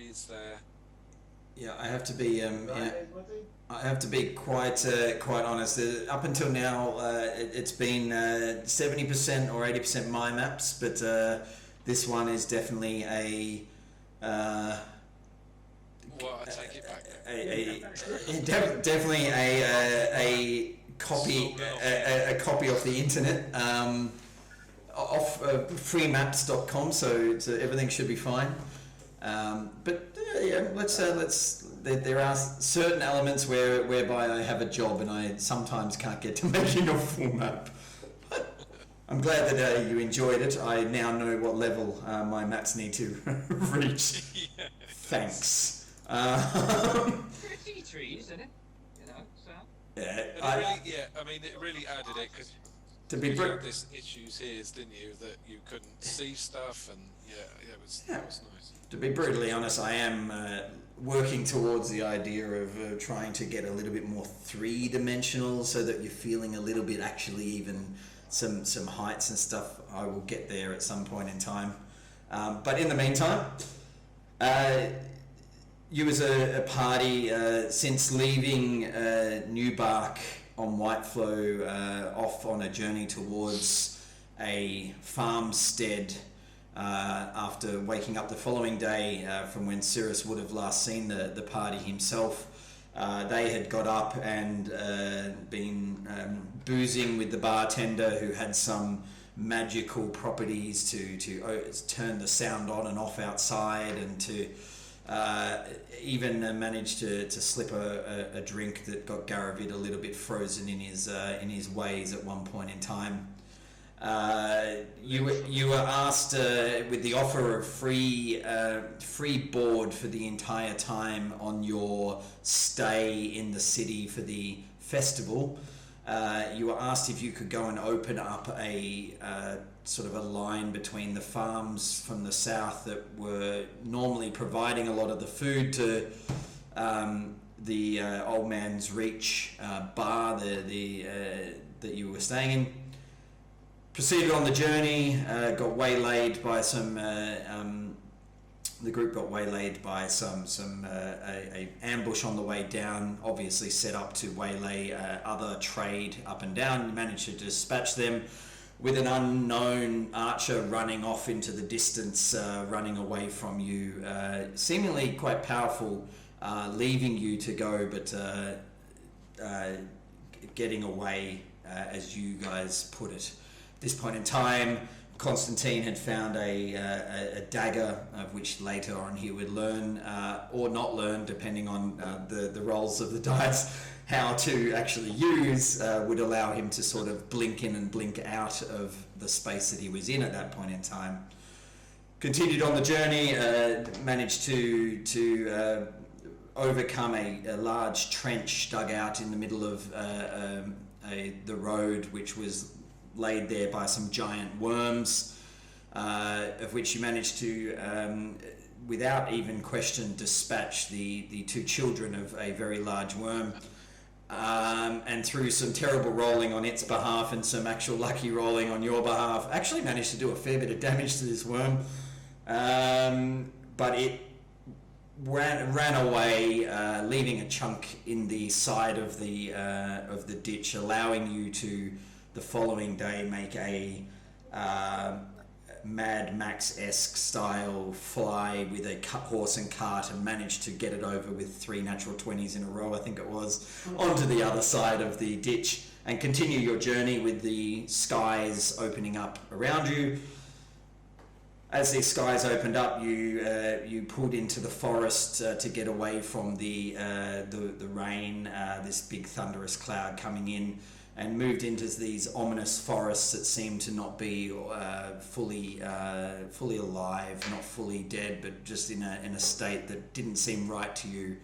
trees there. Yeah, I have to be quite honest. Up until now, it's been 70% or 80% my maps, but this one is definitely a. Well, I take it back. Definitely a copy a copy off the internet, off freemaps.com, so everything should be fine. But yeah, let's there are certain elements whereby I have a job and I sometimes can't get to making a full map. But I'm glad that you enjoyed it. I now know what level my maps need to reach. Yeah. Thanks. Pretty trees, isn't it? You know, so. It really added it because to be you had this issues here, didn't you? That you couldn't see stuff, and that was nice. To be brutally honest, I am working towards the idea of trying to get a little bit more three-dimensional, so that you're feeling a little bit actually even some heights and stuff. I will get there at some point in time, but in the meantime. You as a party, since leaving Newbark on Whitflow, off on a journey towards a farmstead, after waking up the following day from when Cyrus would have last seen the party himself, they had got up and been boozing with the bartender, who had some magical properties to turn the sound on and off outside, and to even managed to slip a drink that got Garavid a little bit frozen in his ways at one point in time. You were asked with the offer of free board for the entire time on your stay in the city for the festival. You were asked if you could go and open up a sort of a line between the farms from the south that were normally providing a lot of the food to the Old Man's Reach bar that you were staying in. Proceeded on the journey, got waylaid by some. The group got waylaid by some a ambush on the way down, obviously set up to waylay other trade up and down. You managed to dispatch them with an unknown archer running off into the distance, running away from you, seemingly quite powerful, leaving you to go, but getting away, as you guys put it. At this point in time, Constantine had found a dagger, of which later on he would learn, or not learn, depending on the rolls of the dice, how to actually use, would allow him to sort of blink in and blink out of the space that he was in at that point in time. Continued on the journey, managed to overcome a large trench dug out in the middle of the road, which was laid there by some giant worms, of which you managed to, without even question, dispatch the two children of a very large worm, and through some terrible rolling on its behalf and some actual lucky rolling on your behalf, actually managed to do a fair bit of damage to this worm, but it ran away, leaving a chunk in the side of the ditch, allowing you to the following day make a Mad Max-esque style fly with a horse and cart, and managed to get it over with 3 natural 20s in a row, I think it was, onto the other side of the ditch, and continue your journey with the skies opening up around you. As these skies opened up, you pulled into the forest to get away from the rain, this big thunderous cloud coming in, and moved into these ominous forests that seemed to not be fully alive, not fully dead, but just in a state that didn't seem right to you.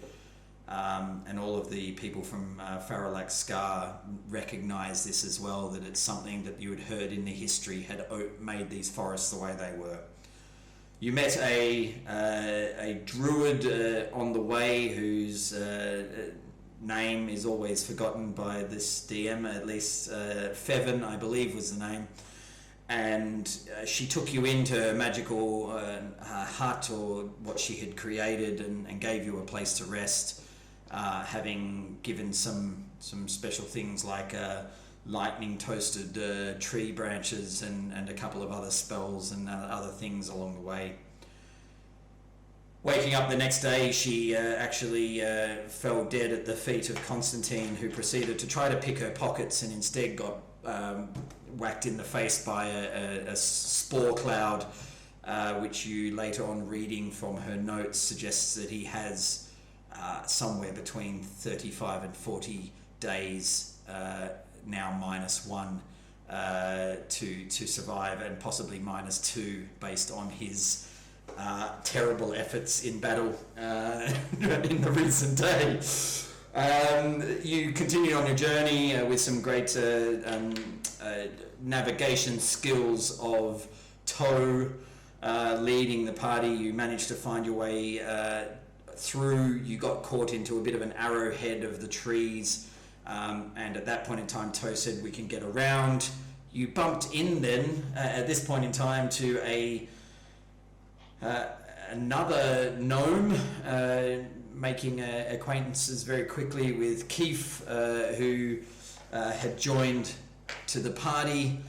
And all of the people from Faralax Scar recognised this as well, that it's something that you had heard in the history had made these forests the way they were. You met a druid on the way, whose name is always forgotten by this DM, at least Fevin, I believe, was the name. and she took you into her magical hut, or what she had created, and gave you a place to rest, having given some special things like lightning toasted tree branches and a couple of other spells and other things along the way. Waking up the next day, she actually fell dead at the feet of Constantine, who proceeded to try to pick her pockets and instead got whacked in the face by a spore cloud, which you later on, reading from her notes, suggests that he has somewhere between 35 and 40 days, now -1, to survive, and possibly -2 based on his terrible efforts in battle in the recent day. You continue on your journey with some great navigation skills of Toe leading the party. You managed to find your way through. You got caught into a bit of an arrowhead of the trees, and at that point in time, Toe said, "We can get around." You bumped in then, at this point in time, to another gnome, making acquaintances very quickly with Keith, who had joined to the party,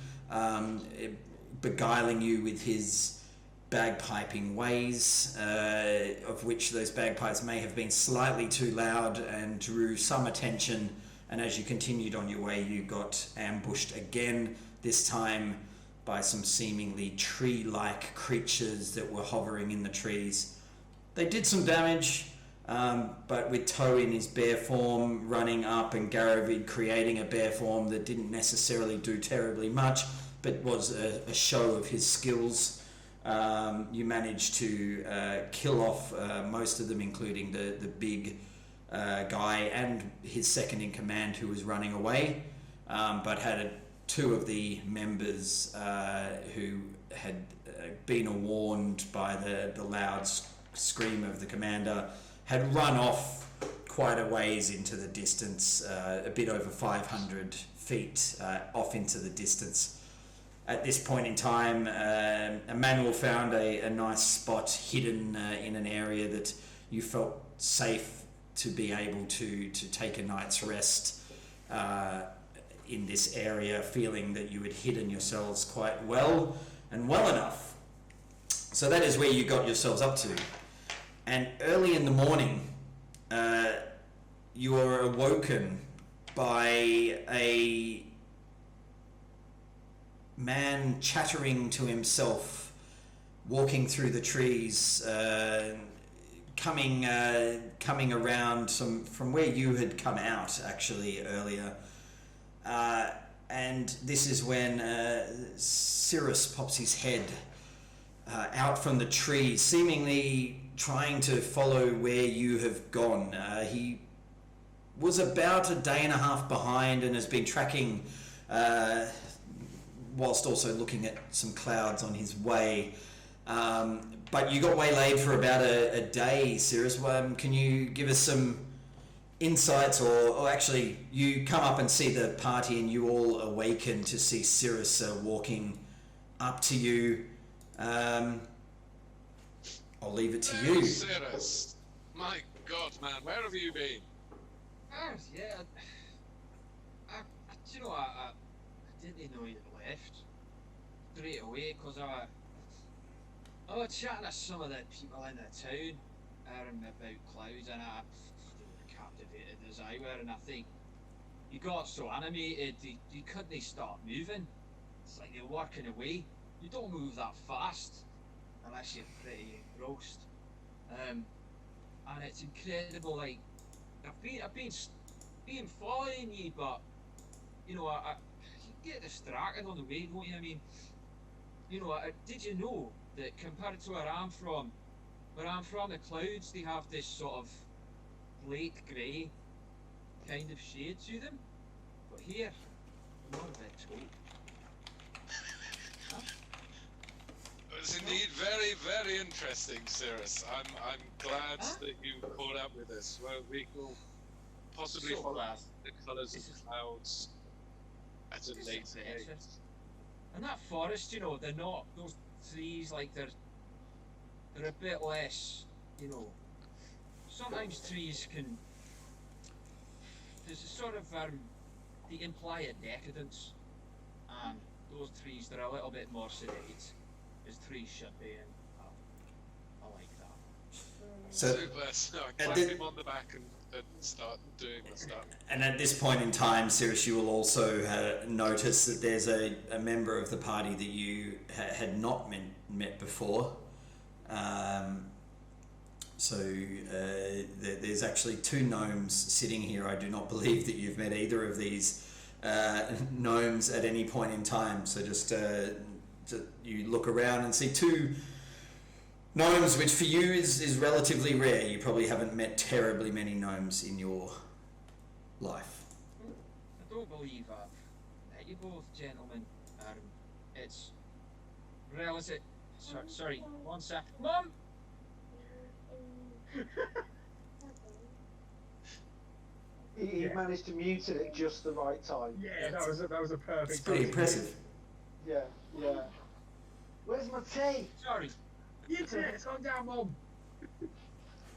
beguiling you with his bagpiping ways, of which those bagpipes may have been slightly too loud and drew some attention. And as you continued on your way, you got ambushed again, this time by some seemingly tree-like creatures that were hovering in the trees. They did some damage, but with Toe in his bear form running up, and Garavid creating a bear form that didn't necessarily do terribly much, but was a show of his skills, you managed to kill off most of them, including the big guy and his second in command, who was running away, but had two of the members who had been warned by the loud scream of the commander, had run off quite a ways into the distance, a bit over 500 feet off into the distance. At this point in time, Emmanuel found a nice spot hidden in an area that you felt safe to be able to take a night's rest in this area, feeling that you had hidden yourselves quite well and well enough. So that is where you got yourselves up to. And early in the morning, you are awoken by a man chattering to himself, walking through the trees, coming around from where you had come out actually earlier. And this is when Cirrus pops his head out from the tree, seemingly trying to follow where you have gone. He was about a day and a half behind and has been tracking, whilst also looking at some clouds on his way. But you got waylaid for about a day, Cirrus. Can you give us some insights, or actually you come up and see the party and you all awaken to see Cirrus walking up to you. I'll leave it to you. Cirrus, my God, man, where have you been? Yeah, you know, I didn't know you'd left straight away, because I was chatting to some of the people in the town about clouds, and I captivated as I were, and I think you got so animated you couldn't stop moving. It's like you're working away. You don't move that fast unless you're pretty engrossed, and it's incredible. Like I've been following you, but you know I you get distracted on the way, don't you? I mean, you know, did you know that compared to where I'm from, the clouds, they have this sort of slate grey kind of shade to them, but here, more of a taupe. It's indeed very, very interesting, Cirrus. I'm glad that you caught up with us. Well, we will possibly follow the colours of the clouds at a later date. And that forest, you know, they're not those trees like they're a bit less, you know. Sometimes trees can there's a sort of they imply a decadence, and those trees they're a little bit more sedate, as trees should be, and I like that. So, Super. So I and clap then- him on the back and start doing the stuff. and at this point in time, Cirrus, you will also notice that there's a member of the party that you had not met before. There's actually two gnomes sitting here. I do not believe that you've met either of these gnomes at any point in time. So just you look around and see two gnomes, which for you is relatively rare. You probably haven't met terribly many gnomes in your life. I don't believe I've met you both, gentlemen. It's relative. Sorry, one sec. Mum! He managed to mute it at just the right time. Yeah, that was a perfect. It's pretty impressive. Yeah, yeah. Where's my tea? Sorry. You did it. Calm down, Mum.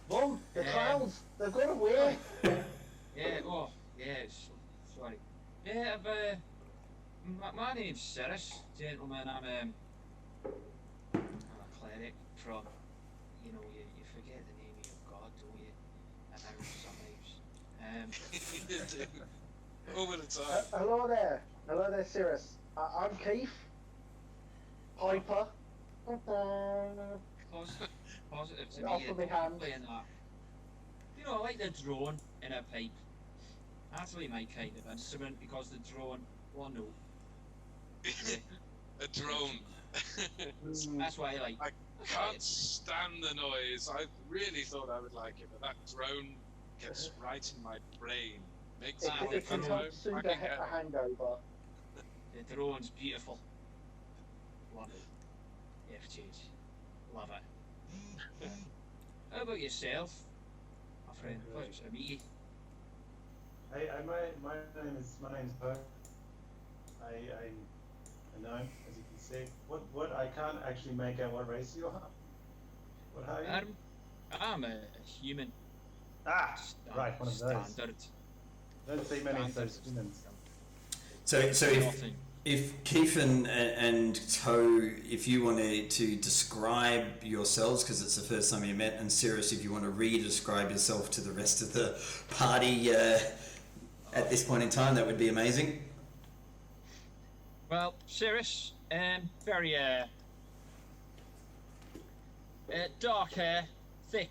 Mum, the clouds, they've got away. Yeah, oh, yes. Sorry. Yeah, my name's Cirrus, gentlemen. I'm a cleric from, you forget the name of your god, don't you? Sometimes. Over the top. Hello there, Cirrus. I'm Keith. Piper. Positive to Off me. with my hand. Playing that. You know, I like the drone in a pipe. That's really my kind of instrument, because the drone, one note. A drone. That's why I like. I can't stand the noise. I really thought I would like it, but that drone gets right in my brain. Makes It can help soothe a hangover. The drone's beautiful. Love it. FG's. Love it. How about yourself, my friend? Pleasure to meet you. Hey, my name's Bo. I'm a gnome, as you can see. What I can't actually make out what race you are. What are you? I'm a human. Right, one of those. Standard. Don't see many of those humans. So if Keith and Toe, if you wanted to describe yourselves, because it's the first time you met, and Cirrus, if you want to re-describe yourself to the rest of the party at this point in time, that would be amazing. Well, Cirrus, very dark hair, thick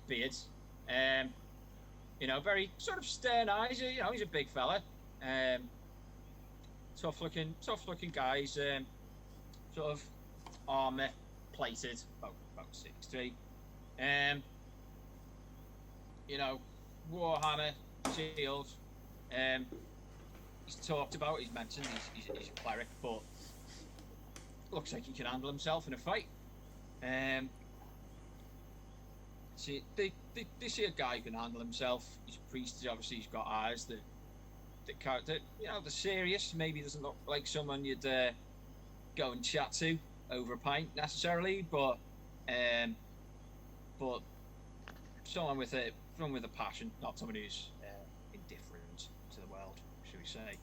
beard, very sort of stern eyes. He's a big fella. Tough looking guys. Sort of armor plated, about 6'3". Warhammer, shield. He's talked about. He's mentioned he's a cleric, but looks like he can handle himself in a fight. See, they see a guy who can handle himself. He's a priest. Obviously, he's got eyes that character. They're serious. Maybe doesn't look like someone you'd go and chat to over a pint necessarily, but someone with a passion, not someone who's indifferent to the world, should we say.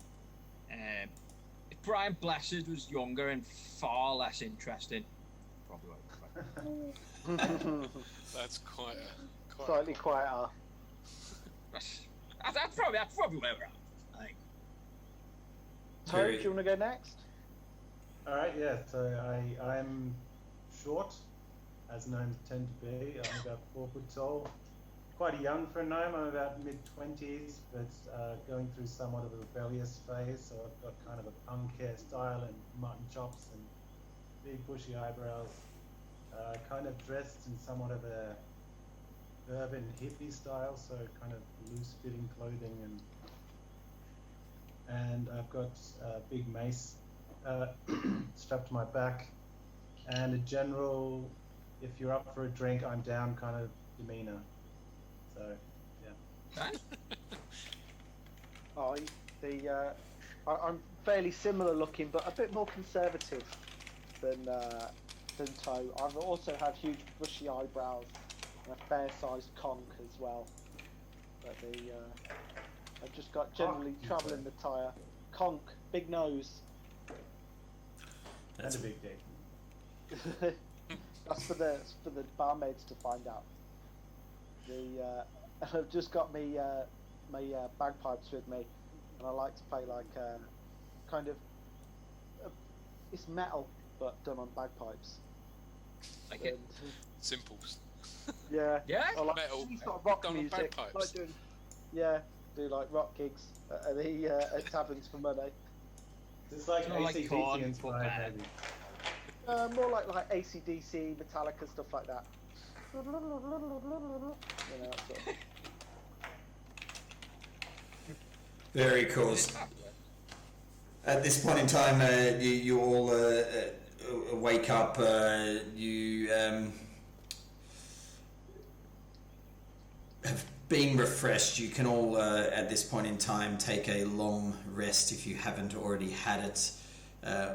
If Brian Blessed was younger and far less interesting, probably won't. That's quite a... Slightly quieter. That's probably where we're at, I think. Toe, do you want to go next? Alright, yeah, so I'm short, as gnomes tend to be. I'm about 4 foot tall. Quite young for a gnome. I'm about mid-20s, but going through somewhat of a rebellious phase, so I've got kind of a punk hairstyle and mutton chops and big bushy eyebrows. Kind of dressed in somewhat of a urban hippie style, so kind of loose-fitting clothing, and I've got a big mace strapped to my back, and a general, if you're up for a drink, I'm down kind of demeanor. So, yeah. I'm fairly similar looking, but a bit more conservative than Toe. I've also had huge bushy eyebrows and a fair-sized conch as well. But I've just got generally travelling attire. Conch, big nose. That's a big dick. That's for the barmaids to find out. I've just got my bagpipes with me, and I like to play like kind of it's metal but done on bagpipes. Like it. Simples. Yeah. Yeah? I like Metal any sort of rock done on music. bagpipes. Like doing, do like rock gigs at taverns for money. It's like Not like AC/DC corn, inspired, but maybe. More like AC/DC, Metallica, stuff like that. You know, that sort of. Very cool. At this point in time, you all wake up. You have been refreshed. You can all, at this point in time, take a long rest if you haven't already had it,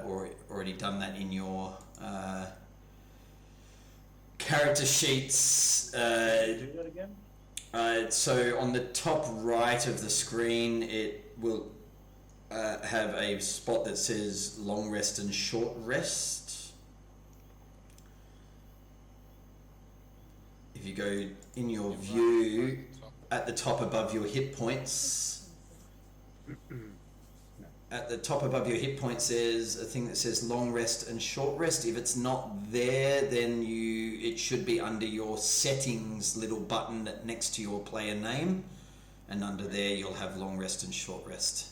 or already done that in your character sheets. Do that again? So on the top right of the screen, it will have a spot that says long rest and short rest. If you go in your view, at the top above your hit points, at the top above your hit points there's a thing that says long rest and short rest. If it's not there, then it should be under your settings little button next to your player name, and under there you'll have long rest and short rest.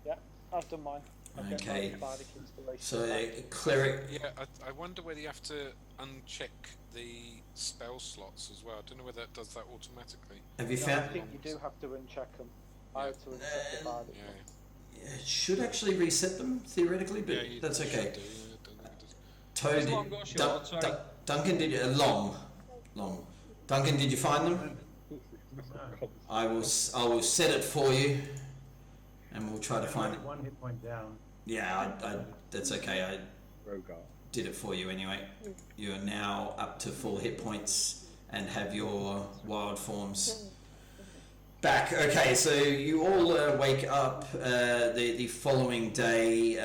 Yeah, I've done mine. I've got Okay. my bardic installation So back. cleric, Yeah, I wonder whether you have to uncheck the spell slots as well. I don't know whether it does that automatically. have you No, I found? think you do have to uncheck them. I had to uncheck the bardic. Yeah. It should actually reset them theoretically, but Yeah, you that's should okay. do, yeah, don't think it does. Toad, Long or short, sorry. Duncan, did you long? Duncan, did you find them? I will set it for you, and we'll try to find it. 1 hit point down. Yeah, that's okay. I Rogar. did it for you anyway. You are now up to full hit points and have your wild forms back. Okay, so you all wake up the following day.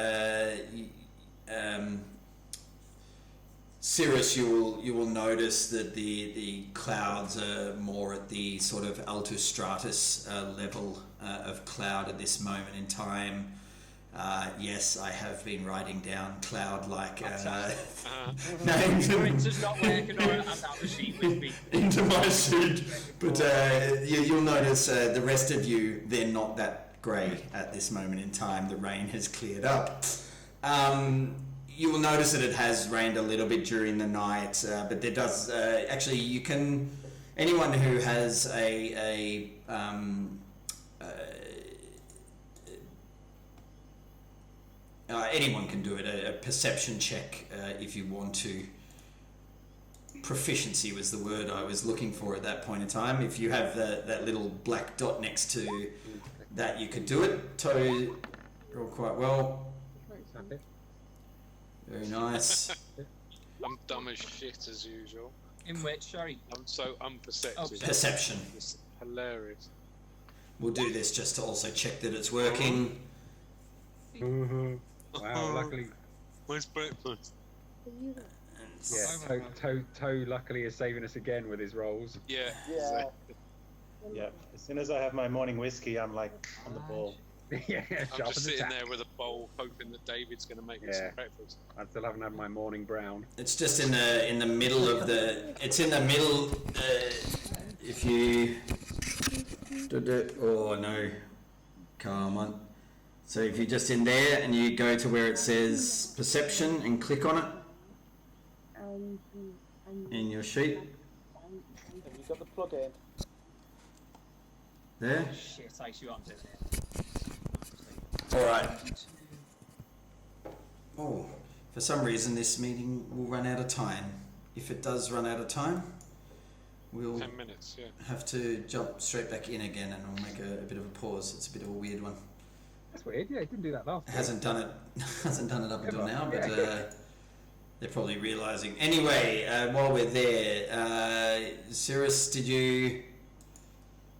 Cirrus, you will notice that the clouds are more at the sort of altostratus level of cloud at this moment in time. Yes, I have been writing down cloud-like names Printer's not working on that sheet with me. into my sheet, but you'll notice the rest of you, they're not that grey at this moment in time. The rain has cleared up. You will notice that it has rained a little bit during the night, but there does actually. You can, anyone who has anyone can do it. A perception check if you want to. Proficiency was the word I was looking for at that point in time. If you have that little black dot next to that, you could do it. Toe rolled quite well. Very nice. I'm dumb as shit as usual. In which, sorry? I'm so unperceptive. Oh, Perception. It's hilarious. We'll do this just to also check that it's working. Wow, luckily. Where's breakfast? Yeah, Toe luckily is saving us again with his rolls. Yeah. Yeah. Yeah. As soon as I have my morning whiskey, I'm like on the ball. Yeah, I'm sharp just as a sitting tack. there with a bowl, hoping that David's going to make me Yeah. some breakfast. I still haven't had my morning brown. It's just in the middle of the. It's in the middle. If you. Oh no! Come on. So if you're just in there and you go to where it says perception and click on it in your sheet. Have you got the plug in? There. Shit, I see what I'm doing here. Alright. Oh, for some reason this meeting will run out of time. If it does run out of time, we'll 10 minutes, yeah. have to jump straight back in again and we'll make a bit of a pause. It's a bit of a weird one. That's weird. Yeah, it didn't do that last time. Hasn't done it up until now, but they're probably realizing. Anyway, while we're there, Cirrus, did you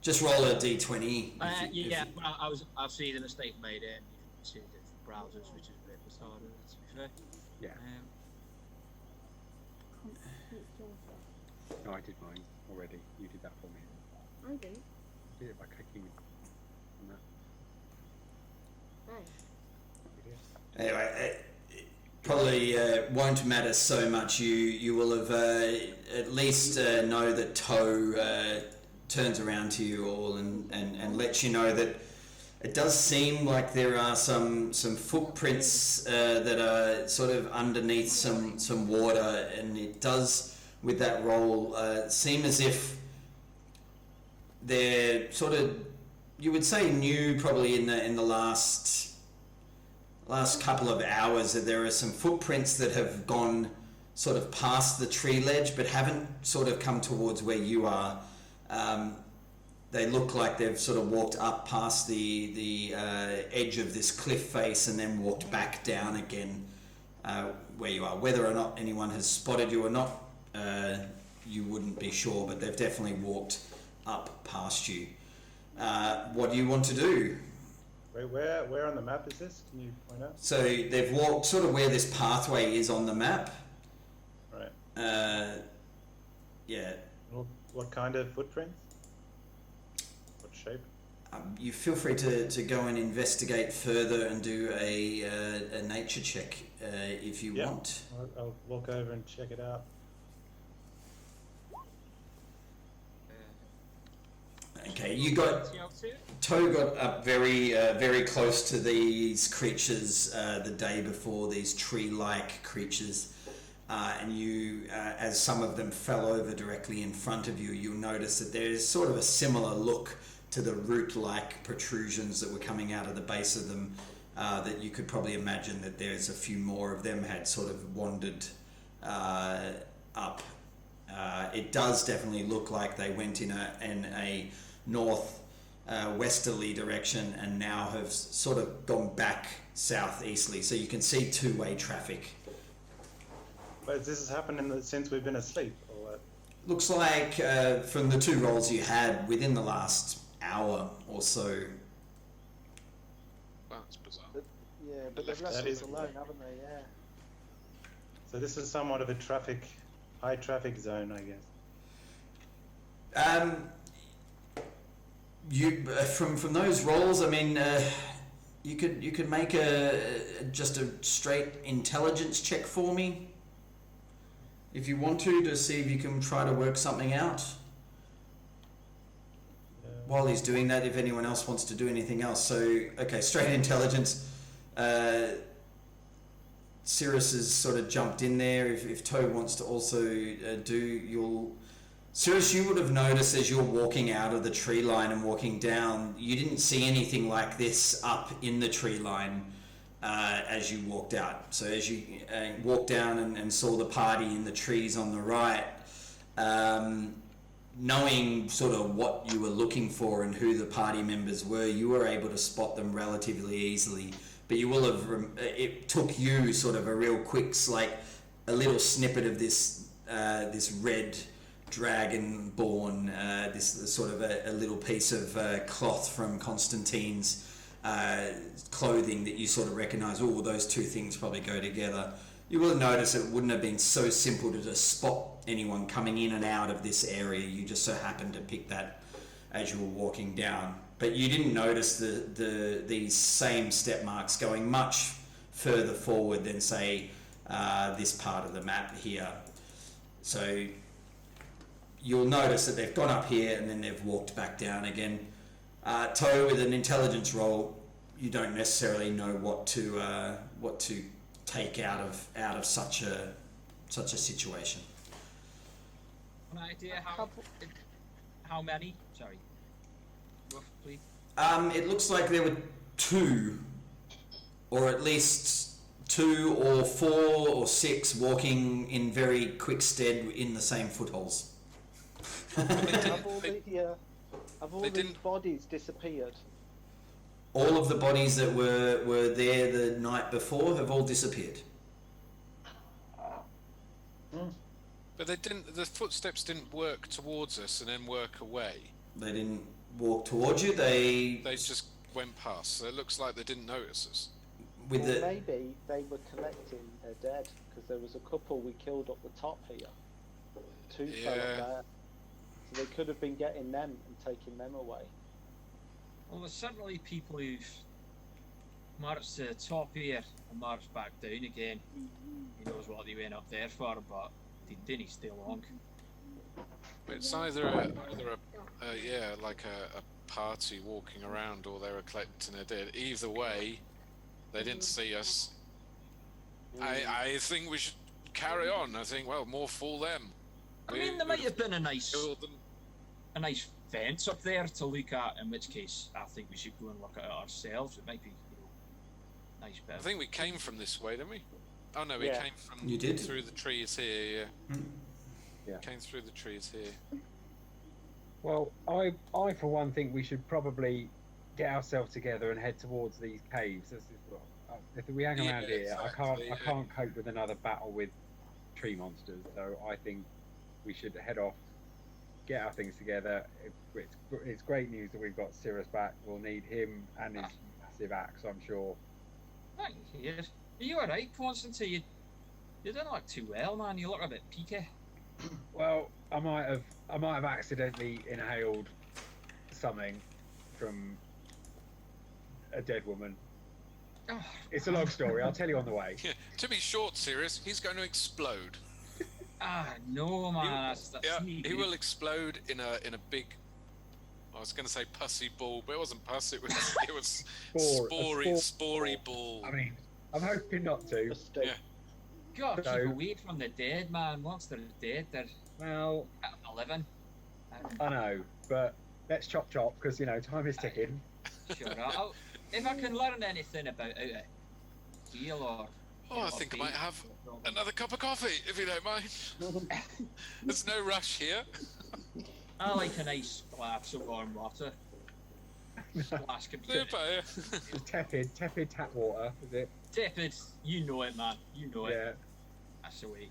just roll a d20? Well, I've seen in a state made it. You can see the different browsers, which is a bit bizarre, to be fair. Yeah. No, I did mine already. You did that for me. I do. I did it by clicking on that. Nice. Anyway, it probably won't matter so much. You will have at least know that Toe turns around to you all and lets you know that it does seem like there are some footprints that are sort of underneath some water, and it does, with that roll, seem as if they're sort of, you would say, new probably in the last couple of hours, that there are some footprints that have gone sort of past the tree ledge but haven't sort of come towards where you are. They look like they've sort of walked up past the edge of this cliff face and then walked back down again where you are. Whether or not anyone has spotted you or not, you wouldn't be sure, but they've definitely walked up past you. What do you want to do? Wait, where on the map is this? Can you point out? So they've walked sort of where this pathway is on the map. Right. Yeah. What kind of footprints? What shape? You feel free to go and investigate further and do a nature check if you want. I'll walk over and check it out. Okay, Toe got up very close to these creatures the day before, these tree-like creatures, and you, as some of them fell over directly in front of you, you'll notice that there's sort of a similar look to the root-like protrusions that were coming out of the base of them, that you could probably imagine that there's a few more of them had sort of wandered up. It does definitely look like they went in a north westerly direction and now have sort of gone back southeasterly, so you can see two-way traffic. But this has happened since we've been asleep, or what? Looks like from the two rolls you had within the last hour or so. That's bizarre. But they've left us alone, haven't they? Yeah. So this is somewhat of a high traffic zone, I guess. You from those rolls, I mean, you could make just a straight intelligence check for me, if you want to see if you can try to work something out. While he's doing that, if anyone else wants to do anything else. So, okay, straight intelligence. Cirrus has sort of jumped in there. If Toe wants to also Cirrus, you would have noticed as you're walking out of the tree line and walking down, you didn't see anything like this up in the tree line as you walked out. So as you walked down and saw the party in the trees on the right, knowing sort of what you were looking for and who the party members were, you were able to spot them relatively easily. But you will have, it took you sort of a real quick, like a little snippet of this red dragon-born, this sort of a little piece of cloth from Constantine's clothing that you sort of recognise, oh, those two things probably go together. You will notice it wouldn't have been so simple to just spot anyone coming in and out of this area. You just so happened to pick that as you were walking down. But you didn't notice these same step marks going much further forward than, say, this part of the map here. So you'll notice that they've gone up here and then they've walked back down again. Toe, with an intelligence roll, you don't necessarily know what to take out of such a situation. An idea how many? Sorry. Roughly. It looks like there were two, or at least 2 or 4 or 6 walking in very quick stead in the same footholes. Have all these bodies disappeared? all of the bodies that were there the night before have all disappeared. But they didn't. The footsteps didn't work towards us and then work away. They didn't walk towards you. They just went past. So it looks like they didn't notice us. with Well, the maybe they were collecting their dead, because there was a couple we killed up the top here. Two fell up Yeah. there. So they could have been getting them and taking them away. Well, there's certainly people who've marched to the top here and marched back down again. Who knows what they went up there for, but they didn't stay long. It's either a party walking around, or they were collecting their dead. Either way, they didn't see us. I think we should carry on. I think, well, more fool them. I mean, there might have been a nice Killed them. fence up there to look at, in which case I think we should go and look at it ourselves. It might be, nice bit. I think we came from this way, didn't we? Oh no, we Yeah. came from You did? through the trees here. Yeah. Yeah. Came through the trees here. Well, I for one think we should probably get ourselves together and head towards these caves. If we hang around Yeah, here, exactly, I can't cope with another battle with tree monsters. So I think we should head off, get our things together. It's great news that we've got Cirrus back. We'll need him and his massive axe, I'm sure. Thank you. Are you alright, Constantine? You don't look too well, man. You look a bit peaky. Well, I might have accidentally inhaled something from a dead woman. Oh, It's a long story. I'll tell you on the way. Yeah. To be short, serious, he's going to explode. no, man. That's Yeah, me. he will explode in a big. I was going to say pussy ball, but it wasn't pus. It was spory ball. I mean, I'm hoping not to. Mistake. Yeah. Gotta So- keep away from the dead, man. Once they're dead, they're Well, out of the living. I know, but let's chop because time is ticking. Sure. If I can learn anything about how to heal or. Oh, I think I might have another cup of coffee, if you don't mind. There's no rush here. I like a nice glass of warm water. Splash can be Super, yeah. Tepid tap water, is it? tepid. You know it, man. You know it. Yeah. That's the way.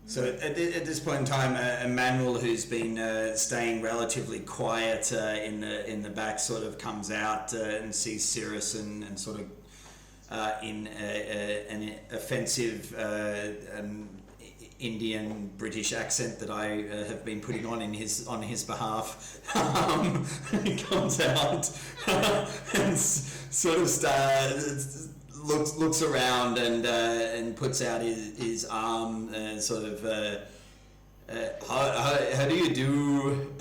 So at this point in time, Emmanuel, who's been staying relatively quiet in the back, sort of comes out and sees Cirrus and sort of in an offensive Indian British accent that I have been putting on his behalf. He comes out and sort of looks around and puts out his arm and sort of how do you do?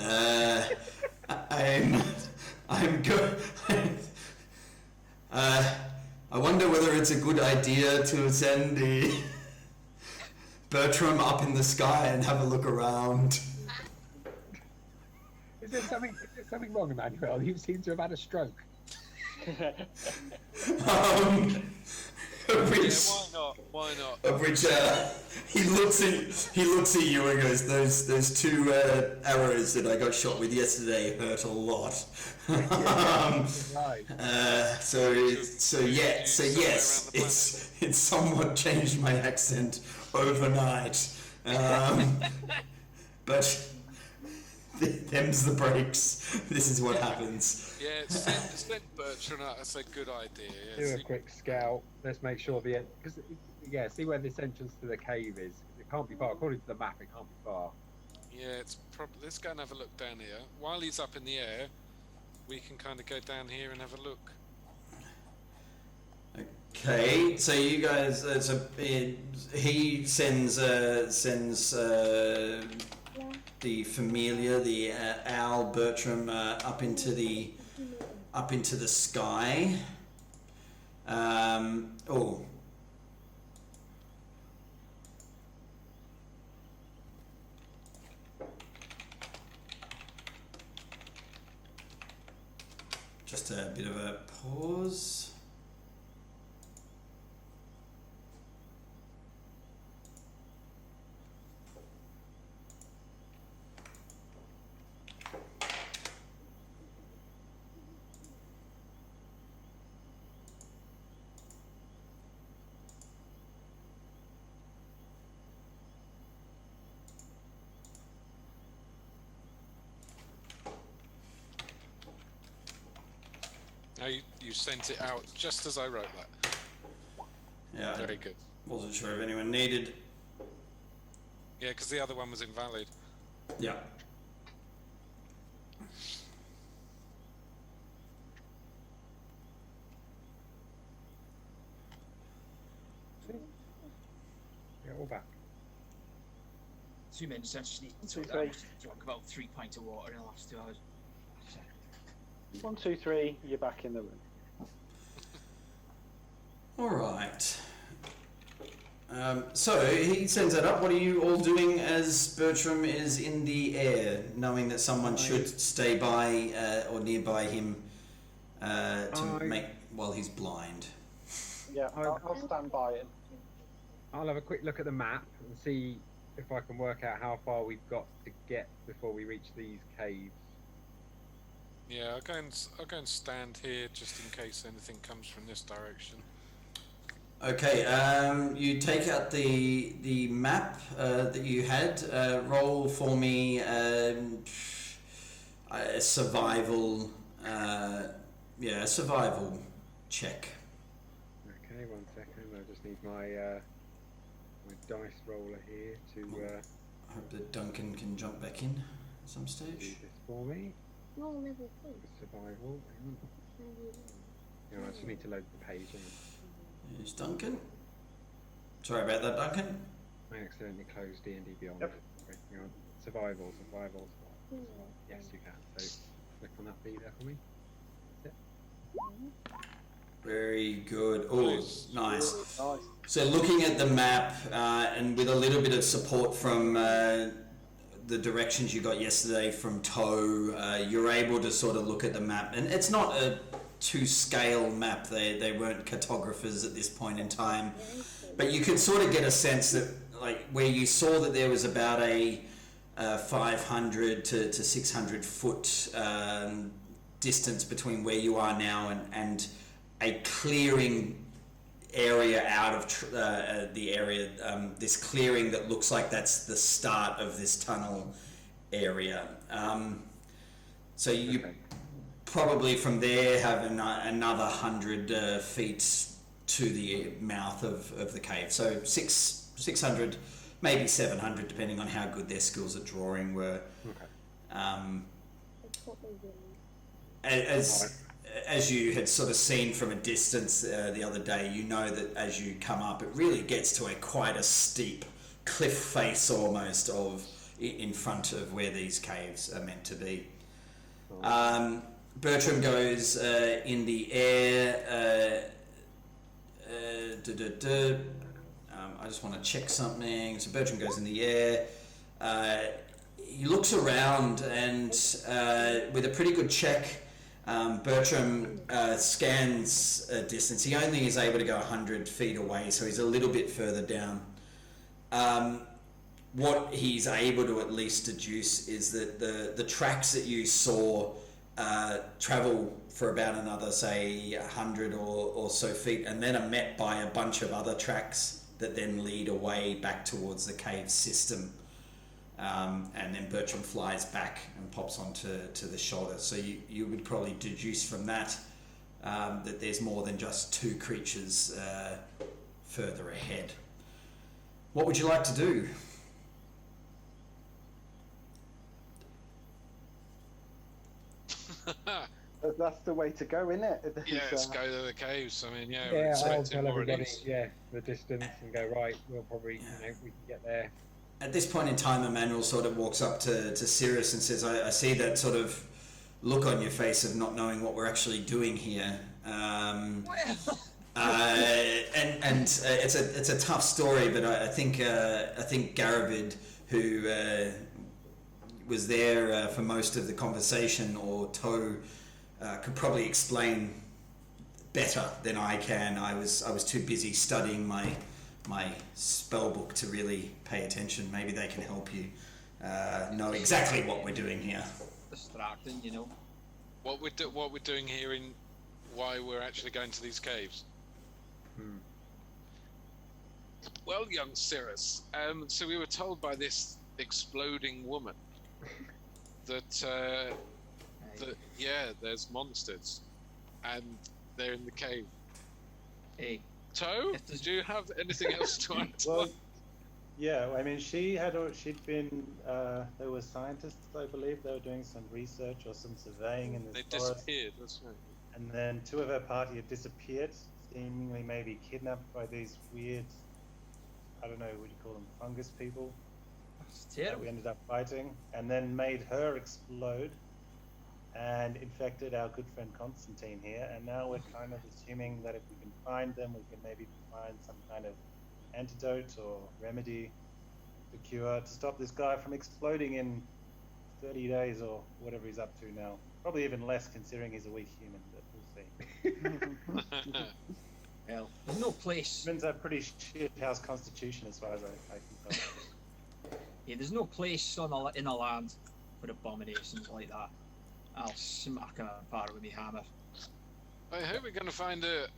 I'm good. I wonder whether it's a good idea to send the Bertram up in the sky and have a look around. Is there something wrong, Emmanuel? You seem to have had a stroke. Why not? Of which he looks at you and goes, those two arrows that I got shot with yesterday hurt a lot. Right. So yes, it's somewhat changed my accent overnight, but them's the breaks. This is what happens. Yeah, send Bertrand out. That's a good idea. Do Yeah. a quick scout. Let's make sure see where this entrance to the cave is. It can't be far. According to the map, it can't be far. Yeah, it's probably. Let's go and have a look down here. While he's up in the air, we can kind of go down here and have a look. Okay, so you guys, he sends the familiar, the owl Bertram, up into the sky. Just a bit of a pause. How you sent it out just as I wrote that. Yeah. Very good. Wasn't sure if anyone needed. Yeah, because the other one was invalid. Yeah. Yeah, all back. 2 minutes, I just need to 2, I 3. must have drunk about 3 pints of water in the last 2 hours. 1, 2, 3. You're back in the room. All right. So he sends that up. What are you all doing as Bertram is in the air, knowing that someone should stay by or nearby him to make while he's blind? Yeah, I'll stand by him. I'll have a quick look at the map and see if I can work out how far we've got to get before we reach these caves. Yeah, I'll go and stand here just in case anything comes from this direction. Okay. You take out the map that you had. Roll for me a survival. A survival check. Okay, 1 second. I just need my my dice roller here to I hope that Duncan can jump back in at some do stage. this for me. No, level 3. Survival. Hang on. You know, I just need to load the page in. Here's Duncan. Sorry about that, Duncan. I accidentally closed D&D Beyond. Yep. Wait, hang on. Survival. Yes, you can. So click on that B there for me. That's it. Very good. Oh, nice. Nice. So looking at the map and with a little bit of support from the directions you got yesterday from Toe, you're able to sort of look at the map. And it's not a to-scale map. They weren't cartographers at this point in time. But you could sort of get a sense that, like, where you saw that there was about a 500 to 600 foot distance between where you are now and a clearing area out of the area, this clearing that looks like that's the start of this tunnel area. So you probably from there have another 100 feet to the mouth of the cave. So 600, maybe 700, depending on how good their skills at drawing were. As you had sort of seen from a distance the other day, you know that as you come up, it really gets to quite a steep cliff face almost in front of where these caves are meant to be. Bertram goes in the air. I just want to check something. So Bertram goes in the air. He looks around and with a pretty good check, Bertram scans a distance. He only is able to go 100 feet away, so he's a little bit further down. What he's able to at least deduce is that the tracks that you saw travel for about another, say, 100 or so feet, and then are met by a bunch of other tracks that then lead away back towards the cave system. And then Bertram flies back and pops onto the shoulder. So you would probably deduce from that that there's more than just two creatures further ahead. What would you like to do? That's the way to go, isn't it? Yeah, let's go to the caves. I mean, we're Yeah, I'll expecting tell more of everybody, these. the distance and go, right, we'll probably, we can get there. At this point in time, Emmanuel sort of walks up to Sirius and says, I see that sort of look on your face of not knowing what we're actually doing here. And it's a tough story, but I think Garavid, who was there for most of the conversation, or Toe, could probably explain better than I can. I was too busy studying my spell book to really pay attention. Maybe they can help you know exactly what we're doing here. Distracting, you know. What we're doing here, and why we're actually going to these caves. Well, young Cirrus, so we were told by this exploding woman that there's monsters and they're in the cave. Hey, Toe, If there's- do you have anything else to add? Well, yeah, I mean, she'd been, there were scientists, I believe, they were doing some research or some surveying in They this forest. disappeared. That's right. And then 2 of her party had disappeared, seemingly maybe kidnapped by these weird, I don't know, what you call them, fungus people it's that we terrible. ended up fighting, and then made her explode and infected our good friend Constantine here. And now we're kind of assuming that if we can find them, we can maybe find some kind of antidote or remedy to cure, to stop this guy from exploding in 30 days or whatever he's up to now. Probably even less considering he's a weak human, but we'll see. Well, there's no place. Humans have pretty shit house constitution as far as I can tell. Yeah, there's no place in a land for abominations like that. I'll smack him apart with my hammer. I hope we're going to find an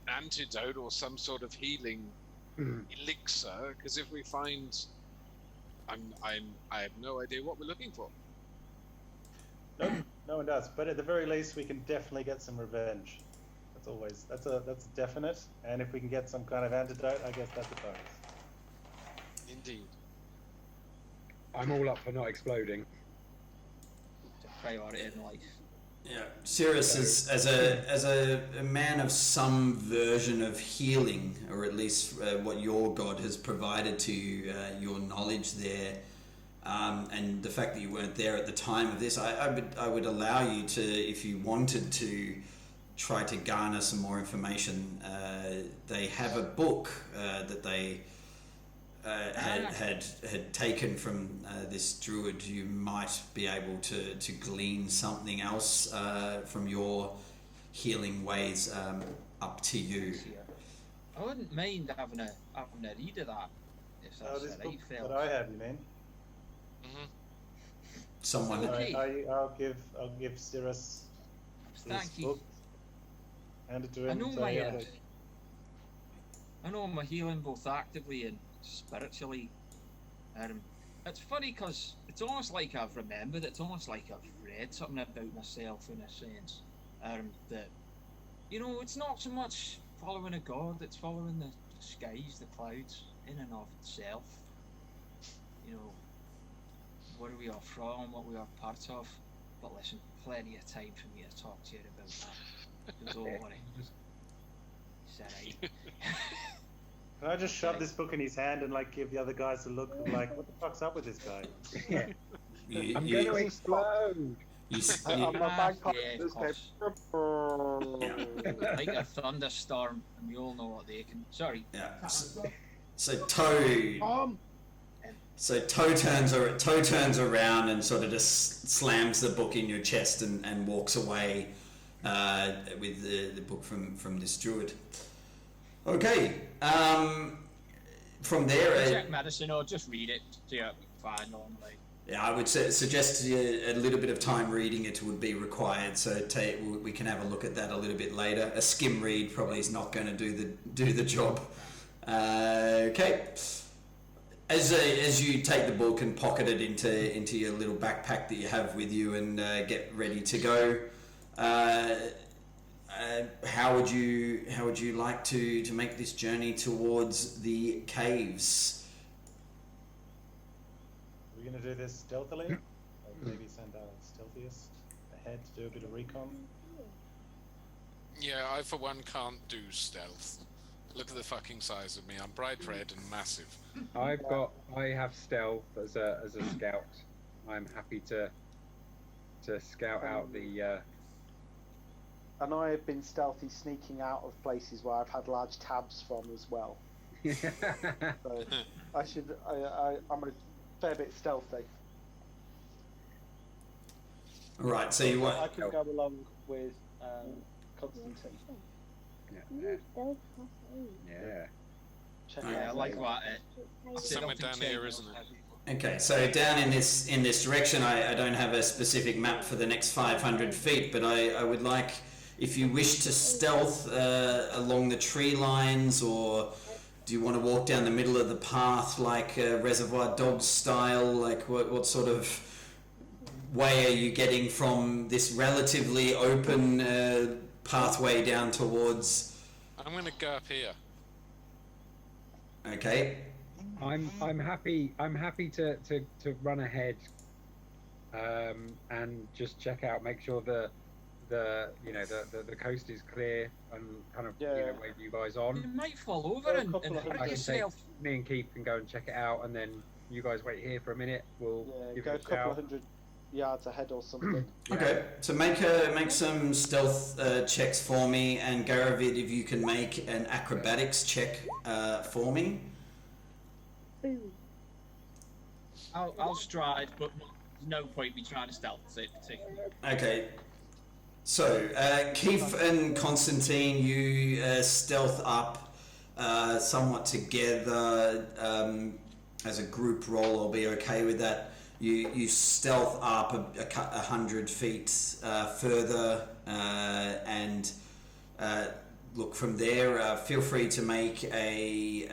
antidote or some sort of healing elixir. Because if we find, I have no idea what we're looking for. Nope, no one does. But at the very least, we can definitely get some revenge. That's a definite. And if we can get some kind of antidote, I guess that's a bonus. Indeed. I'm all up for not exploding. It's a priority in life. Yeah, Cirrus is as a man of some version of healing, or at least what your god has provided to you, your knowledge there, and the fact that you weren't there at the time of this, I would allow you to, if you wanted to, try to garner some more information. They have a book that they had taken from this druid. You might be able to glean something else from your healing ways, up to you. I wouldn't mind having a read of that, if that's This the book right that fellas. I have, you mean? Someone. Okay. I'll give Cirrus this Thank you. book. Hand it to him. I know and say, my "Yeah, I know my healing both actively and spiritually. It's funny because it's almost like I've remembered. It's almost like I've read something about myself in a sense. That it's not so much following a god. It's following the skies, the clouds, in and of itself. Where we are from, what we are part of. But listen, plenty of time for me to talk to you about that. Don't worry. It's alright. Can I just shove this book in his hand and give the other guys a look like, what the fuck's up with this guy? I'm going to explode. I'm a bagpipe. Yeah, of course. Like a thunderstorm, and we all know what they can. Sorry. Yeah. So Toe. So Toe turns around and sort of just slams the book in your chest and walks away with the book from this druid. Okay. From there, Check medicine or just read it. Yeah, fine normally. yeah, I would suggest a little bit of time reading it would be required. So we can have a look at that a little bit later. A skim read probably is not going to do the job. Okay. As you take the book and pocket it into your little backpack that you have with you and get ready to go, how would you like to make this journey towards the caves? We're going to do this stealthily? Maybe send our stealthiest ahead to do a bit of recon? Yeah, I for one can't do stealth. Look at the fucking size of me. I'm bright red and massive. I have stealth as a scout. I'm happy to scout out the. And I have been stealthy sneaking out of places where I've had large tabs from as well. So I'm a fair bit stealthy. Right. So you I want. can go along with Constantine. Yeah. Check Yeah, I out like later. that. Somewhere down here, isn't it? Okay, so down in this direction, I don't have a specific map for the next 500 feet, but I would like, if you wish to stealth along the tree lines, or do you want to walk down the middle of the path like Reservoir Dogs style? Like what sort of way are you getting from this relatively open pathway down towards? I'm going to go up here. Okay. I'm happy to run ahead, and just check out, make sure the coast is clear, and kind of wave you guys You on. might fall over Yeah, a and couple of hurt I can take yourself. me and Keith can go and check it out, and then you guys wait here for a minute. We'll give go a it a couple shout. of hundred yards ahead or something. Okay, so make some stealth checks for me, and Garavid, if you can make an acrobatics check for me. Ooh. I'll stride, but there's no point me trying to stealth it particularly. Okay. So, Keith and Constantine, you stealth up somewhat together as a group roll. I'll be okay with that. You stealth up 100 feet further and look from there. Feel free to make a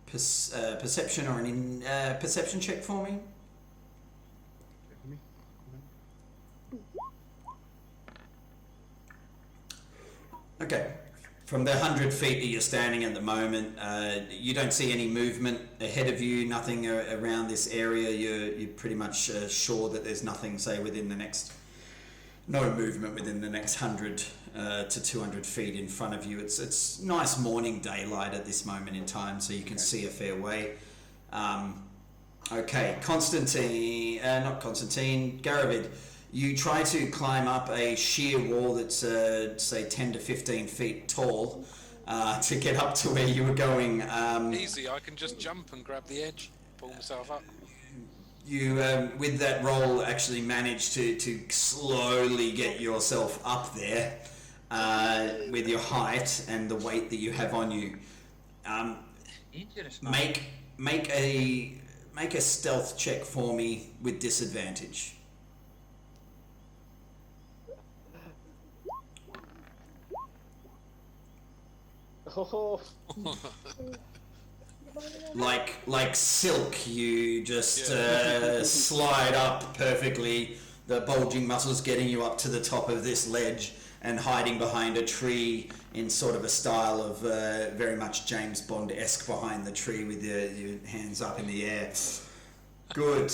perception or an perception check for me. Okay. From the 100 feet that you're standing at the moment, you don't see any movement ahead of you, nothing around this area. You're pretty much sure that there's nothing, say, no movement within the next 100 to 200 feet in front of you. It's nice morning daylight at this moment in time, so you can see a fair way. Okay, Garavid, you try to climb up a sheer wall that's, say, 10 to 15 feet tall to get up to where you were going. Easy, I can just jump and grab the edge, pull myself up. You, with that roll, actually managed to slowly get yourself up there with your height and the weight that you have on you. Dangerous, man. Make a stealth check for me with disadvantage. Oh, Like silk, you just slide up perfectly, the bulging muscles getting you up to the top of this ledge and hiding behind a tree in sort of a style of very much James Bond-esque behind the tree with your hands up in the air. Good.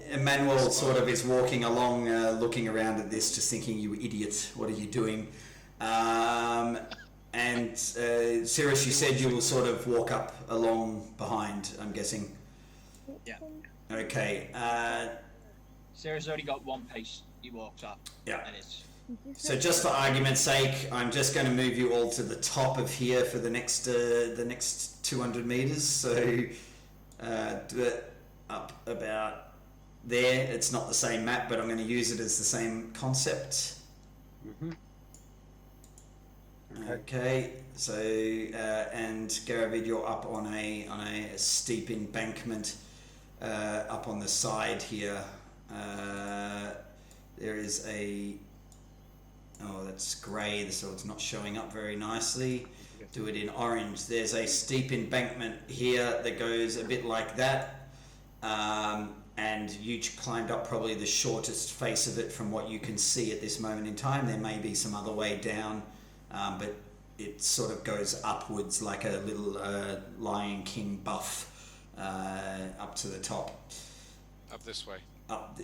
Emmanuel sort of is walking along, looking around at this, just thinking, you idiot, what are you doing? And Cirrus, you said you will sort of walk up along behind, I'm guessing. Yeah. Okay. Sarah's already got one pace. He walks up. Yeah. And it's So just for argument's sake, I'm just going to move you all to the top of here for the next 200 meters. So do it up about there. It's not the same map, but I'm going to use it as the same concept. Mm-hmm. Okay, so and Garavid, you're up on a steep embankment up on the side here. There is that's grey, so it's not showing up very nicely. Do it in orange. There's a steep embankment here that goes a bit like that, and you climbed up probably the shortest face of it from what you can see at this moment in time. There may be some other way down. But it sort of goes upwards like a little Lion King buff up to the top. Up this way.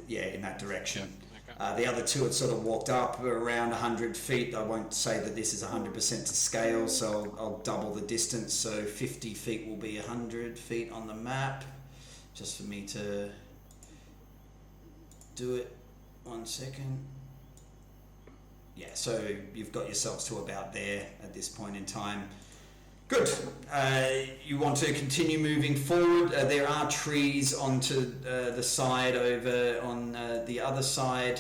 In that direction. Okay. The other two had sort of walked up around 100 feet. I won't say that this is 100% to scale, so I'll double the distance. So 50 feet will be 100 feet on the map. Just for me to do it. 1 second. Yeah, so you've got yourselves to about there at this point in time. Good. You want to continue moving forward. There are trees onto the side over on the other side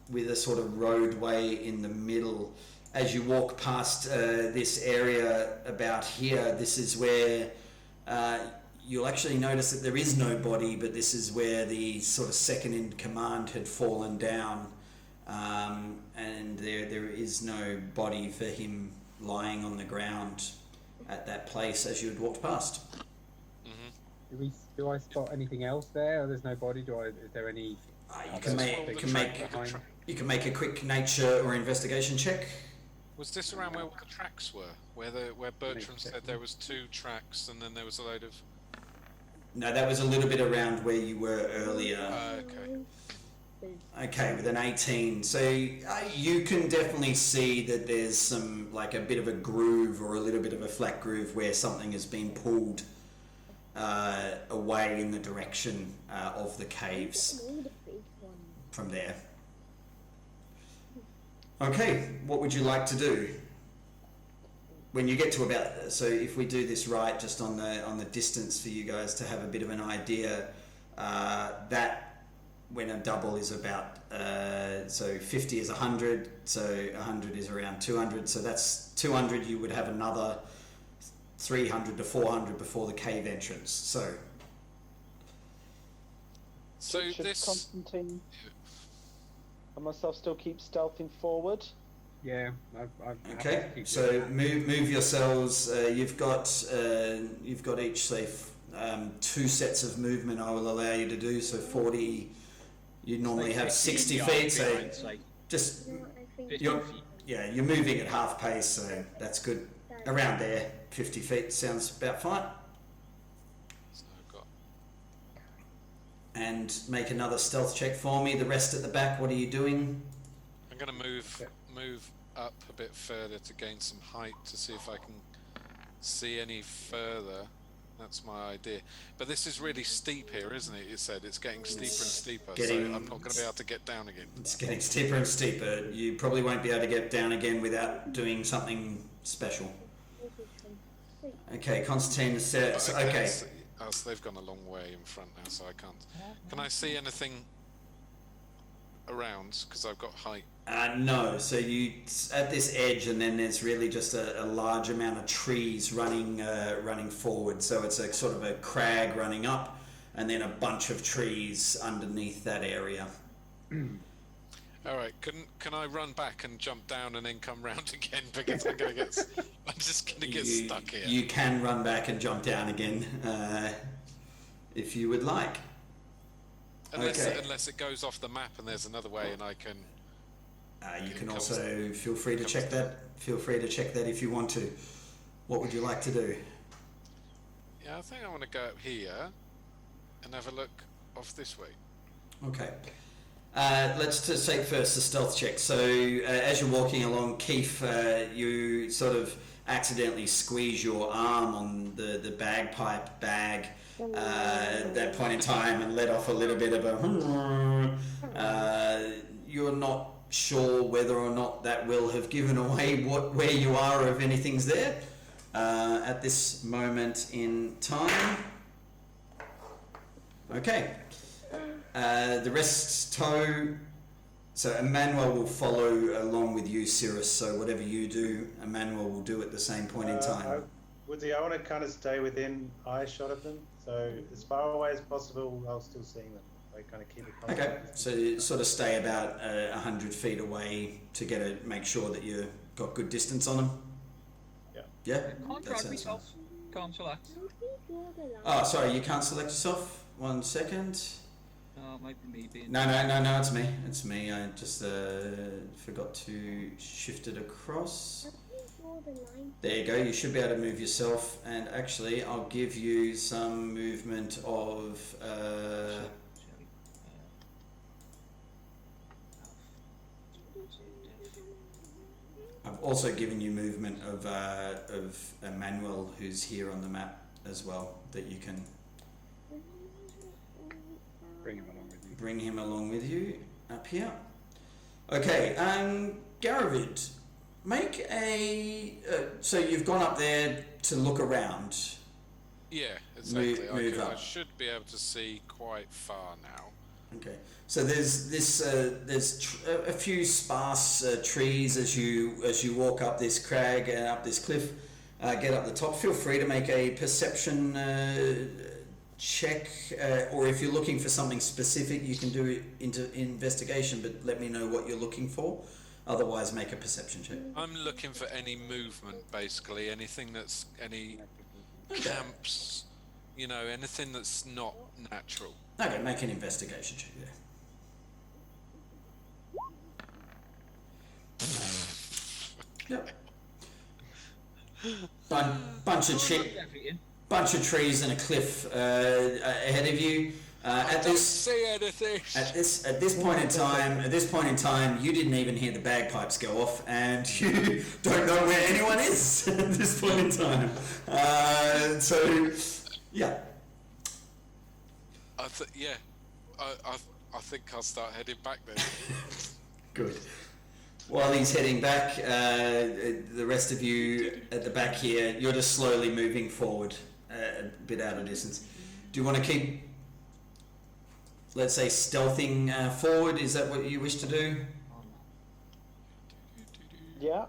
with a sort of roadway in the middle. As you walk past this area about here, this is where you'll actually notice that there is no body, but this is where the sort of second in command had fallen down. And there is no body for him lying on the ground at that place as you had walked past. Mm-hmm. Do Do I spot anything else there? There's no body. Is there any? You can make behind? you can make a quick nature or investigation check. Was this around where all the tracks were? Where Bertram said there was 2 tracks and then there was a load of... No, that was a little bit around where you were earlier. Okay. Okay, with an 18. So you can definitely see that there's some, like a bit of a groove or a little bit of a flat groove where something has been pulled away in the direction of the caves from there. Okay, what would you like to do? When you get to about, so if we do this right, just on the distance for you guys to have a bit of an idea, that when a double is about, so 50 is 100, so 100 is around 200, so that's 200, you would have another 300 to 400 before the cave entrance, so Should this... Constantine and myself still keep stealthing forward? Yeah. okay, so move yourselves. You've got each, say, 2 sets of movement I will allow you to do, so 40, you normally have 60 feet, so just, you're moving at half pace, so that's good. Around there, 50 feet sounds about fine. So I've got... And make another stealth check for me. The rest at the back, what are you doing? I'm going to move up a bit further to gain some height to see if I can see any further. That's my idea. But this is really steep here, isn't it? You said it's getting steeper and steeper, so I'm not going to be able to get down again. It's getting steeper and steeper. You probably won't be able to get down again without doing something special. Okay, Constantine says, okay. Oh, so they've gone a long way in front now, so I can't. Can I see anything around? Because I've got height. No, so you at this edge, and then there's really just a large amount of trees running forward. So it's a sort of a crag running up, and then a bunch of trees underneath that area. All right, can I run back and jump down and then come round again? Because I'm just gonna get stuck here. You can run back and jump down again, if you would like. Unless it goes off the map and there's another way, and I can. You can also feel free to check that. Feel free to check that if you want to. What would you like to do? Yeah, I think I want to go up here and have a look off this way. Okay. Let's just take first the stealth check. So as you're walking along, Keith, you sort of accidentally squeeze your arm on the bagpipe bag at that point in time and let off a little bit of a. You're not sure whether or not that will have given away where you are, or if anything's there at this moment in time. Okay. The rest tow. So Emmanuel will follow along with you, Cirrus. So whatever you do, Emmanuel will do at the same point in time. I want to kind of stay within eye shot of them. So as far away as possible, I'll still seeing them. I kind of keep it constant. Okay, so you sort of stay about 100 feet away to make sure that you've got good distance on them. Yeah. Yeah. Can't drag myself. Can't select. Oh, sorry, you can't select yourself. 1 second. Oh, it might be me being. No, it's me. It's me. I just forgot to shift it across. There you go. You should be able to move yourself. And actually, I'll give you some movement of. I've also given you movement of Emmanuel, who's here on the map as well, that you can. Bring him along with you up here. Okay, Garavid, make a. So you've gone up there to look around. Yeah, exactly. Move up. I should be able to see quite far now. Okay, so there's a few sparse trees as you walk up this crag and up this cliff. Get up the top. Feel free to make a perception check, or if you're looking for something specific, you can do it into investigation. But let me know what you're looking for. Otherwise, make a perception check. I'm looking for any movement, basically anything that's any camps. You know, anything that's not natural. Okay, make an investigation check. Yeah. Yep. Bunch of trees and a cliff ahead of you. At this point in time, you didn't even hear the bagpipes go off, and you don't know where anyone is at this point in time. So, yeah. I think I'll start heading back then. Good. While he's heading back, the rest of you at the back here, you're just slowly moving forward, a bit out of distance. Do you want to keep, let's say, stealthing forward? Is that what you wish to do? Yeah.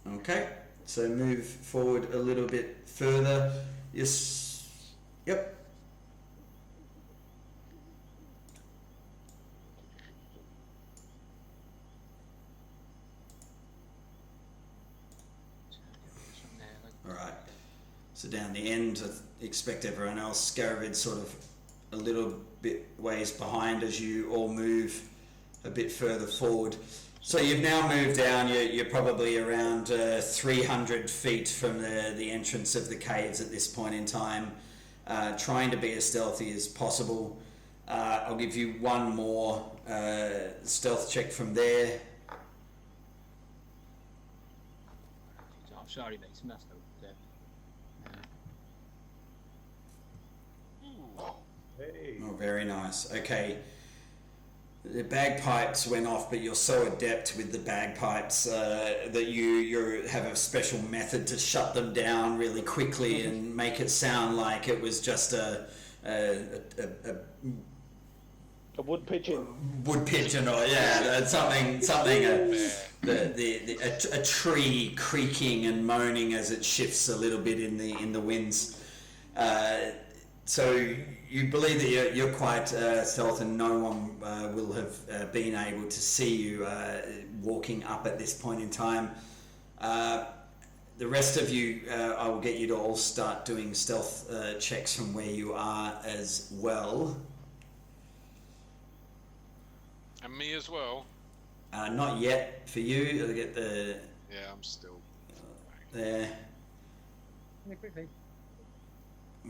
Okay, so move forward a little bit further. Yes. Yep. Alright, so down the end, I expect everyone else, Scaravid sort of a little bit ways behind as you all move a bit further forward. So you've now moved down, you're probably around 300 feet from the entrance of the caves at this point in time, trying to be as stealthy as possible. I'll give you one more stealth check from there. I'm sorry, mate, it's messed up. Hey. Oh, very nice. Okay. The bagpipes went off, but you're so adept with the bagpipes that you have a special method to shut them down really quickly and make it sound like it was just a wood pigeon. Wood pigeon, or something. A tree creaking and moaning as it shifts a little bit in the winds. So you believe that you're quite stealth, and no one will have been able to see you walking up at this point in time. The rest of you, I will get you to all start doing stealth checks from where you are as well. And me as well. Not yet for you. I'll get the. Yeah, I'm still there. Yeah, quickly.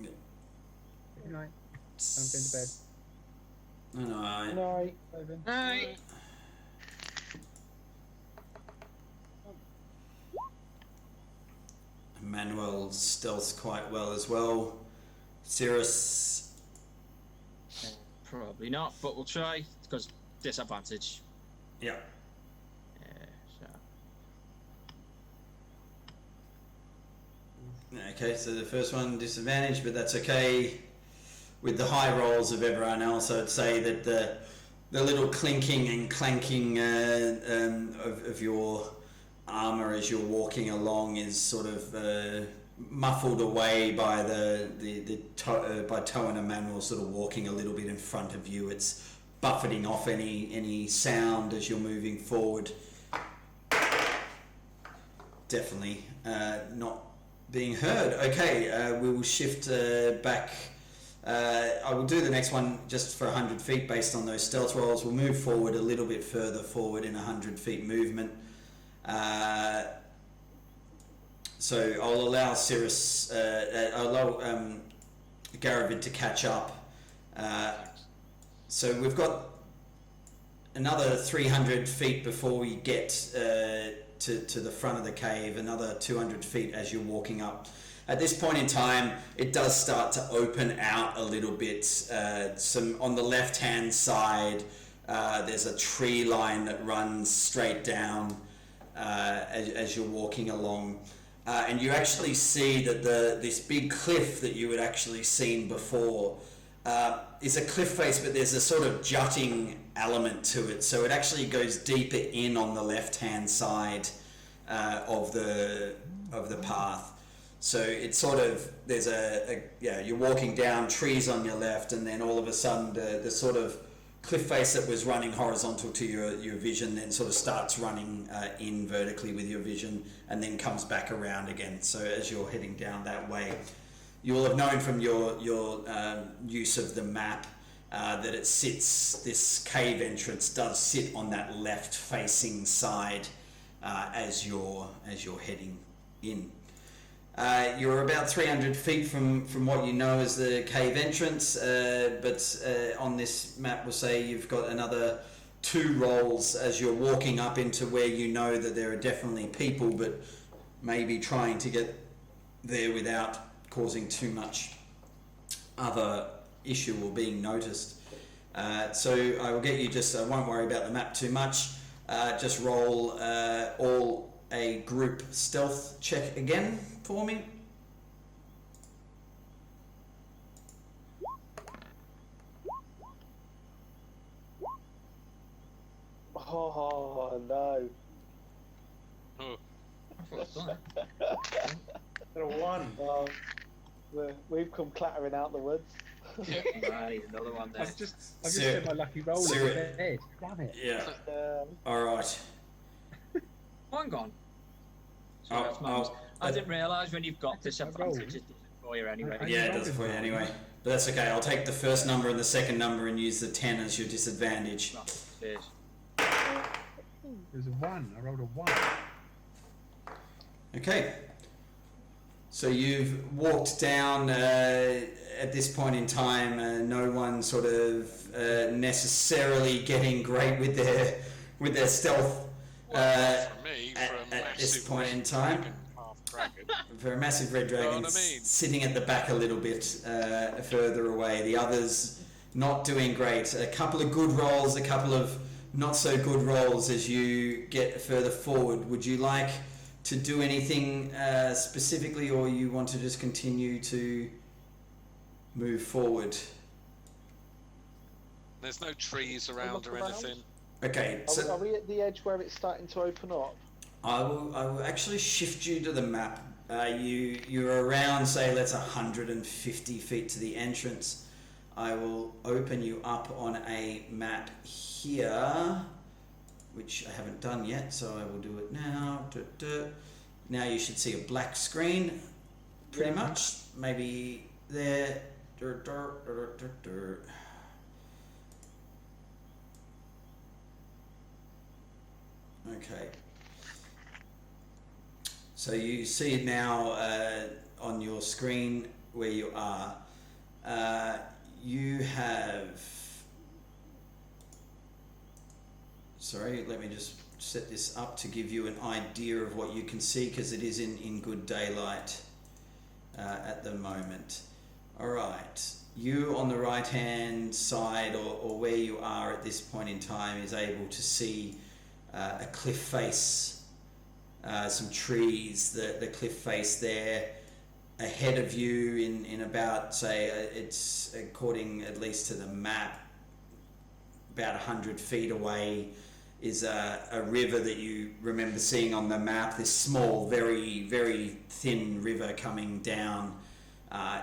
Yeah. Good night. I'm going to bed. No. Night. Manuel stealths quite well as well. Cirrus. Probably not, but we'll try, because disadvantage. Yeah. So. Okay, so the first one disadvantage, but that's okay. With the high rolls of everyone else, I'd say that the little clinking and clanking of your armor as you're walking along is sort of muffled away by by Toe and Emmanuel sort of walking a little bit in front of you. It's buffeting off any sound as you're moving forward. Definitely not being heard. Okay, we will shift back. I will do the next one just for 100 feet based on those stealth rolls. We'll move forward a little bit further forward in 100 feet movement. So I'll allow Cirrus, I'll allow Garavid to catch up. So we've got another 300 feet before we get to the front of the cave, another 200 feet as you're walking up. At this point in time, it does start to open out a little bit. Some on the left-hand side, there's a tree line that runs straight down as you're walking along. And you actually see that this big cliff that you had actually seen before is a cliff face, but there's a sort of jutting element to it. So it actually goes deeper in on the left-hand side of the path. So it's sort of, there's you're walking down, trees on your left, and then all of a sudden the sort of cliff face that was running horizontal to your vision then sort of starts running in vertically with your vision and then comes back around again. So as you're heading down that way. you will have known from your use of the map that it sits. This cave entrance does sit on that left-facing side as you're heading in. You're about 300 feet from what you know as the cave entrance, but on this map we'll say you've got another 2 rolls as you're walking up into where you know that there are definitely people, but maybe trying to get there without causing too much other issue or being noticed. So I will get you just, I won't worry about the map too much, just roll all a group stealth check again for me. Oh no. Oh, Got a 1. We've come clattering out the woods. Right, another one there. I've just hit my lucky roll in the head. Damn it. Yeah. Alright. One gone. So Oh, that's my oh, mistake. I didn't realise when you've got disadvantage, it does it for you anyway. Yeah, it does it for you anyway. But that's okay, I'll take the first number and the second number and use the 10 as your disadvantage. Cheers. There's a 1. I rolled a 1. Okay. So you've walked down at this point in time, no one sort of necessarily getting great with their stealth for me, for a at massive this point in red time. dragon, half dragon. For a massive red dragon what I mean? sitting at the back a little bit further away. The others not doing great. A couple of good rolls, a couple of not so good rolls as you get further forward. Would you like to do anything specifically, or you want to just continue to move forward? There's no trees around or look around. anything. Okay, so Are we at the edge where it's starting to open up? I will actually shift you to the map. You're around, say, let's 150 feet to the entrance. I will open you up on a map here, which I haven't done yet, so I will do it now. Now you should see a black screen, pretty much. Maybe there. Okay. So you see it now on your screen where you are. You have... Sorry, let me just set this up to give you an idea of what you can see, because it is in good daylight at the moment. Alright, you on the right hand side, or where you are at this point in time, is able to see a cliff face, some trees, the cliff face there. Ahead of you in about, say, it's according at least to the map, about 100 feet away is a river that you remember seeing on the map, this small, very, very thin river coming down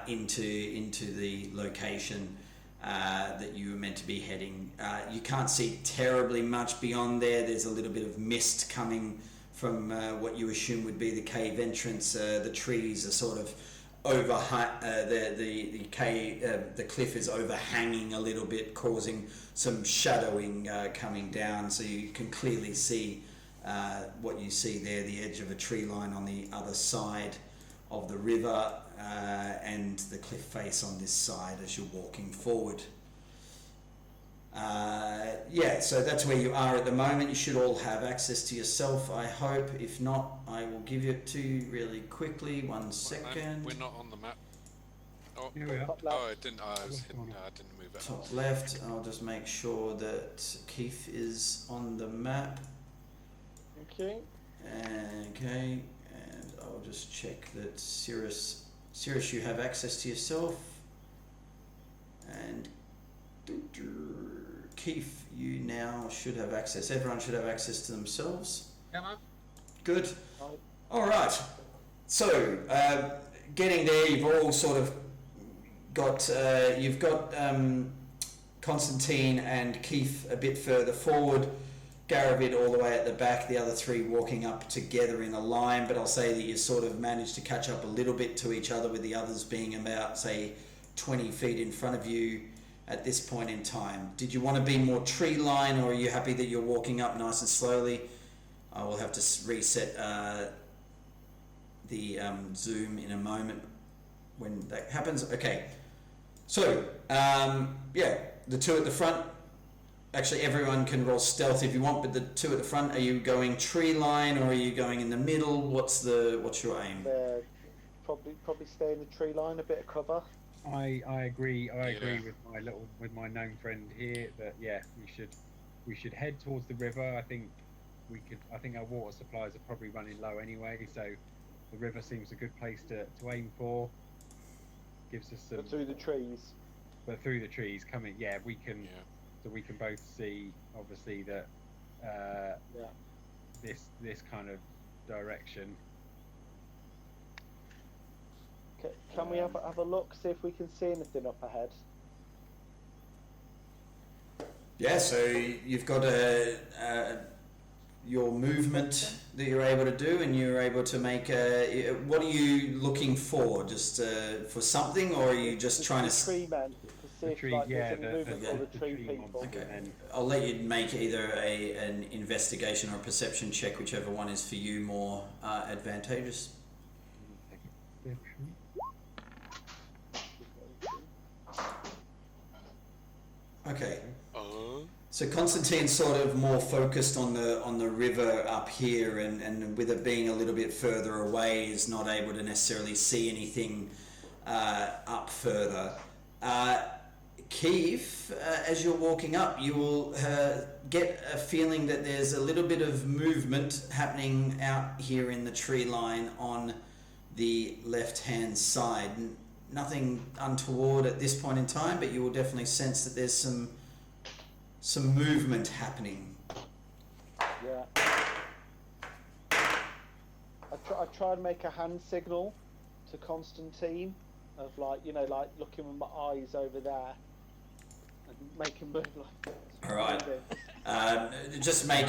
into the location that you were meant to be heading. You can't see terribly much beyond there. There's a little bit of mist coming from what you assume would be the cave entrance. The trees are sort of the cliff is overhanging a little bit, causing some shadowing coming down, so you can clearly see what you see there, the edge of a tree line on the other side of the river, and the cliff face on this side as you're walking forward. Yeah, so that's where you are at the moment. You should all have access to yourself, I hope. If not, I will give it to you really quickly. 1 second. We're not on the map. Oh, Here we are. oh I didn't. I was hidden. I didn't move it. Top left. I'll just make sure that Keith is on the map. Okay. Okay, and I'll just check that Cirrus, you have access to yourself. And Keith, you now should have access. Everyone should have access to themselves. Yeah, man. Good. All right. So, getting there, you've all sort of got. You've got Constantine and Keith a bit further forward. Garavid all the way at the back, the other three walking up together in a line, but I'll say that you sort of managed to catch up a little bit to each other, with the others being about, say, 20 feet in front of you at this point in time. Did you want to be more tree line, or are you happy that you're walking up nice and slowly? I will have to reset the zoom in a moment when that happens. Okay, so yeah, the two at the front. Actually, everyone can roll stealth if you want, but the two at the front, are you going tree line or are you going in the middle? What's your aim? Probably stay in the tree line, a bit of cover. I agree. I agree with my known friend here that we should head towards the river. I think our water supplies are probably running low anyway, so the river seems a good place to aim for. Gives us some. But through the trees. But through the trees, coming. Yeah, we can. Yeah. So we can both see, obviously, that this kind of direction. Can we have a look, see if we can see anything up ahead? Yeah, so you've got your movement that you're able to do, and you're able to make what are you looking for? Just for something, or are you just trying to... Tree men, to see if there's any movement for the tree people. Okay. I'll let you make either an investigation or a perception check, whichever one is for you more advantageous. Okay. So Constantine's sort of more focused on the river up here, and with it being a little bit further away, is not able to necessarily see anything up further. Keith, as you're walking up, you will get a feeling that there's a little bit of movement happening out here in the tree line on the left-hand side. Nothing untoward at this point in time, but you will definitely sense that there's some movement happening. Yeah. I try and make a hand signal to Constantine of like looking with my eyes over there and make him move like. All right. Just make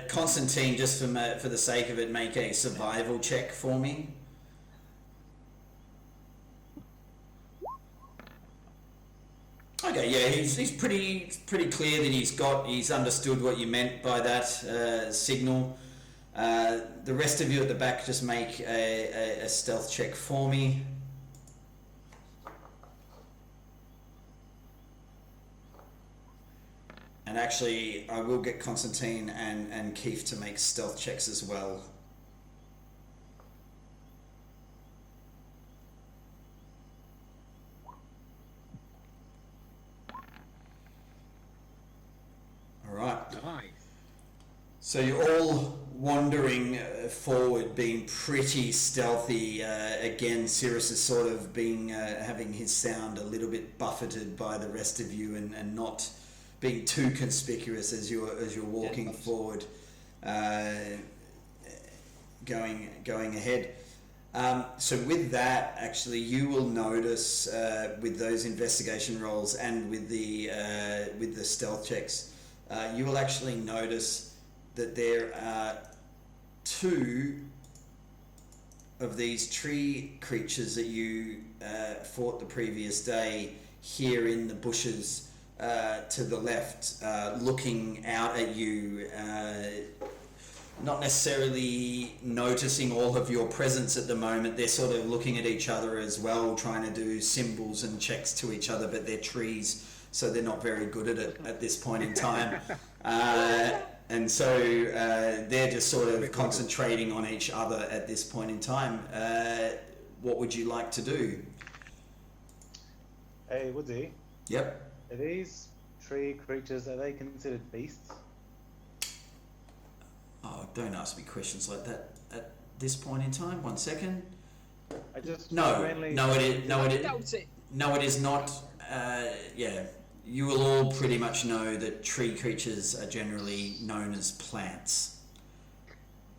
Constantine, just for the sake of it, make a survival check for me. Okay, yeah, he's pretty clear that he's understood what you meant by that signal. The rest of you at the back, just make a stealth check for me. And actually, I will get Constantine and Keith to make stealth checks as well. Alright. Nice. So you're all wandering forward, being pretty stealthy. Again, Cirrus is sort of being having his sound a little bit buffeted by the rest of you, and not being too conspicuous as you're walking forward, going ahead. So with that, actually, you will notice with those investigation rolls and with the stealth checks, you will actually notice that there are two of these tree creatures that you fought the previous day here in the bushes to the left, looking out at you, not necessarily noticing all of your presence at the moment. They're sort of looking at each other as well, trying to do symbols and checks to each other, but they're trees, so they're not very good at it at this point in time. And so they're just sort of concentrating on each other at this point in time. What would you like to do? Hey, Woody. Yep. Are these tree creatures, are they considered beasts? Oh, don't ask me questions like that at this point in time. 1 second. I just No, it is not. Yeah, you will all pretty much know that tree creatures are generally known as plants.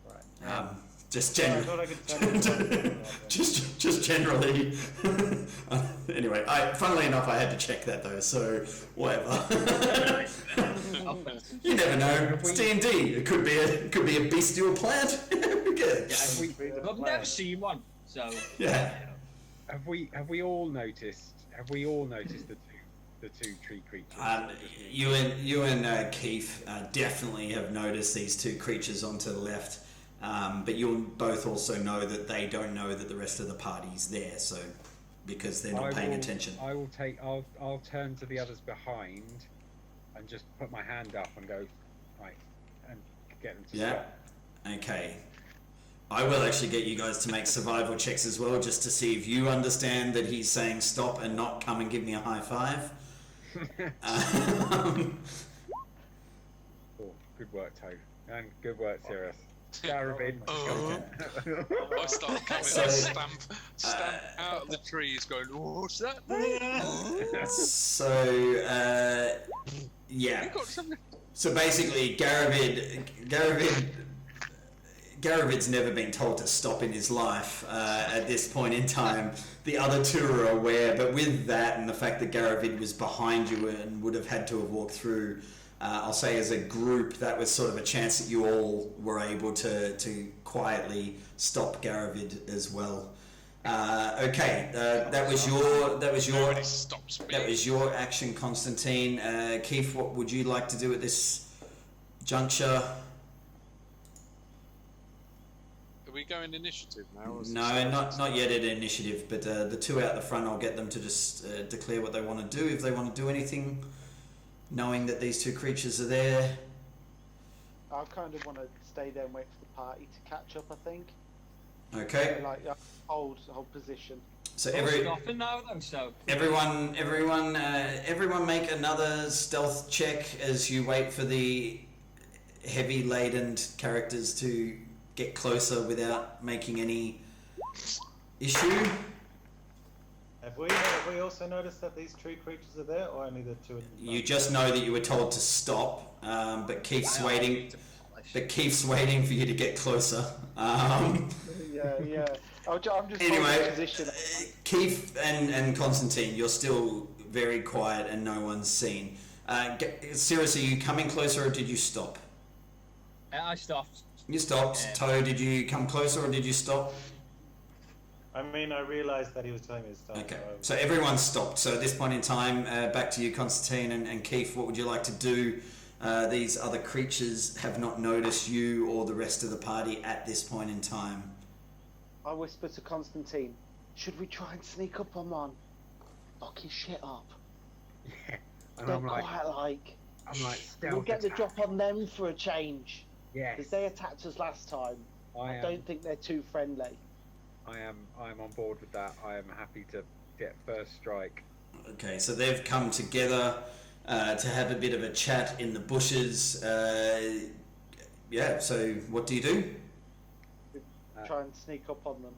Right. Just generally. just generally. Anyway, funnily enough, I had to check that though, so whatever. You never know. It's D&D. It could be a bestial plant. Good. I've never seen one, so Yeah. Have we all noticed the two tree creatures? You and Keith definitely have noticed these two creatures onto the left, but you'll both also know that they don't know that the rest of the party's there, so because they're not paying attention. I'll turn to the others behind and just put my hand up and go, right, and get them to stop. Okay. I will actually get you guys to make survival checks as well, just to see if you understand that he's saying stop and not come and give me a high five. Oh, good work, Toad. And good work, Sirius. Garabin. I start coming So, stamp out of the trees going, oh, what's that? So, yeah. You got something? So basically, Garavid's never been told to stop in his life at this point in time. The other two are aware, but with that and the fact that Garavid was behind you and would have had to have walked through, I'll say as a group, that was sort of a chance that you all were able to quietly stop Garavid as well. Okay, that was your action, Constantine. Keith, what would you like to do at this juncture? Are we going initiative now? Or is No, this not yet at initiative, but the two out the front, I'll get them to just declare what they want to do, if they want to do anything, knowing that these two creatures are there. I kind of want to stay there and wait for the party to catch up, I think. Okay. Like, hold position. So stopping now though, so everyone make another stealth check as you wait for the heavy laden characters to get closer without making any issue. Have we also noticed that these tree creatures are there, or only the two? You just know that you were told to stop, but Keith's waiting. But Keith's waiting for you to get closer. Yeah. I'm just Anyway, holding position. Keith and Constantine, you're still very quiet and no one's seen. Seriously, are you coming closer or did you stop? I stopped. You stopped. Toe, did you come closer or did you stop? I mean, I realised that he was telling me to stop. Okay, so everyone stopped. So at this point in time, back to you, Constantine and Keith, what would you like to do? These other creatures have not noticed you or the rest of the party at this point in time. I whisper to Constantine, should we try and sneak up on one? Lock his shit up. Yeah. And They're I'm like, we'll get the drop on them for a change. Yes. Because they attacked us last time. I don't think they're too friendly. I'm on board with that. I am happy to get first strike. Okay, so they've come together to have a bit of a chat in the bushes. Yeah, so what do you do? Try and sneak up on them.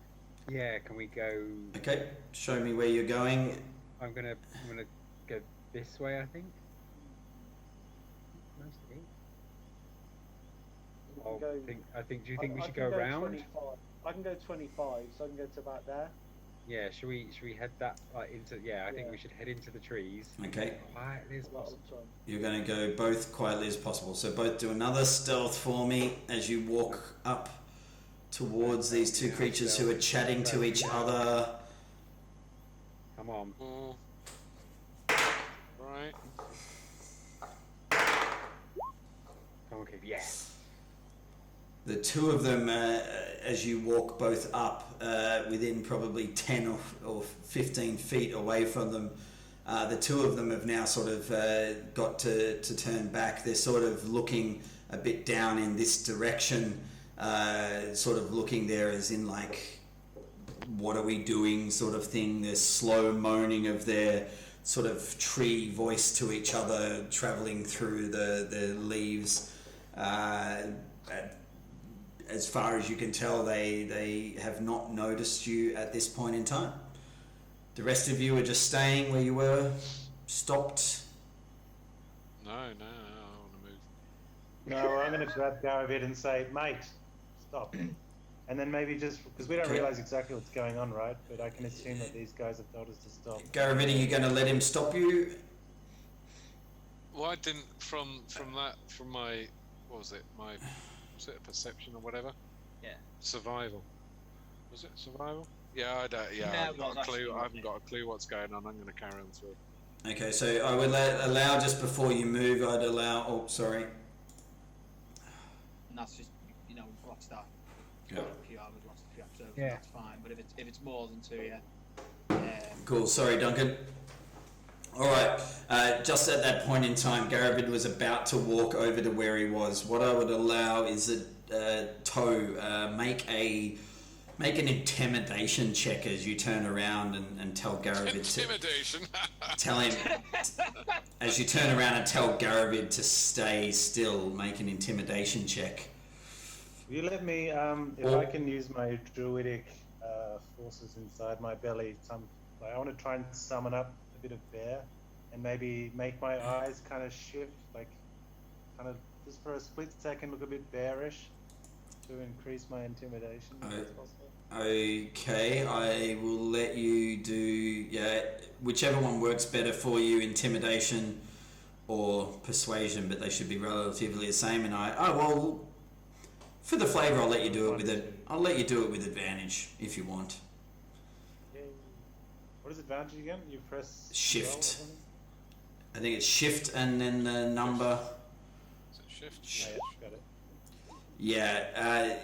Yeah, can we go? Okay, show me where you're going. I'm gonna go this way, I think. Do you think we should go around? 25. I can go 25, so I can go to about there. Yeah, should we head that into? Yeah, I think we should head into the trees. Okay. Quietly as possible. You're going to go both quietly as possible. So both do another stealth for me as you walk up towards these two creatures who are chatting to each other. Come on. Right. Come on, Keith. Yes. The two of them, as you walk both up, within probably 10 or 15 feet away from them, the two of them have now sort of got to turn back. They're sort of looking a bit down in this direction, sort of looking there as in like, what are we doing sort of thing. There's slow moaning of their sort of tree voice to each other, travelling through the leaves. As far as you can tell, they have not noticed you at this point in time. The rest of you are just staying where you were, stopped. No, I want to move. No, I'm going to grab Garavid and say, mate, stop. And then maybe just, because we don't realise exactly what's going on, right? But I can assume that these guys have told us to stop. Garavid, are you going to let him stop you? Why didn't from my what was it was it a perception or whatever? Yeah. Survival. Was it survival? Yeah, I don't. Yeah, Yeah, I've it was got a clue. actually, I haven't got a clue what's going on. I'm going to carry on through. Okay, so I would allow just before you move. I'd allow. Oh, sorry. And that's just, you know, we've lost that. Yeah. A few hours, lost a few episodes, Yeah. that's fine. But if it's more than 2, yeah. Cool. Sorry, Duncan. All right. Just at that point in time, Garavid was about to walk over to where he was. What I would allow is that Toe make an intimidation check as you turn around and tell Garavid Intimidation. tell him as you turn around and tell Garavid to stay still. Make an intimidation check. Will you let me, if I can use my druidic forces inside my belly, I want to try and summon up a bit of bear, and maybe make my eyes kind of shift, like kind of just for a split second look a bit bearish to increase my intimidation. If that's possible. Okay, I will let you do whichever one works better for you, intimidation or persuasion, but they should be relatively the same. And well, for the flavour, I'll let you do it with advantage if you want. Yay. What is advantage again? You press Shift. L or something? I think it's shift and then the number. Is it shift? Oh, yeah, got it. Yeah,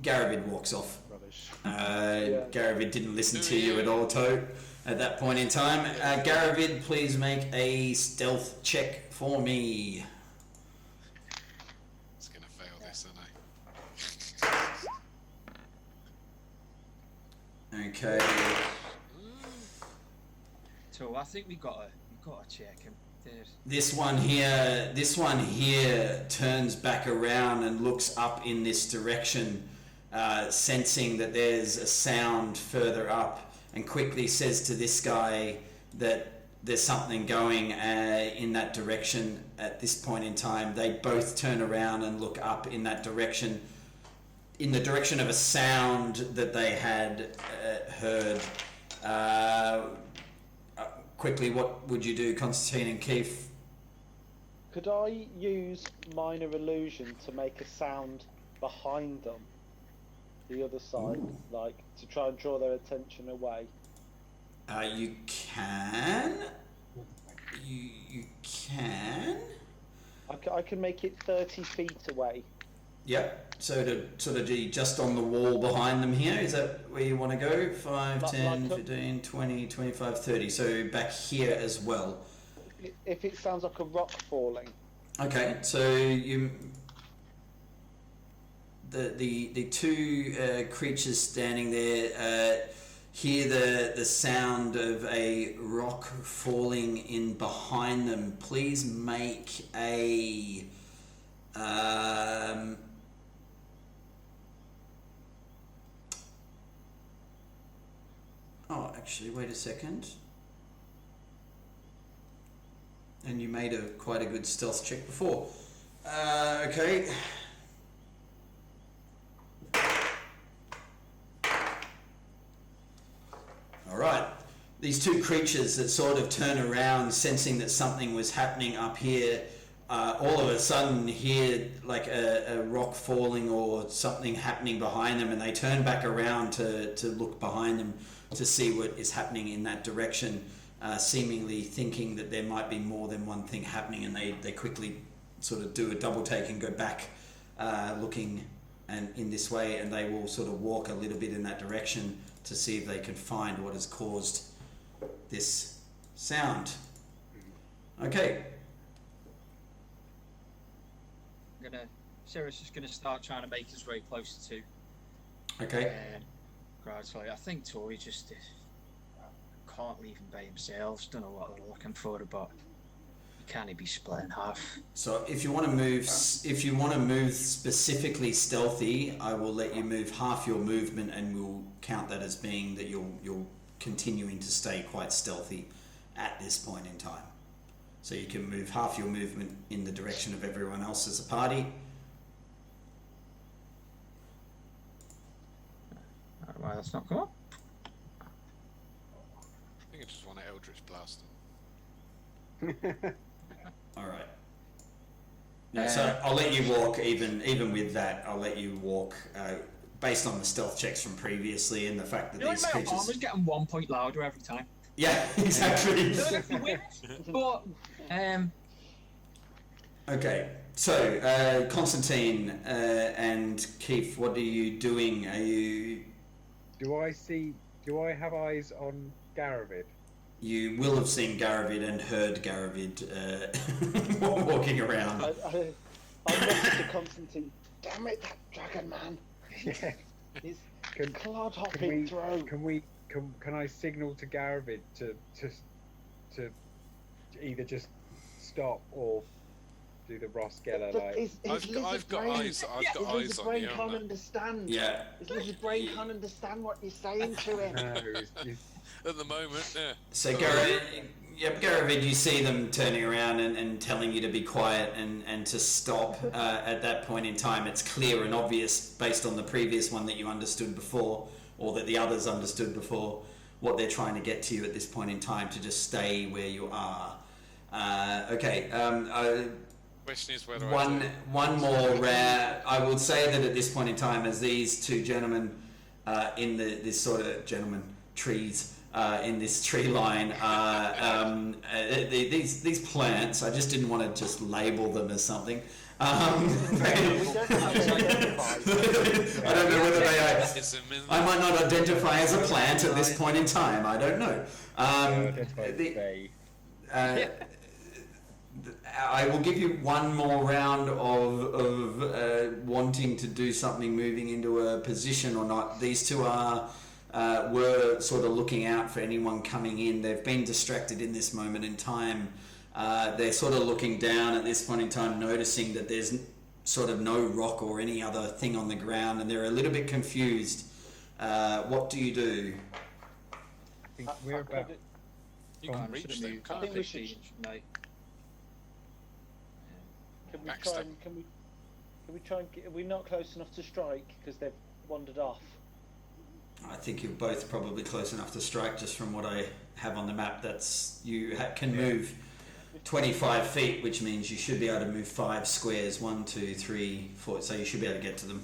Garavid walks off. Rubbish. Garavid didn't listen to you at all, Toad, at that point in time. Garavid, please make a stealth check for me. It's going to fail this, aren't I? Okay. So I think we got to check him. This one here turns back around and looks up in this direction, sensing that there's a sound further up, and quickly says to this guy that there's something going in that direction at this point in time. They both turn around and look up in that direction, in the direction of a sound that they had heard. Quickly, what would you do, Constantine and Keith? Could I use minor illusion to make a sound behind them, the other side, like to try and draw their attention away? You can. You can. I can make it 30 feet away. Yep. So to sort of be just on the wall behind them here, is that where you want to go? 5, 10, 15, 20, 25, 30. So back here as well. If it sounds like a rock falling. Okay, so the two creatures standing there hear the sound of a rock falling in behind them. Please make a oh, actually, wait a second. And you made quite a good stealth check before. Okay. All right. These two creatures that sort of turn around, sensing that something was happening up here, all of a sudden hear like a rock falling or something happening behind them, and they turn back around to look behind them to see what is happening in that direction, seemingly thinking that there might be more than one thing happening, and they quickly sort of do a double take and go back looking and in this way, and they will sort of walk a little bit in that direction to see if they can find what has caused this sound. Okay. Sarah's just gonna start trying to make his way closer to. Okay. Gradually, I think Tori just can't leave him by himself. Don't know what they're looking for, but he can't be split in half. So if you want to move, specifically stealthy, I will let you move half your movement, and we'll count that as being that you're continuing to stay quite stealthy at this point in time. So you can move half your movement in the direction of everyone else as a party. Why that's not come up? I think I just want to Eldritch Blast him. All right. No, so I'll let you walk. Even with that, I'll let you walk. Based on the stealth checks from previously and the fact that You know, these my creatures. armor's getting 1 point louder every time. Yeah, exactly. Don't know if you win, but Okay, so Constantine and Keith, what are you doing? Are you? Do I have eyes on Garavid? You will have seen Garavid and heard Garavid walking around. I messaged to Constantine. Damn it, that dragon man! Yeah. He's Can clod hopping through. can I signal to Garavid to either just stop or do the Ross Geller But like? his I've got eyes. I've got his eyes on brain you. can't understand. Yeah. His lizard brain can't understand what you're saying to him. No, At the moment, yeah. So Garavid, you see them turning around and telling you to be quiet and to stop. At that point in time, it's clear and obvious based on the previous one that you understood before, or that the others understood before, what they're trying to get to you at this point in time, to just stay where you are. Okay. Question is whether One more rare. I would say that at this point in time, as these two gentlemen in this sort of trees in this tree line are these plants. I just didn't want to just label them as something. I don't know whether they are. I might not identify as a plant at this point in time. I don't know. I will give you one more round of wanting to do something, moving into a position or not. These two were sort of looking out for anyone coming in. They've been distracted in this moment in time. They're sort of looking down at this point in time, noticing that there's sort of no rock or any other thing on the ground, and they're a little bit confused. What do you do? I think we're about. You can reach them, I can't think you? we should. Can we Next try up. and can we try and get? Are we not close enough to strike because they've wandered off? I think you're both probably close enough to strike, just from what I have on the map. That's can move 25 feet, which means you should be able to move 5 squares. 1, 2, 3, 4. So you should be able to get to them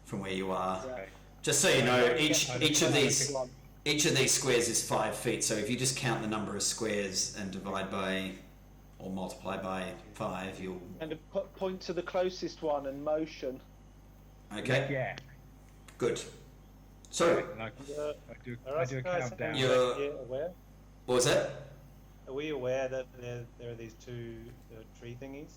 from where you are. Yeah. Just so you know, each of these squares is 5 feet. So if you just count the number of squares and divide by or multiply by 5, you'll. And point to the closest one and motion. Okay. Yeah. Good. So, I do a guys, countdown. aware? what was that? Are we aware that there are these two tree thingies?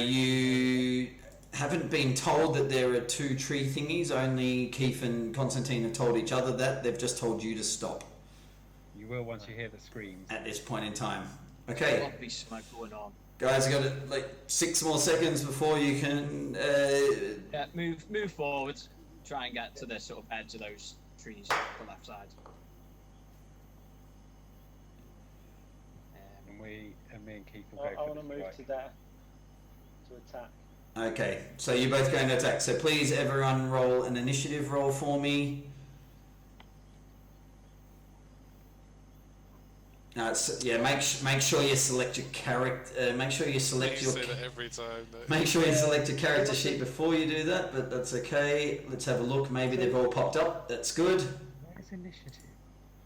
You haven't been told that there are 2 tree thingies. Only Keith and Constantine have told each other that. They've just told you to stop You will once you hear the screams. at this point in time. Okay, There'll be smoke going on. guys, you got like 6 more seconds before you can. Yeah, move forward. Try and get to the sort of edge of those trees on the left side. And me and Keith will go I for want to the move strike. to there to attack. Okay, so you're both going to attack. So please, everyone, roll an initiative roll for me. Make sure you select your character. Make sure you select You your. say that every time. Make sure you select your character sheet before you do that, but that's okay. Let's have a look. Maybe they've all popped up. That's good. Where's initiative?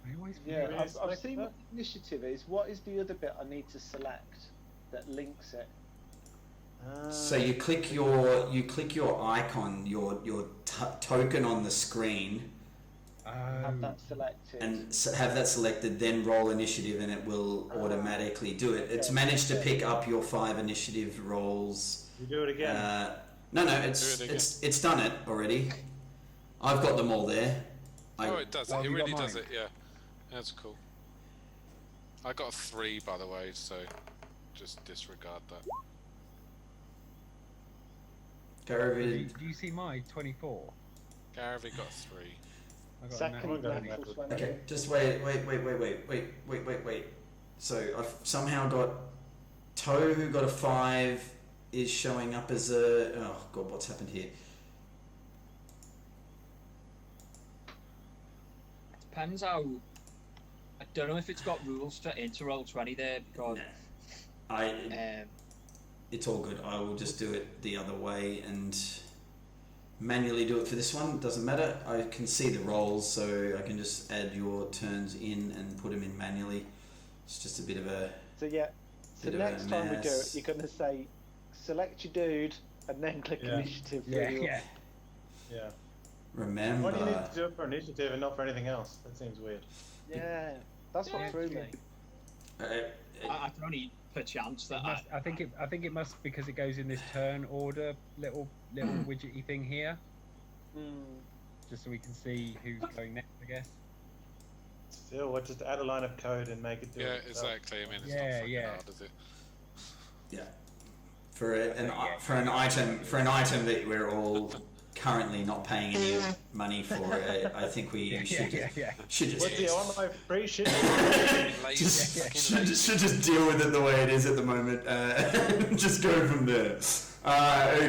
I always Yeah, Really I've seen that? what the initiative is. What is the other bit I need to select that links it? So you click your icon, your token on the screen, Have that selected. and have that selected. Then roll initiative, and it will automatically do it. It's managed to pick up your 5 initiative rolls. You do it again. No, Do it again. it's done it already. I've got them all there. It does. Oh, It you really got does mine? it. Yeah, that's cool. I got a 3, by the way, so just disregard that. Garavid. Do you see my 24? Garavi got a 3. I got a Second nat- natural 20. Okay, just wait. So I've somehow got Toe, who got a 5, is showing up as a. Oh god, what's happened here? Depends how. I don't know if it's got rules for into roll 20 there because It's all good. I will just do it the other way and manually do it for this one. Doesn't matter. I can see the rolls, so I can just add your turns in and put them in manually. It's just a bit of a... So yeah, so Bit of a next time we do it, mess. you're going to say, select your dude, and then click Yeah. initiative. for Yeah, your- yeah. Yeah. Remember... Why do you need to do it for initiative and not for anything else? That seems weird. Yeah, that's what Yeah. threw me. I can only perchance that I think it must because it goes in this turn order little widgety thing here, just so we can see who's going next, I guess. Still, what? Just add a line of code and make it do Yeah, it. itself. exactly. I mean, it's Yeah, not fucking yeah. hard, is it? Yeah. For an item that we're all currently not paying any money for, I think we should just What's the on my free shit? should just deal with it the way it is at the moment. Just go from there.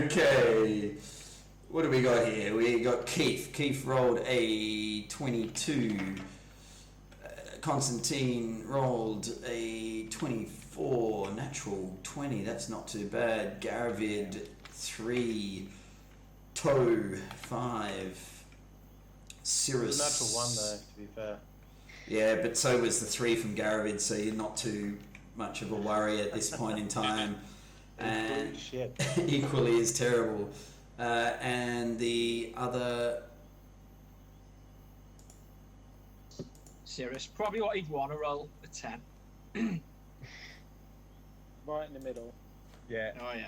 Okay. What do we got here? We got Keith. Keith rolled a 22. Constantine rolled a 24. Natural 20. That's not too bad. Garavid 3. Toe 5. Cirrus. Natural one though, to be fair. Yeah, but so was the 3 from Garavid, so you're not too much of a worry at this point in time. And Shit. equally as terrible. And the other... Serious. Probably what he'd want to roll a 10. Right in the middle. Yeah, Oh yeah.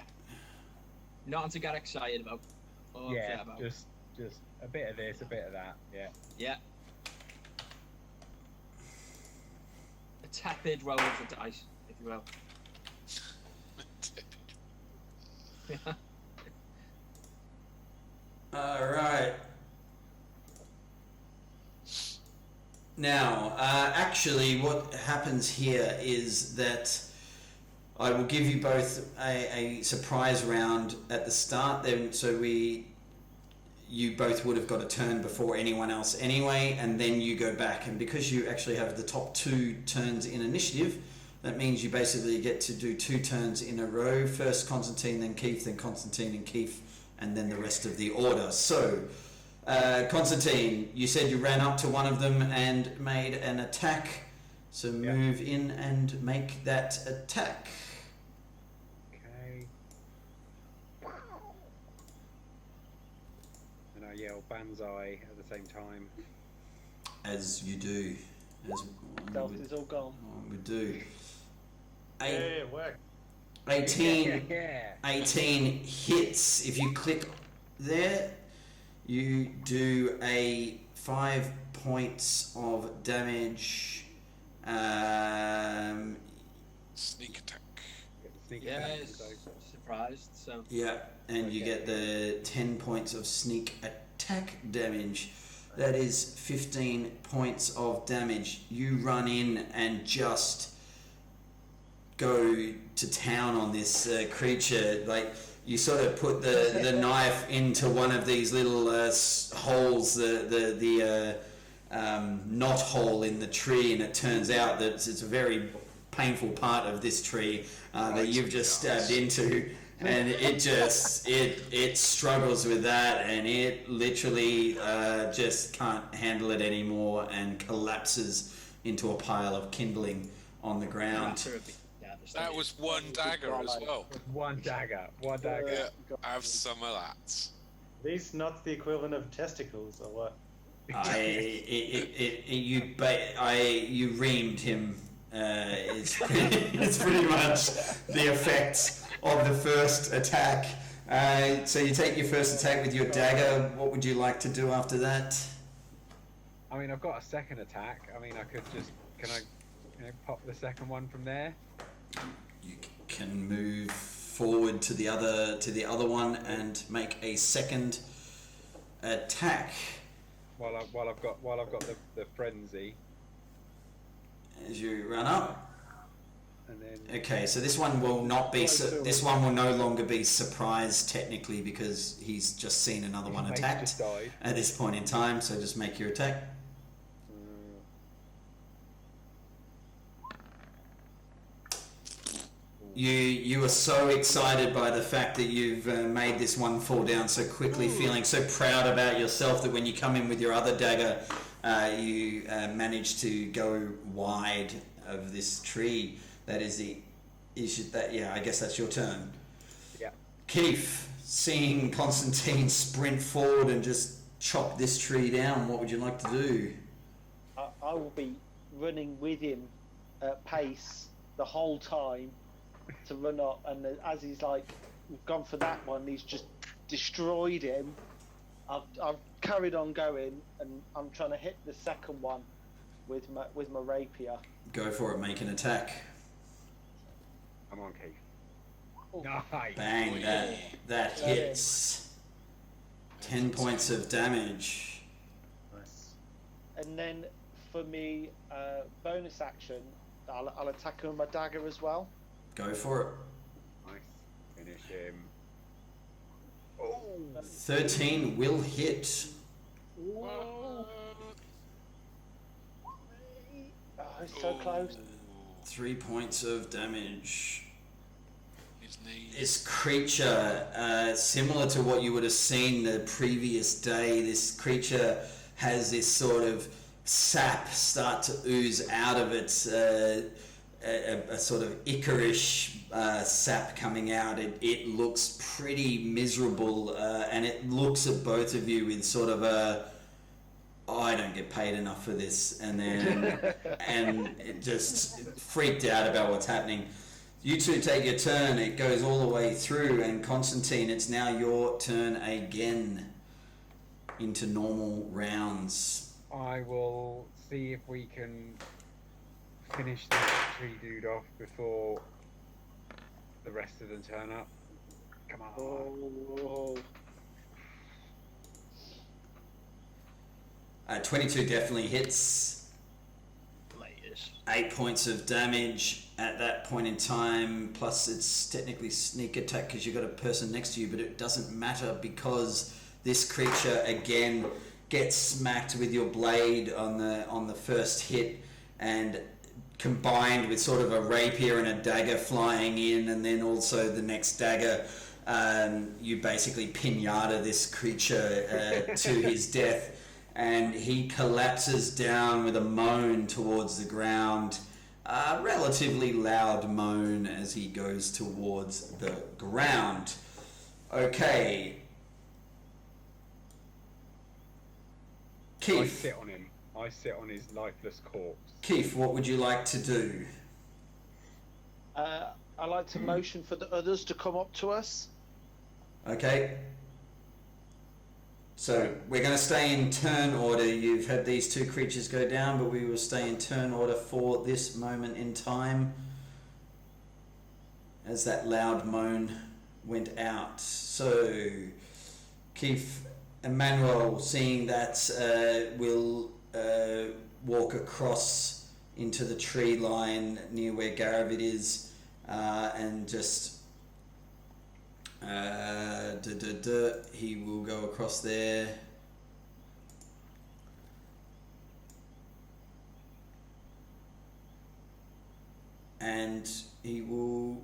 Nothing to get excited about. Or yeah. upset about. Just a bit of this, a bit of that. Yeah. Yeah. A tepid roll of the dice, if you will. Alright. Now, actually what happens here is that I will give you both a surprise round at the start, then so you both would have got a turn before anyone else anyway, and then you go back, and because you actually have the top 2 turns in initiative, that means you basically get to do 2 turns in a row. First Constantine, then Keith, then Constantine and Keith, and then the rest of the order. So, Constantine, you said you ran up to one of them and made an attack. So Yeah. move in and make that attack. Okay. And I yell Banzai at the same time. As you do. As Stealth one is all gone. would do. Yeah, it worked. 18, Yeah. 18 hits. If you click there, you do a 5 points of damage. Sneak attack. Get the sneak Yeah, attack, it's so- surprised. So Yeah, and you Okay. get the 10 points of sneak attack damage. That is 15 points of damage. You run in and just go to town on this creature. Like, you sort of put the knife into one of these little holes, the knot hole in the tree, and it turns out that it's a very painful part of this tree that you've just stabbed into, and it struggles with that, and it literally just can't handle it anymore and collapses into a pile of kindling on the ground. That was one dagger as well. One dagger. Yeah, have some of that. These not the equivalent of testicles, or what? You reamed him. It's pretty much the effect of the first attack. So you take your first attack with your dagger. What would you like to do after that? I mean, I've got a second attack. I mean, I could just can I pop the second one from there? You can move forward to the other one and make a second attack. While I've got the frenzy, As you run up. and then Okay, so this one will not be. This one will no longer be surprised technically because he's just seen another one Mate attacked just died. at this point in time. So just make your attack. You are so excited by the fact that you've made this one fall down so quickly, feeling so proud about yourself that when you come in with your other dagger, you manage to go wide of this tree. That is the issue. That I guess that's your turn. Yeah. Keith, seeing Constantine sprint forward and just chop this tree down, what would you like to do? I will be running with him at pace the whole time to run up, and as he's like, we've gone for that one, he's just destroyed him. I've carried on going, and I'm trying to hit the second one with my rapier. Go for it, make an attack. Come on, Keith. Oh. Nice. Bang, that hits. 10 points of damage. Nice. And then for me, bonus action, I'll attack him with my dagger as well. Go for it. Nice. Finish him. 13 will hit. Whoa. Oh, it's so close. 3 points of damage. His knees. This creature, similar to what you would have seen the previous day, this creature has this sort of sap start to ooze out of it, a sort of Icarish sap coming out. It looks pretty miserable, and it looks at both of you with sort of I don't get paid enough for this, and then and it just freaked out about what's happening. You two take your turn. It goes all the way through, and Constantine, it's now your turn again into normal rounds. I will see if we can finish this tree dude off before the rest of them turn up. Come on. Oh. 22 definitely hits. Latest. 8 points of damage at that point in time, plus it's technically sneak attack because you've got a person next to you, but it doesn't matter because this creature again gets smacked with your blade on the first hit, and combined with sort of a rapier and a dagger flying in, and then also the next dagger, you basically pinata this creature to his death, and he collapses down with a moan towards the ground, a relatively loud moan as he goes towards the ground. Okay. I Keith. sit on him. I sit on his lifeless corpse. Keith, what would you like to do? I like to motion for the others to come up to us. Okay. So we're going to stay in turn order. You've had these two creatures go down, but we will stay in turn order for this moment in time as that loud moan went out. So Keith, Emmanuel, seeing that, will walk across into the tree line near where Garavid is, and just he will go across there. And he will,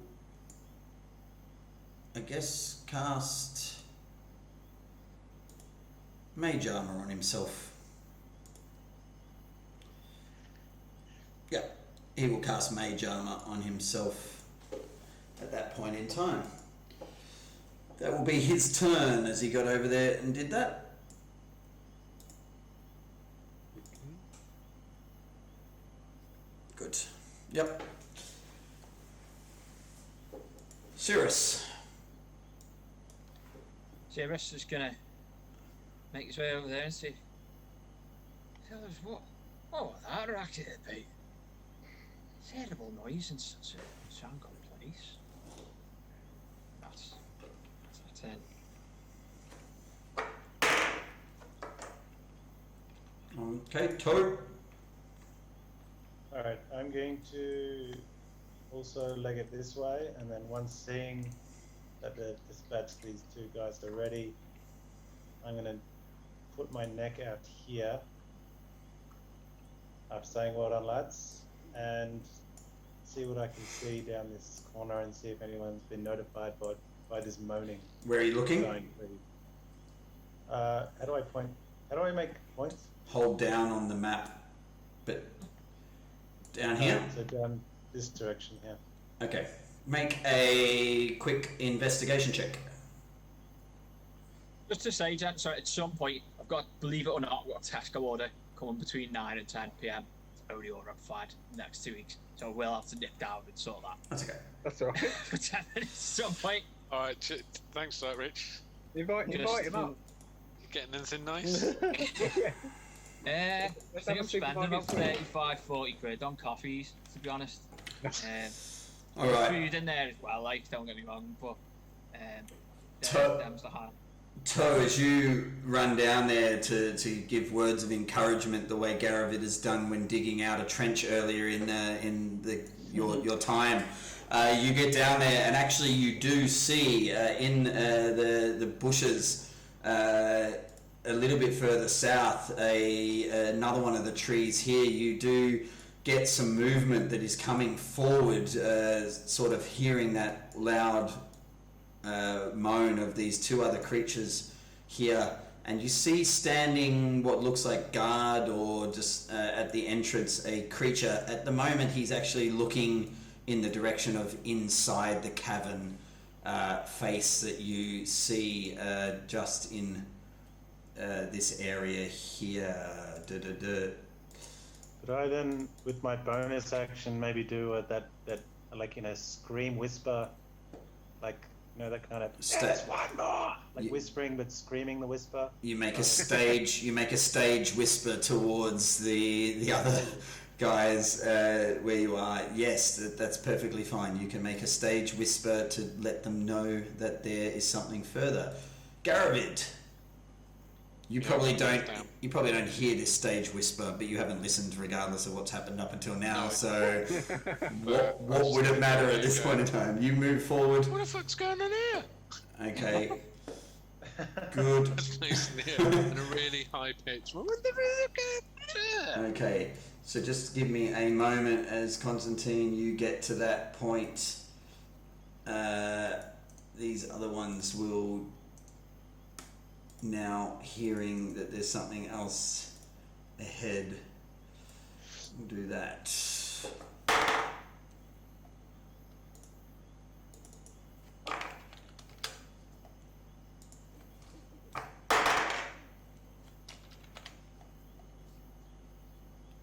I guess, cast Mage Armor on himself. Yeah, he will cast Mage Armor on himself at that point in time. That will be his turn as he got over there and did that. Good. Yep. Cirrus. Cirrus is gonna make his way over there and say, "Fellas, what was that racket about? Terrible noise in such a jungle place." That's a 10. Okay, Toad. Alright, I'm going to also leg it this way, and then once seeing that they've dispatched these two guys already, I'm going to put my neck out here. I'm saying well done, lads, and see what I can see down this corner and see if anyone's been notified by this moaning. Where are you looking? Giant tree. How do I point? How do I make points? Hold down on the map, but down here. So down this direction here. Okay. Make a quick investigation check. Just to say, Jen, sorry, at some point, I've got, believe it or not, I've got a Tesco order coming between 9 and 10 p.m. Only order I've fired next 2 weeks. So we'll have to nip down and sort that. That's okay. That's all right. For 10 minutes at some point. Alright, thanks for that, Rich. Invite him up. You getting anything nice? I Let's think have I'm a spending supermarket about tour. 35, 40 quid on coffees, to be honest. All right. Food in there as well, like, don't get me wrong, but To- them's the hard. Toe, as you run down there to give words of encouragement, the way Garavid has done when digging out a trench earlier in your time, you get down there and actually you do see in the bushes a little bit further south another one of the trees here. You do get some movement that is coming forward, sort of hearing that loud moan of these two other creatures here, and you see standing what looks like guard or just at the entrance a creature. At the moment he's actually looking in the direction of inside the cavern, face that you see just in this area here. Could I then, with my bonus action, maybe do that like scream whisper, like that kind of there's one more, like whispering but screaming the whisper. You make a stage. You make a stage whisper towards the other guys where you are. Yes, that's perfectly fine. You can make a stage whisper to let them know that there is something further. Garavid, you probably don't hear this stage whisper, but you haven't listened regardless of what's happened up until now. No. So what would it matter at this point in time? You move forward. What the fuck's going on here? Okay. Good. That's nice and here, in a really high pitch. Okay, so just give me a moment as Constantine, you get to that point. These other ones will now hearing that there's something else ahead. We'll do that.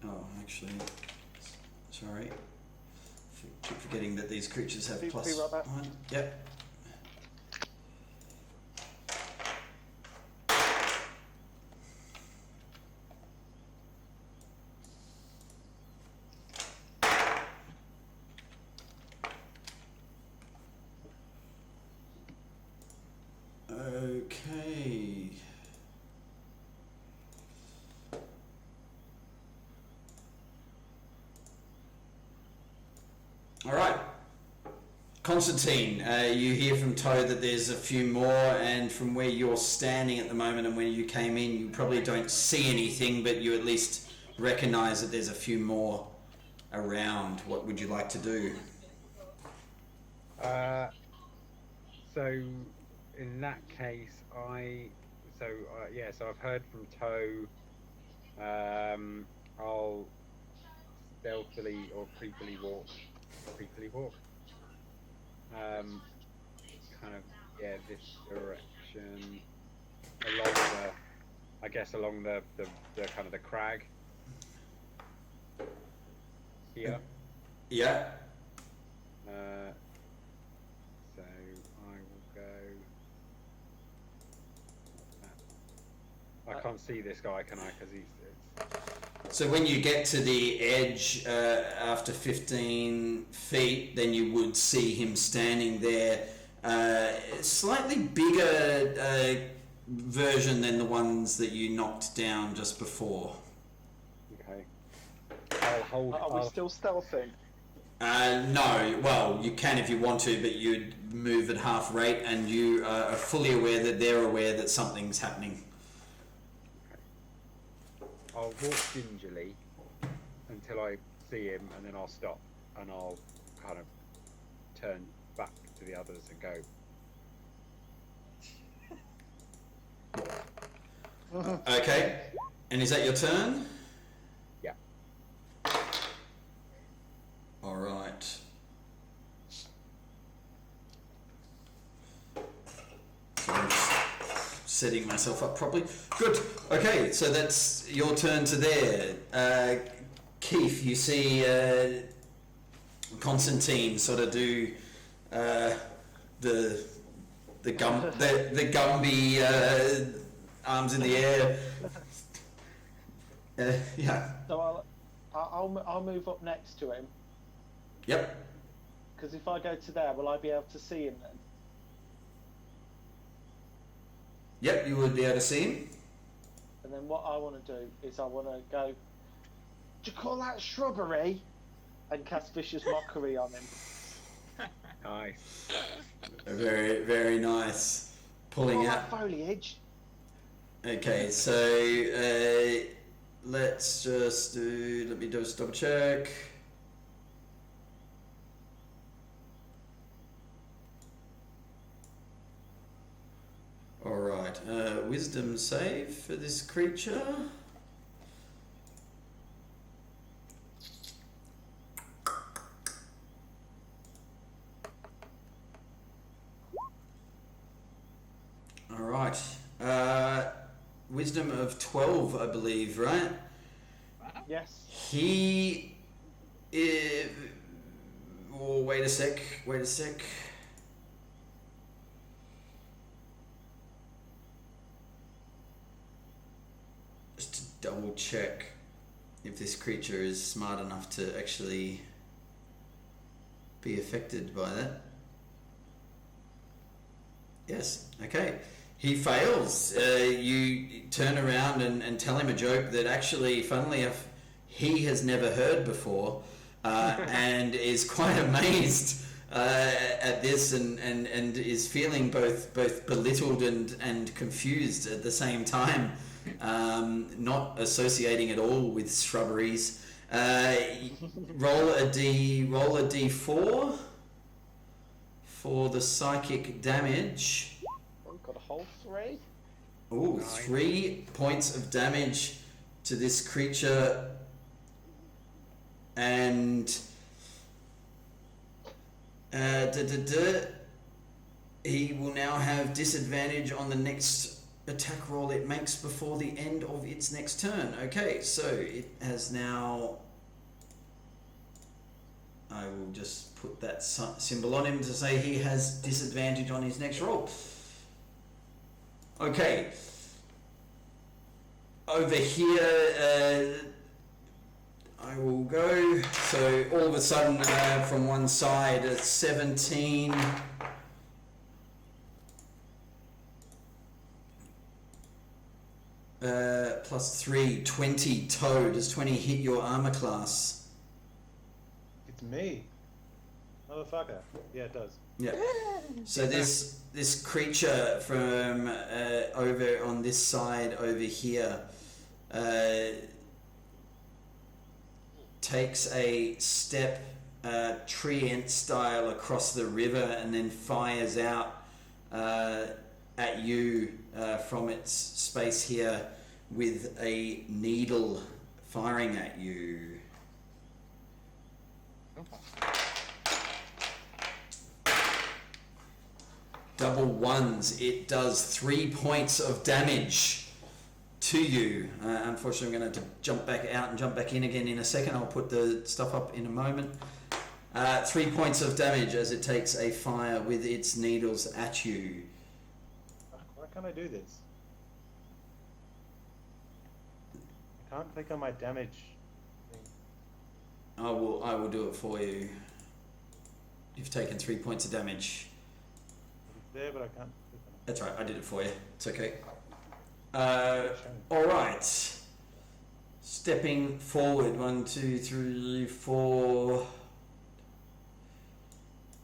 Oh, actually, sorry. Keep forgetting that these creatures have Be plus right back. 1. Yep. Okay. All right. Constantine, you hear from Toe that there's a few more, and from where you're standing at the moment and where you came in, you probably don't see anything, but you at least recognize that there's a few more around. What would you like to do? So in that case, so I've heard from Toe. I'll stealthily or creepily walk. Kind of this direction along the kind of the crag. Here. Yeah. So I will go. I can't see this guy, can I? Because So when you get to the edge after 15 feet, then you would see him standing there. Slightly bigger version than the ones that you knocked down just before. Okay. I'll hold. Are we still stealthing? No, well, you can if you want to, but you'd move at half rate, and you are fully aware that they're aware that something's happening. I'll walk gingerly until I see him, and then I'll stop, and I'll kind of turn back to the others and go, Okay, and is that your turn? yeah. All right. So I'm just setting myself up properly. Good. Okay, so that's your turn to there. Keith, you see Constantine sort of do the Gumby arms in the air. Yeah. So I'll move up next to him, Yep. because if I go to there, will I be able to see him then? Yep, you would be able to see him. And then what I want to do is I want to go, do you call that shrubbery? And cast Vicious Mockery on him. Nice. Very, very nice. Pulling Call out. that foliage. Okay, so let's just do. Let me just double check. All right, wisdom save for this creature. All right. Wisdom of 12, I believe, right? Yes. He. Oh, wait a sec. Just to double check if this creature is smart enough to actually be affected by that. Yes, okay. He fails. You turn around and tell him a joke that actually, funnily enough, he has never heard before, and is quite amazed at this, and is feeling both belittled and confused at the same time, not associating at all with shrubberies. Roll a D4 for the psychic damage. We've got a whole 3. Ooh, 3 points of damage to this creature, and he will now have disadvantage on the next attack roll it makes before the end of its next turn. Okay, so it has now. I will just put that symbol on him to say he has disadvantage on his next roll. Okay. Over here, I will go. So all of a sudden, from one side, it's 17. Plus 3, 20 toe. Does 20 hit your armor class? It's me. Motherfucker. Yeah, it does. Yeah. So this creature from over on this side over here takes a step treant style across the river and then fires out at you from its space here with a needle firing at you. Double ones. It does 3 points of damage to you. Unfortunately, I'm going to have to jump back out and jump back in again in a second. I'll put the stuff up in a moment. 3 points of damage as it takes a fire with its needles at you. Why can't I do this? I can't click on my damage thing. I will do it for you. You've taken 3 points of damage. It's there, but I can't click on it. That's right, I did it for you. It's okay. Alright. Stepping forward, 1, 2, 3, 4.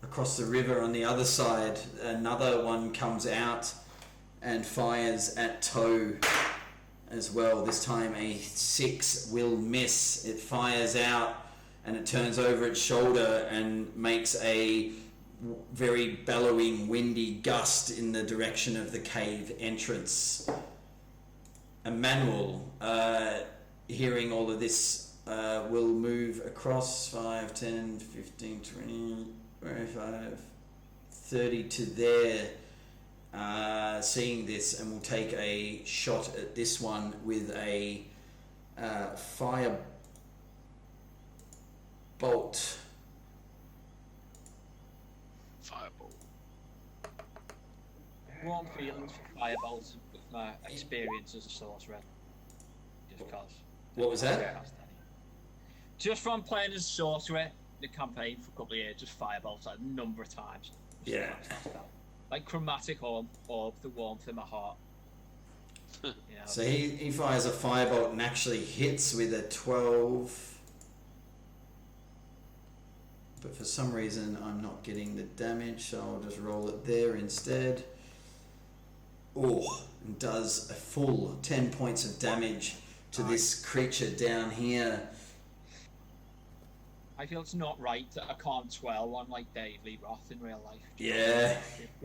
Across the river on the other side, another one comes out and fires at Toe as well. This time a 6 will miss. It fires out and it turns over its shoulder and makes a very bellowing, windy gust in the direction of the cave entrance. Emmanuel, hearing all of this, will move across 5, 10, 15, 20, 25, 30 to there, seeing this, and will take a shot at this one with a fire bolt. Fireball. Warm feelings for fireballs with my experience as a sorcerer. Just cause. What was that? Just from playing as a sorcerer in the campaign for a couple of years, just fireballs like a number of times. Just Yeah. like chromatic orb, the warmth in my heart. You know, So he fires a firebolt and actually hits with a 12. But for some reason I'm not getting the damage, so I'll just roll it there instead. Oh, and does a full 10 points of damage to this creature down here. I feel it's not right that I can't swell on like Dave Lee Roth in real life. Yeah.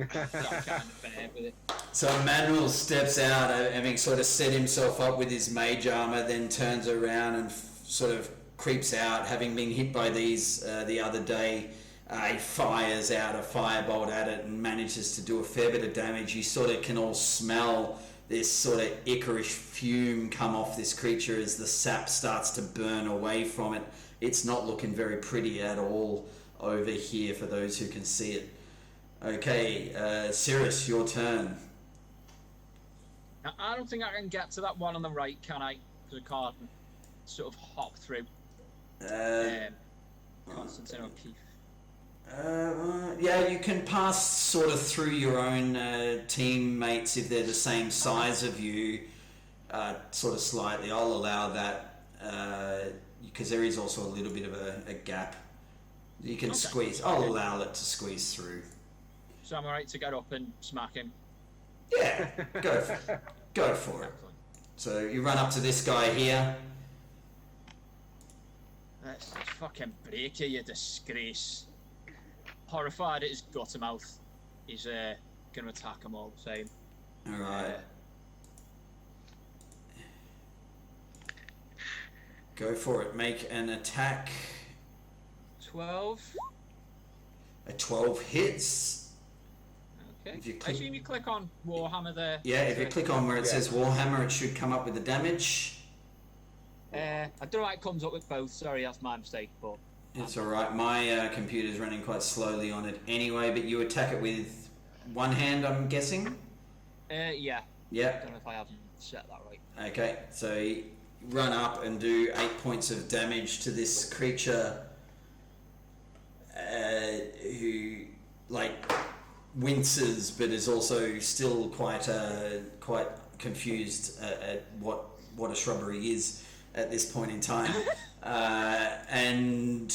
Start chatting fair with it. So Manuel steps out, having sort of set himself up with his mage armor, then turns around and sort of creeps out, having been hit by these the other day. He fires out a firebolt at it and manages to do a fair bit of damage. You sort of can all smell this sort of ichorish fume come off this creature as the sap starts to burn away from it. It's not looking very pretty at all over here for those who can see it. Okay, Cirrus, your turn. Now, I don't think I can get to that one on the right, can I? Because I can't sort of hop through. Constantine O'Keefe. Yeah, you can pass sort of through your own teammates if they're the same size of you, sort of slightly. I'll allow that because there is also a little bit of a gap. You can squeeze. I'll allow it to squeeze through. So I'm alright to get up and smack him. Yeah, go for it. So you run up to this guy here. Let's fucking break you, you disgrace. Horrified at his gutter mouth. He's gonna attack him all the same. Alright. Go for it. Make an attack. 12. A 12 hits. Okay. If you I click- assume you click on Warhammer there. Yeah, if you click on where it says Warhammer, it should come up with the damage. I don't know why it comes up with both. Sorry, that's my mistake. But It's alright. My computer's running quite slowly on it anyway, but you attack it with one hand, I'm guessing? yeah. I Yeah. don't know if I haven't set that right. Okay, so you run up and do 8 points of damage to this creature who, like, winces but is also still quite confused at what a shrubbery is at this point in time. And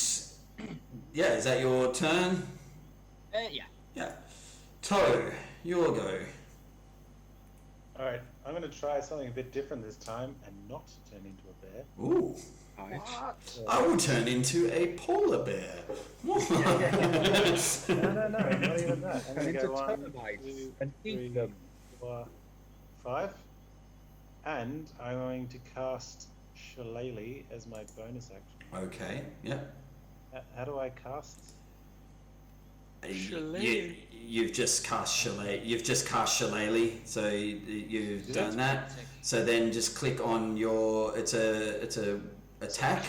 yeah, is that your turn? Yeah. Yeah. Toe, your go. Alright, I'm going to try something a bit different this time and not turn into a bear. Ooh. I will turn into a polar bear. No, not even that. I'm going to go 1, termites 2, and eat 3, them. 4, 5. And I'm going to cast Shillelagh as my bonus action. Okay, yep. How do I cast? You've just cast Shillelagh. You've just cast Shillelagh, so you've done that. So then just click on your. It's a attack.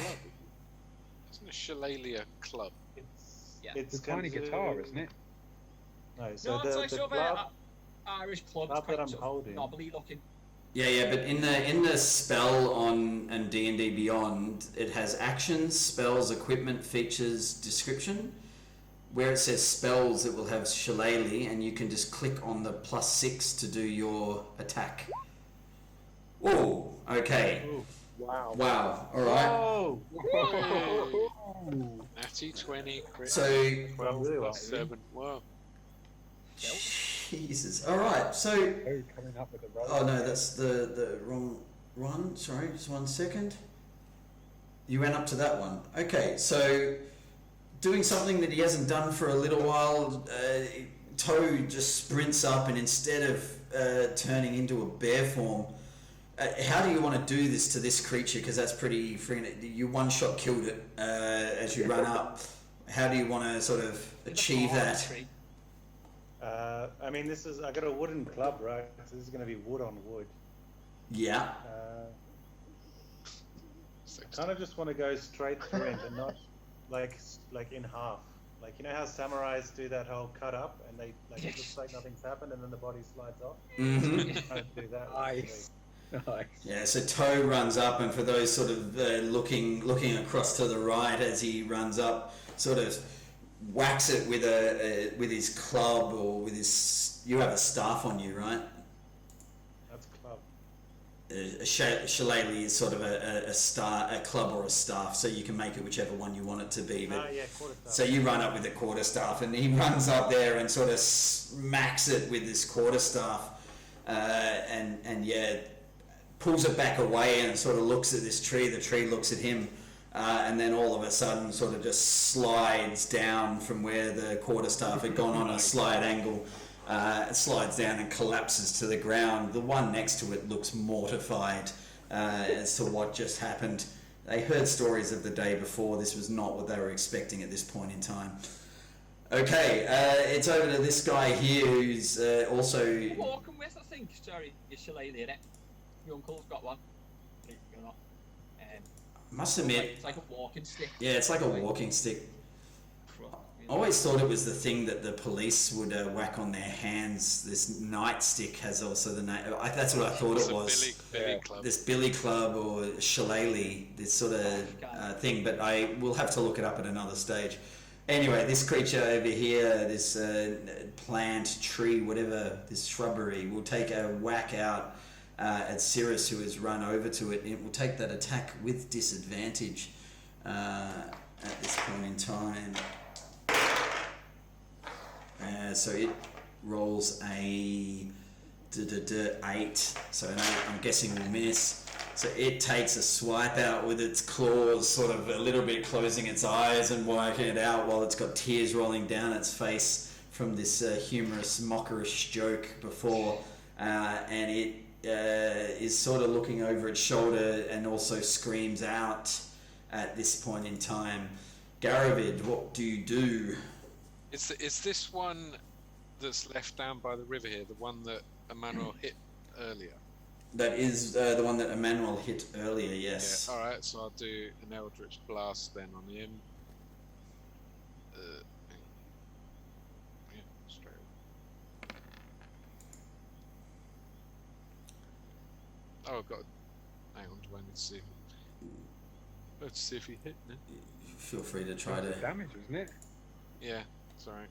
Isn't a shillelagh a club? It's a tiny going to- guitar, isn't it? No, so No, it's like the sort of club, Irish club. club It's quite that I'm sort of holding. knobbly looking. Yeah, but in the spell on and D&D Beyond, it has actions, spells, equipment, features, description. Where it says spells, it will have Shillelagh, and you can just click on the +6 to do your attack. Oh, okay. Ooh, wow. Wow. All right. Oh! Natty 20, crit. So, Really well. 7. Wow. Jesus. All right. So, Oh, coming up with a roll. oh no, that's the wrong one. Sorry, just 1 second. You went up to that one. Okay, so doing something that he hasn't done for a little while, Toe just sprints up, and instead of turning into a bear form, how do you want to do this to this creature? Because that's pretty freaking. You one shot killed it as you run up. How do you want to sort of achieve that? I mean, I got a wooden club, right? So this is going to be wood on wood. Yeah. I kind of just want to go straight through it, and not like in half. Like, you know how samurais do that whole cut up, and they it looks like nothing's happened, and then the body slides off. Mm-hmm. Trying to do that. Nice. Nice. Yeah, so Toe runs up, and for those sort of looking across to the right as he runs up, sort of whacks it with his club or with his. You have a staff on you, right? That's club. A shillelagh is sort of a club or a staff, so you can make it whichever one you want it to be. But Yeah, quarterstaff. so you run up with the quarterstaff, and he runs up there and sort of smacks it with this quarterstaff, and yeah, pulls it back away and sort of looks at this tree. The tree looks at him, and then all of a sudden sort of just slides down from where the quarterstaff had gone on a slight angle. It slides down and collapses to the ground. The one next to it looks mortified as to what just happened. They heard stories of the day before. This was not what they were expecting at this point in time. Okay, it's over to this guy here who's also... Walking with, I think. Sorry, your shillelagh in it. Your uncle's got one. You're not. Must admit... It's like a walking stick. Yeah, it's like a walking stick. I always thought it was the thing that the police would whack on their hands. This nightstick has also the name. That's what I thought it was. Billy club. This billy club or shillelagh, this sort of thing. But I will have to look it up at another stage. Anyway, this creature over here, this plant, tree, whatever, this shrubbery, will take a whack out at Cirrus, who has run over to it. It will take that attack with disadvantage at this point in time. So it rolls a 8, so an 8 I'm guessing will miss. So it takes a swipe out with its claws, sort of a little bit closing its eyes and wiping it out while it's got tears rolling down its face from this humorous, mockerish joke before. And it is sort of looking over its shoulder and also screams out at this point in time. Garavid, what do you do? Is this one that's left down by the river here, the one that Emmanuel hit earlier? That is the one that Emmanuel hit earlier, yes. Yeah, alright, so I'll do an Eldritch Blast then on him. Yeah, straight away. Oh, I've got... Hang on, do I need to see? Let's see if he hit now. Feel free to try to... damage, wasn't it? Yeah, it's alright.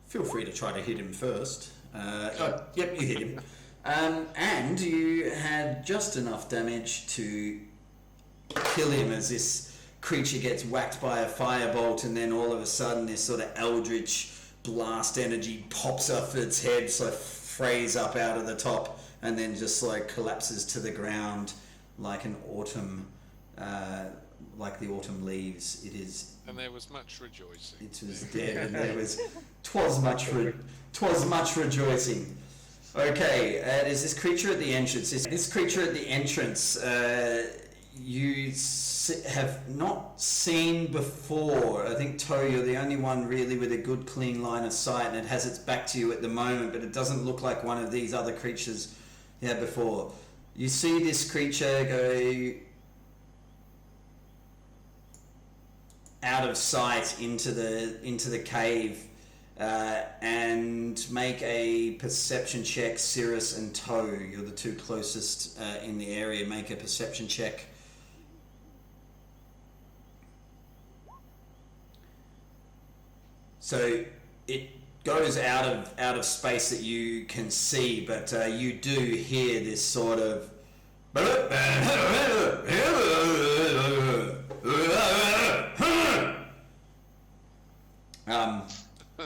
Feel free to try to hit him first. Yep, you hit him. And you had just enough damage to kill him as this creature gets whacked by a firebolt, and then all of a sudden this sort of eldritch blast energy pops off its head, so frays up out of the top, and then just like collapses to the ground like an autumn, like the autumn leaves. It is. And there was much rejoicing. It was dead, and there was. 'Twas much rejoicing. Okay, there's this creature at the entrance. This creature at the entrance, you have not seen before. I think, Toe, you're the only one really with a good, clean line of sight, and it has its back to you at the moment, but it doesn't look like one of these other creatures you had before. You see this creature go out of sight into the cave. And make a perception check, Cirrus and Toe. You're the two closest in the area. Make a perception check. So it goes out of space that you can see, but you do hear this sort of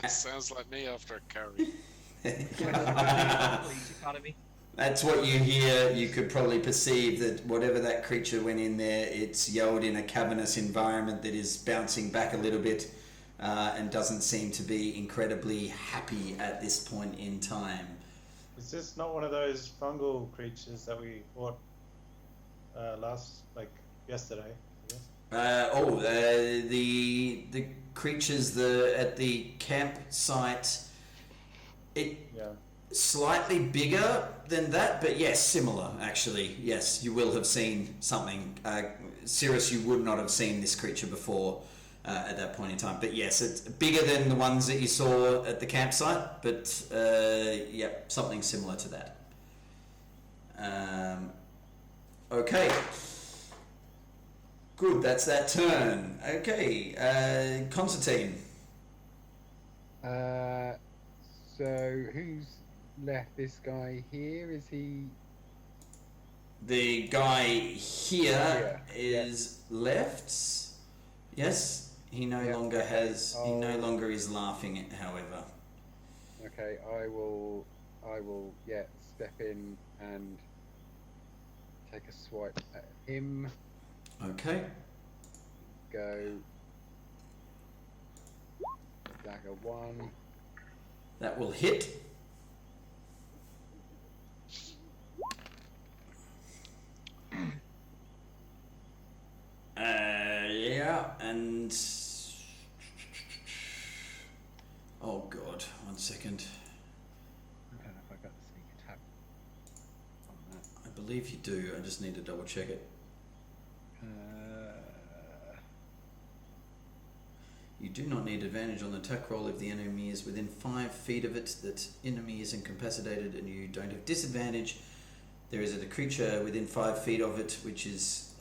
Sounds like me after a curry. Police Academy. That's what you hear. You could probably perceive that whatever that creature went in there, it's yelled in a cavernous environment that is bouncing back a little bit and doesn't seem to be incredibly happy at this point in time. Is this not one of those fungal creatures that we fought yesterday? I guess? The creatures at the campsite, slightly bigger than that, but yes, similar actually. Yes, you will have seen something. Cirrus, you would not have seen this creature before at that point in time. But yes, it's bigger than the ones that you saw at the campsite, but something similar to that. Okay. Good, that's that turn. Okay, Constantine. So who's left? This guy here, is he? The guy here is left. Yes, he no longer has. He no longer is laughing. However. Okay, I will. Step in and take a swipe at him. Okay. Go. Dagger 1. That will hit. And oh god, 1 second. I don't know if I got the sneak attack on that. I believe you do. I just need to double check it. You do not need advantage on the attack roll if the enemy is within 5 feet of it. That enemy is incapacitated and you don't have disadvantage. There is a creature within 5 feet of it, which is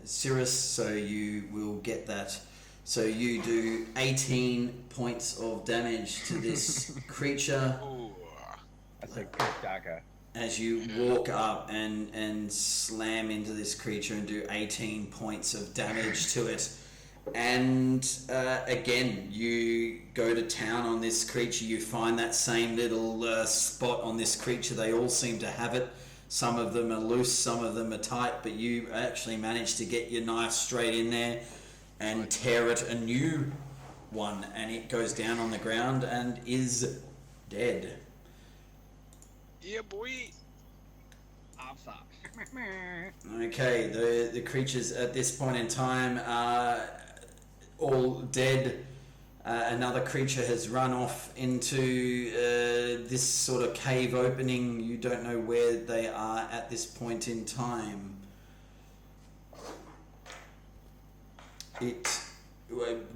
Cirrus, so you will get that. So you do 18 points of damage to this creature. That's a good dagger. As you walk up and slam into this creature and do 18 points of damage to it. And again, you go to town on this creature. You find that same little spot on this creature. They all seem to have it. Some of them are loose, some of them are tight, but you actually manage to get your knife straight in there and tear it a new one, and it goes down on the ground and is dead. Yeah, boy. I'm fucked. Okay, the creatures at this point in time are all dead. Another creature has run off into this sort of cave opening. You don't know where they are at this point in time. Would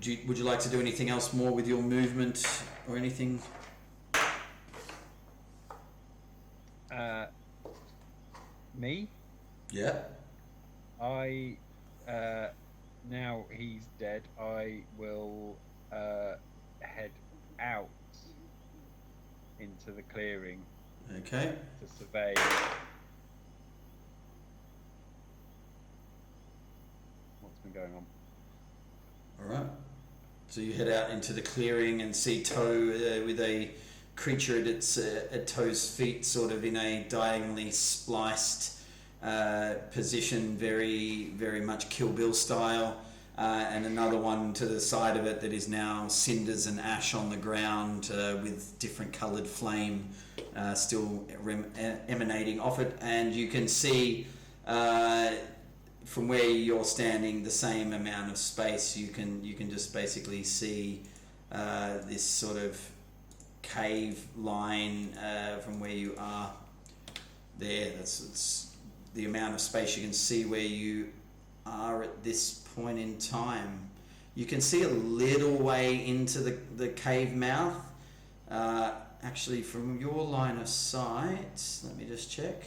you like to do anything else more with your movement or anything? Me? Yeah. I now he's dead. I will head out into the clearing. Okay. To survey. What's been going on? All right. So you head out into the clearing and see Toe with a creature at Toe's feet, sort of in a diagonally spliced position, very, very much Kill Bill style, and another one to the side of it that is now cinders and ash on the ground with different coloured flame still emanating off it, and you can see from where you're standing the same amount of space. You can just basically see this sort of cave line from where you are there. It's the amount of space you can see where you are at this point in time. You can see a little way into the cave mouth. Actually, from your line of sight, let me just check.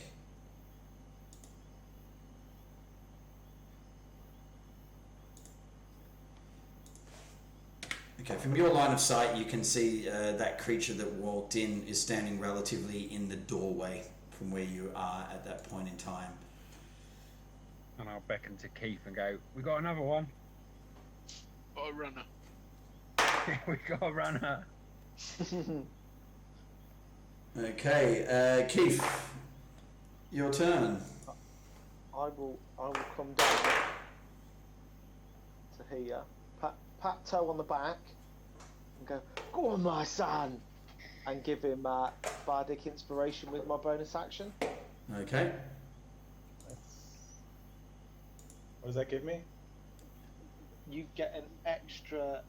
Okay, from your line of sight, you can see that creature that walked in is standing relatively in the doorway from where you are at that point in time. And I'll beckon to Keith and go, "We got another one." Got a runner. We got a runner. Okay, Keith, Your turn. I will come down to here, pat Toe on the back, and go, "Go on, my son," and give him bardic inspiration with my bonus action. Okay. What does that give me? You get an extra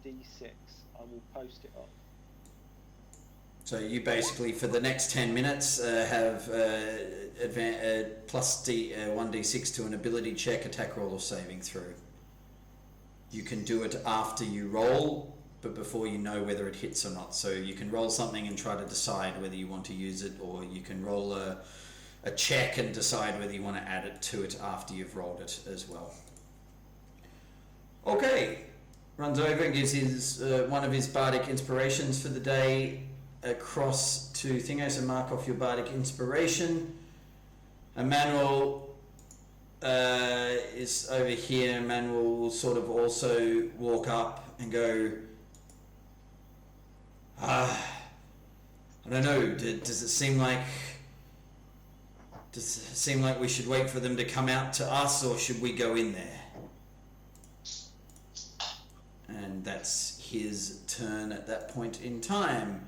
D6. I will post it up. So you basically, for the next 10 minutes, have plus 1d6 to an ability check, attack roll, or saving throw. You can do it after you roll, but before you know whether it hits or not. So you can roll something and try to decide whether you want to use it, or you can roll a check and decide whether you want to add it to it after you've rolled it as well. Okay. Runs over and gives his one of his bardic inspirations for the day across to Thingo, so mark off your bardic inspiration. Emmanuel is over here. Emmanuel will sort of also walk up and go, I don't know, does it seem like we should wait for them to come out to us, or should we go in there? And that's his turn at that point in time.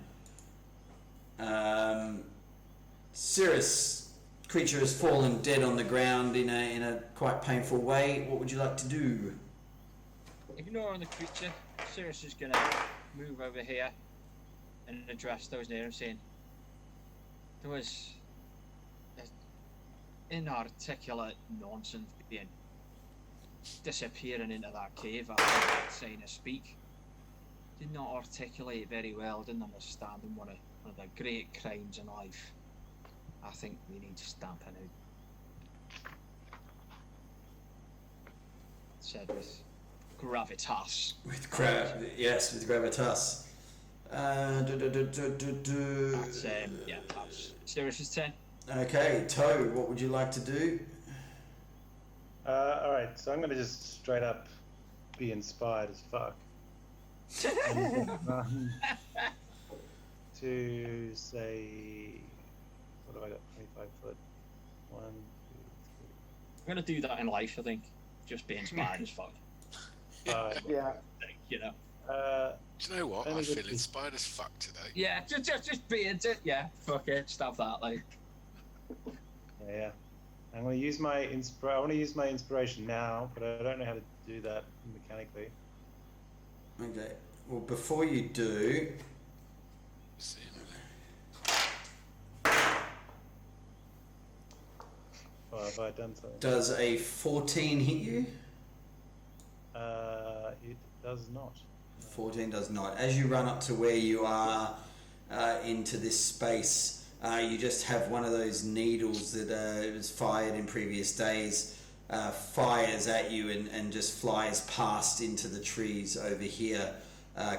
Cirrus, creature has fallen dead on the ground in a quite painful way. What would you like to do? Ignoring the creature, Cirrus is gonna move over here and address those near him, saying, "There was inarticulate nonsense being disappearing into that cave after that sign of speak. Did not articulate very well, didn't understand him. One of the great crimes in life. I think we need stamping out." Said with gravitas. With yes, with gravitas. That's yeah, that's Cirrus's turn. Okay, Toe, what would you like to do? Alright, so I'm going to just straight up be inspired as fuck. And, to say, what have I got? 25 foot. 1, 2, 3. I'm gonna do that in life, I think. Just be inspired as fuck. Yeah. You know. Do you know what? I feel inspired as fuck today. Yeah, just be into it. Yeah, fuck it, stuff that like. Yeah. I'm going to use my I want to use my inspiration now, but I don't know how to do that mechanically. Okay. Well, before you do, Have I done something? does a 14 hit you? It does not. 14 does not. As you run up to where you are into this space, you just have one of those needles that was fired in previous days, fires at you and just flies past into the trees over here,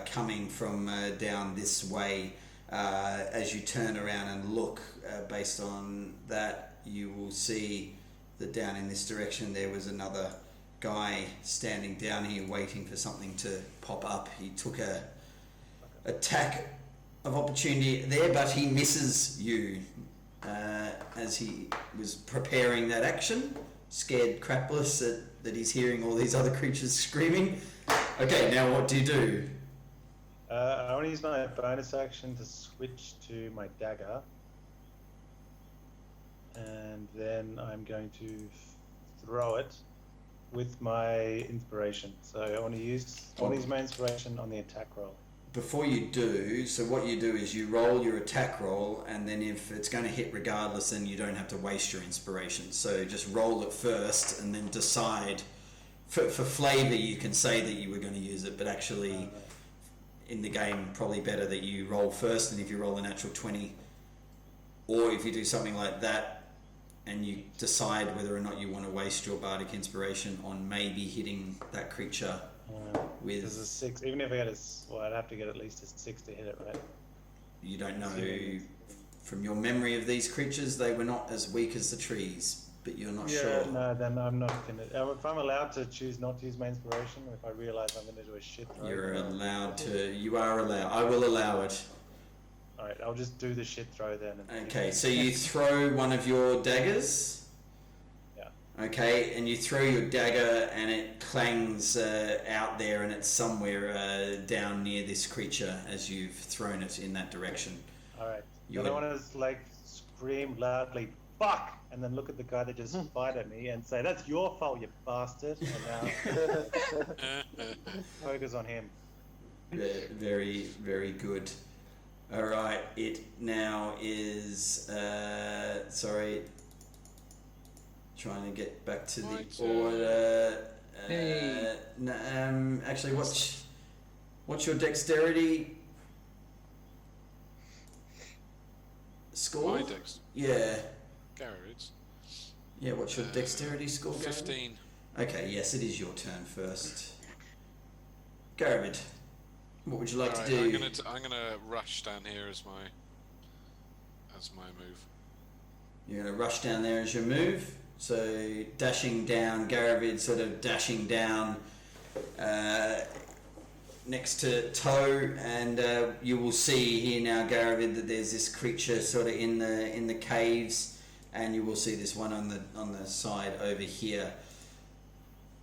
coming from down this way. As you turn around and look, based on that, you will see that down in this direction there was another guy standing down here waiting for something to pop up. He took a attack of opportunity there, but he misses you as he was preparing that action, scared crapless that he's hearing all these other creatures screaming. Okay, now what do you do? I want to use my bonus action to switch to my dagger, and then I'm going to throw it with my inspiration. So I want to use my inspiration on the attack roll. Before you do, so what you do is you roll your attack roll, and then if it's going to hit regardless, then you don't have to waste your inspiration. So just roll it first, and then decide. For flavour, you can say that you were going to use it, but actually, in the game, probably better that you roll first, and if you roll a natural 20, or if you do something like that, and you decide whether or not you want to waste your bardic inspiration on maybe hitting that creature with... There's a 6, even if I get I'd have to get at least a 6 to hit it, right? You don't know. From your memory of these creatures, they were not as weak as the trees, but you're not sure. Yeah, no, then I'm not going to... If I'm allowed to choose not to use my inspiration, or if I realise I'm going to do a shit throw... You're allowed to... You are allowed. I will allow it. Alright, I'll just do the shit throw then. And Okay, so you throw one of your daggers. Yeah. Okay, and you throw your dagger and it clangs out there, and it's somewhere down near this creature as you've thrown it in that direction. Alright. You Then I would- want to like scream loudly, "Fuck!" and then look at the guy that just fired at me and say, "That's your fault, you bastard." And now focus on him. Very, very good. All right, it now is. Sorry, trying to get back to the order. Hey. Actually, what's your dexterity score? My dex. Yeah. Garrett's. Yeah, what's your dexterity score, Garrett? 15. Okay, yes, it is your turn first. Garrett, what would you like Alright, to do? I'm gonna rush down here as my move. You're going to rush down there as your move. So dashing down, Garavid sort of dashing down next to Toe, and you will see here now, Garavid, that there's this creature sort of in the caves, and you will see this one on the side over here.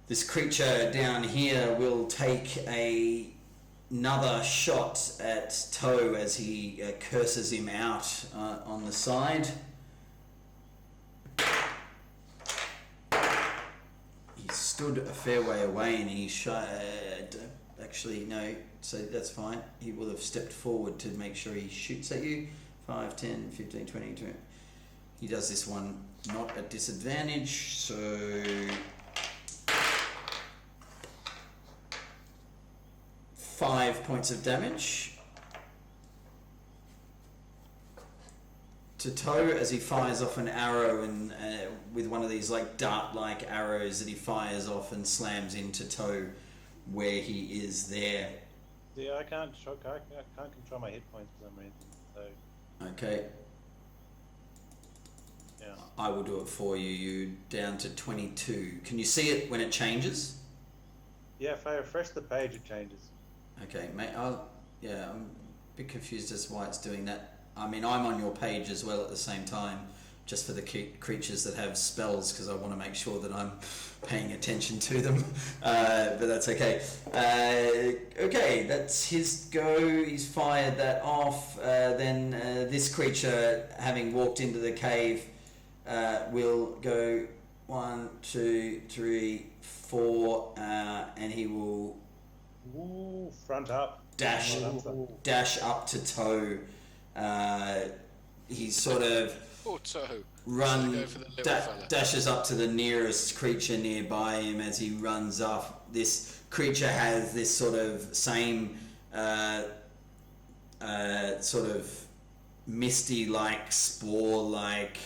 This creature down here will take another shot at Toe as he curses him out on the side. He stood a fair way away and he actually no, so that's fine. He will have stepped forward to make sure he shoots at you. 5, 10, 15, 20, 20. He does this one not at disadvantage, so 5 points of damage to Toe as he fires off an arrow, and with one of these like dart-like arrows that he fires off and slams into Toe where he is there. Yeah, I can't control my hit points for some reason. So Okay, yeah. I will do it for you. You down to 22. Can you see it when it changes? Yeah, if I refresh the page, it changes. Okay, mate. I'm a bit confused as to why it's doing that. I mean, I'm on your page as well at the same time, just for the creatures that have spells, because I want to make sure that I'm paying attention to them. But that's okay. Okay, that's his go. He's fired that off. Then this creature, having walked into the cave, will go 1, 2, 3, 4, and he will Ooh, front up. dash up to Toe. He's sort of Poor Toe. run Go for the little fella. dashes up to the nearest creature nearby him. As he runs up, this creature has this sort of same sort of misty like spore like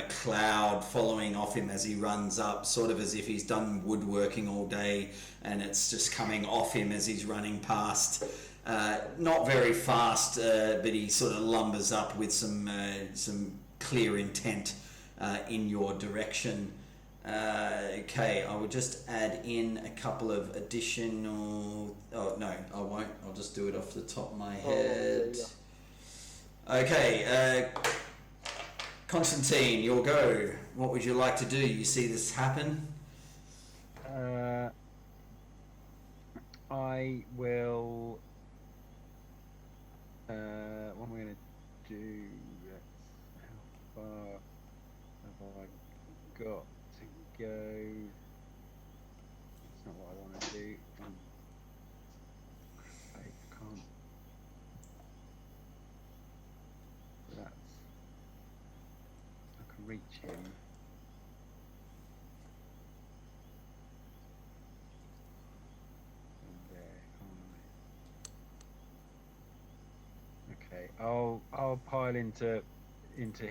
cloud following off him as he runs up, sort of as if he's done woodworking all day and it's just coming off him as he's running past. Not very fast, but he sort of lumbers up with some clear intent in your direction. Okay, I will just add in a couple of additional... Oh, no, I won't. I'll just do it off the top of my head. Okay, Constantine, your go. What would you like to do? You see this happen? I will. What am I going to do? How far have I got to go? That's not what I want to do. I can't. That's. I can reach him. Okay, I'll pile into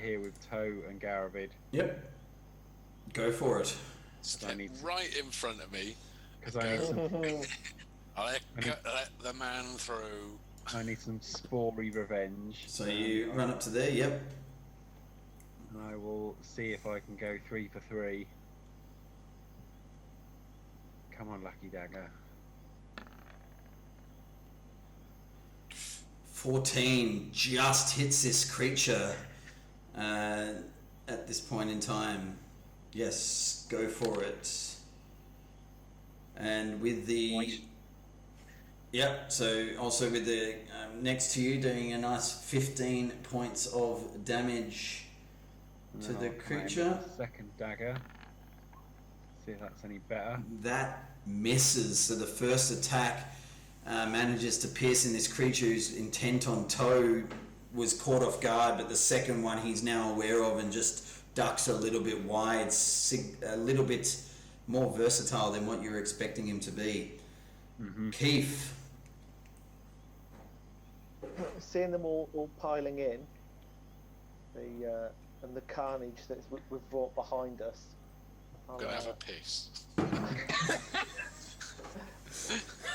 here with Toe and Garavid. Yep. Go for it. Step need to- right in front of me. Because I need some Let the man through. I need some spory revenge. So you run up to there, yep. And I will see if I can go 3 for 3. Come on, Lucky Dagger. 14 just hits this creature at this point in time. Yes, go for it. And with the... Nice. Yep, so also with the next to you doing a nice 15 points of damage And to then the I'll come in with creature. a second dagger. See if that's any better. That misses. So the first attack manages to pierce in this creature who's intent on toe, was caught off guard, but the second one he's now aware of and just ducks a little bit wide, a little bit more versatile than what you were expecting him to be. Mm-hmm. Keith. Seeing them all piling in, and the carnage that we've brought behind us, I'm gonna have a piss. I'll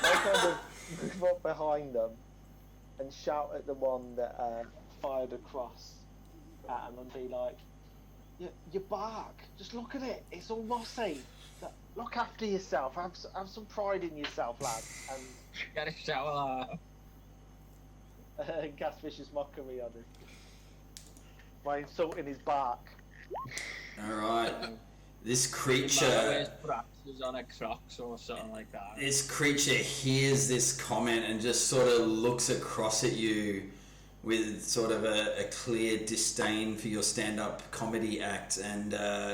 kind of move up behind them and shout at the one that fired across at him and be like, "You're back. Just look at it. It's all mossy. Look after yourself. Have some pride in yourself, lad." And Get a shower. cast vicious mockery on him by insulting his bark. Alright. This Man creature... wears practices on a Crocs or something like that. This creature hears this comment and just sort of looks across at you with sort of a clear disdain for your stand-up comedy act, and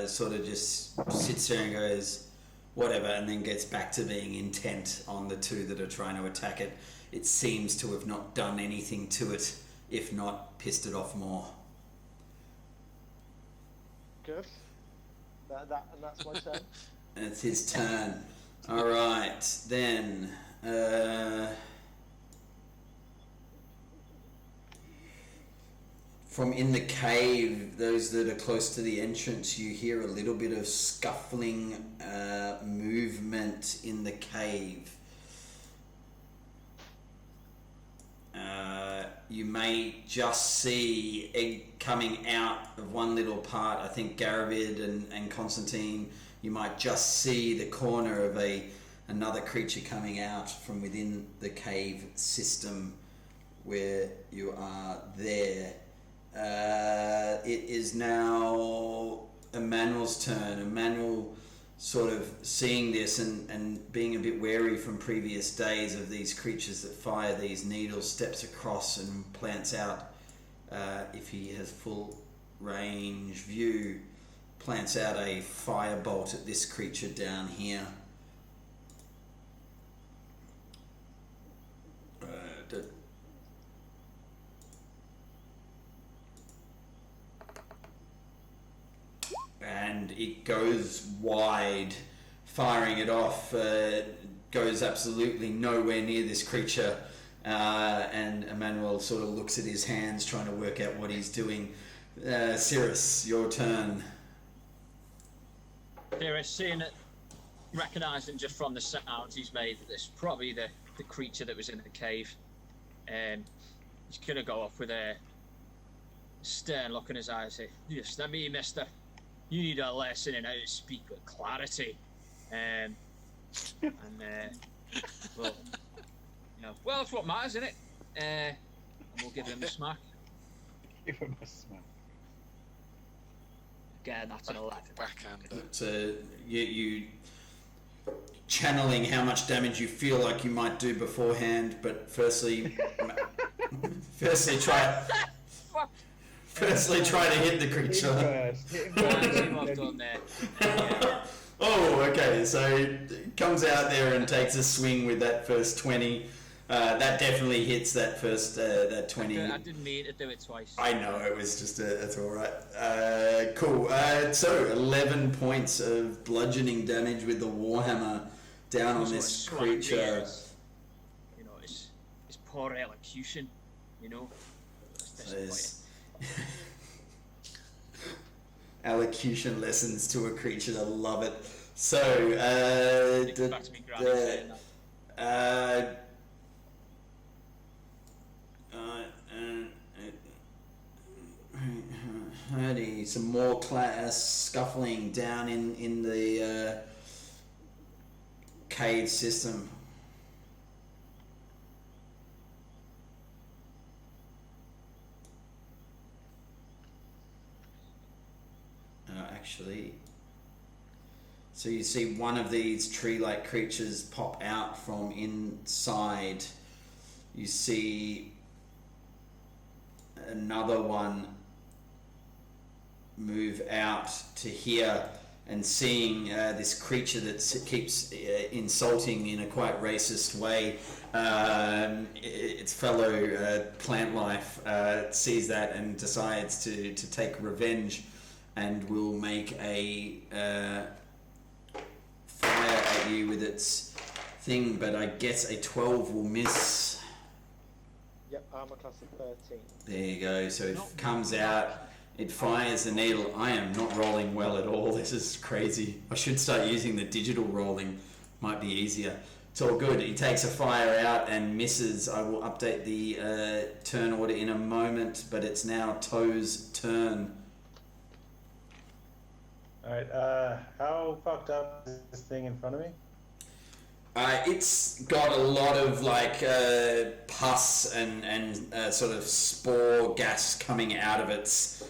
sort of just sits there and goes, whatever, and then gets back to being intent on the two that are trying to attack it. It seems to have not done anything to it, if not pissed it off more. Good. And that's my turn. And it's his turn. Alright, then... from in the cave, those that are close to the entrance, you hear a little bit of scuffling movement in the cave. You may just see coming out of one little part, I think Garavid and Constantine, you might just see the corner of another creature coming out from within the cave system where you are there. It is now Emmanuel's turn. Emmanuel, sort of seeing this and being a bit wary from previous days of these creatures that fire these needles, steps across and plants out, if he has full range view, plants out a firebolt at this creature down here. And it goes wide, firing it off, goes absolutely nowhere near this creature, and Emmanuel sort of looks at his hands trying to work out what he's doing. Cirrus, your turn. Cirrus, seeing it, recognising just from the sounds he's made that this is probably the creature that was in the cave, he's going to go off with a stern look in his eyes and say, "Yes, that me, mister. You need a lesson in how to speak with clarity." Well, it's what matters, isn't it? And we'll give him a smack. Give him a smack. Again, that's an 11. Backhander. So you channeling how much damage you feel like you might do beforehand, but firstly try to hit the creature. Hit him I've first. done there. Yeah. Oh, okay. So it comes out there and takes a swing with that first 20. That definitely hits that first that 20. I didn't mean to do it twice. I know, it was just that's all right. Cool. So 11 points of bludgeoning damage with the warhammer down on this creature. You know, it's poor elocution. You know. There's elocution lessons to a creature. I love it. So Back to me, Granny saying that. Some more scuffling down in the cave system. actually. So you see one of these tree-like creatures pop out from inside. You see another one move out to here, and seeing this creature that keeps insulting in a quite racist way its fellow plant life, sees that and decides to take revenge, and will make a fire at you with its thing, but I guess a 12 will miss. Yep, armor class of 13. There you go. So it comes out, it fires the needle. I am not rolling well at all. This is crazy. I should start using the digital rolling. Might be easier. It's all good. He takes a fire out and misses. I will update the turn order in a moment, but it's now Toe's turn. Alright, how fucked up is this thing in front of me? It's got a lot of like pus and sort of spore gas coming out of its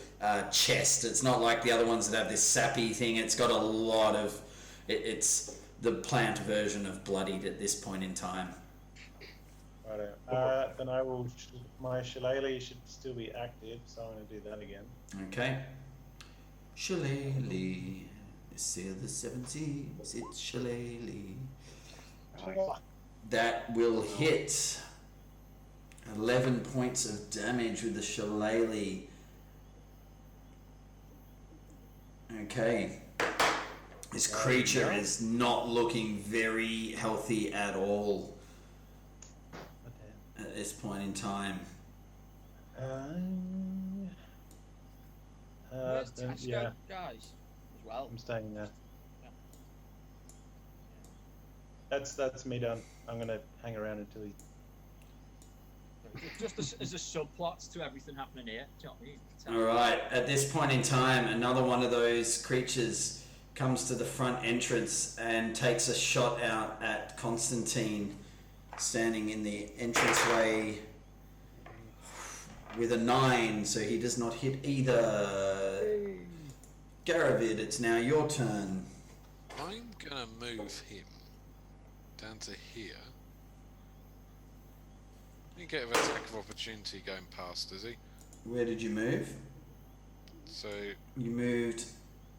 chest. It's not like the other ones that have this sappy thing. It's got a lot of... It's the plant version of bloodied at this point in time. Righto. Then I will... My shillelagh should still be active, so I'm going to do that again. Okay. Shillelagh, sail the seven seas, it's shillelagh. That will hit 11 points of damage with the shillelagh. Okay. This creature is not looking very healthy at all at this point in time. Where's Then, Tasco, yeah, guys? As well. I'm staying there. Yeah. That's me done. I'm gonna hang around until he... Just as a subplot to everything happening here. Do you know what I mean? Alright, at this point in time, another one of those creatures comes to the front entrance and takes a shot out at Constantine, standing in the entranceway with a 9, so he does not hit either. Garavid, it's now your turn. I'm gonna move him down to here. You get an attack of opportunity going past, does he? Where did you move? So You moved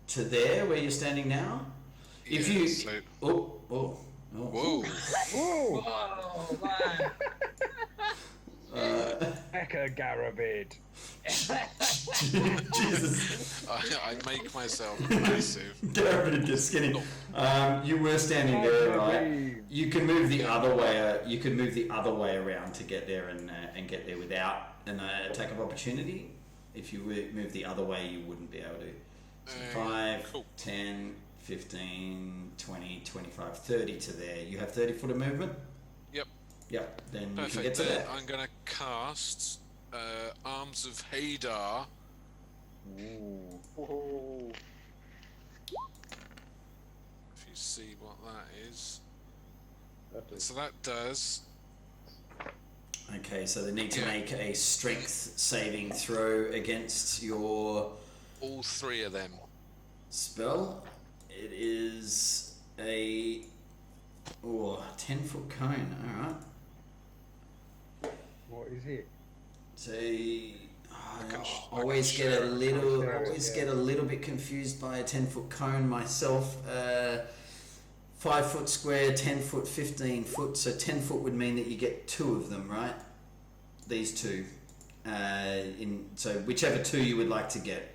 to there, where you're standing now? If yeah, you... so Oh. whoa. Whoa, man. Eka Garavid. Jesus. I make myself massive. Garavid gets skinny. You were standing there, right? You can move the other way. You can move the other way around to get there and get there without an attack of opportunity. If you move the other way, you wouldn't be able to. So 5, cool. 10, 15, 20, 25, 30 to there. You have 30 foot of movement? Yep, then you can get Perfect. to Then that. I'm gonna cast Arms of Hadar. Ooh. If you see what that is. That is- So that does. Okay, so they need to Yeah. make a strength saving throw against your All three of them. spell. It is a 10-foot cone. All right. What is it? So I can always share it. get a little bit confused by a 10-foot cone myself. 5 foot square, 10 foot, 15 foot. So 10 foot would mean that you get 2 of them, right? These 2. So whichever 2 you would like to get.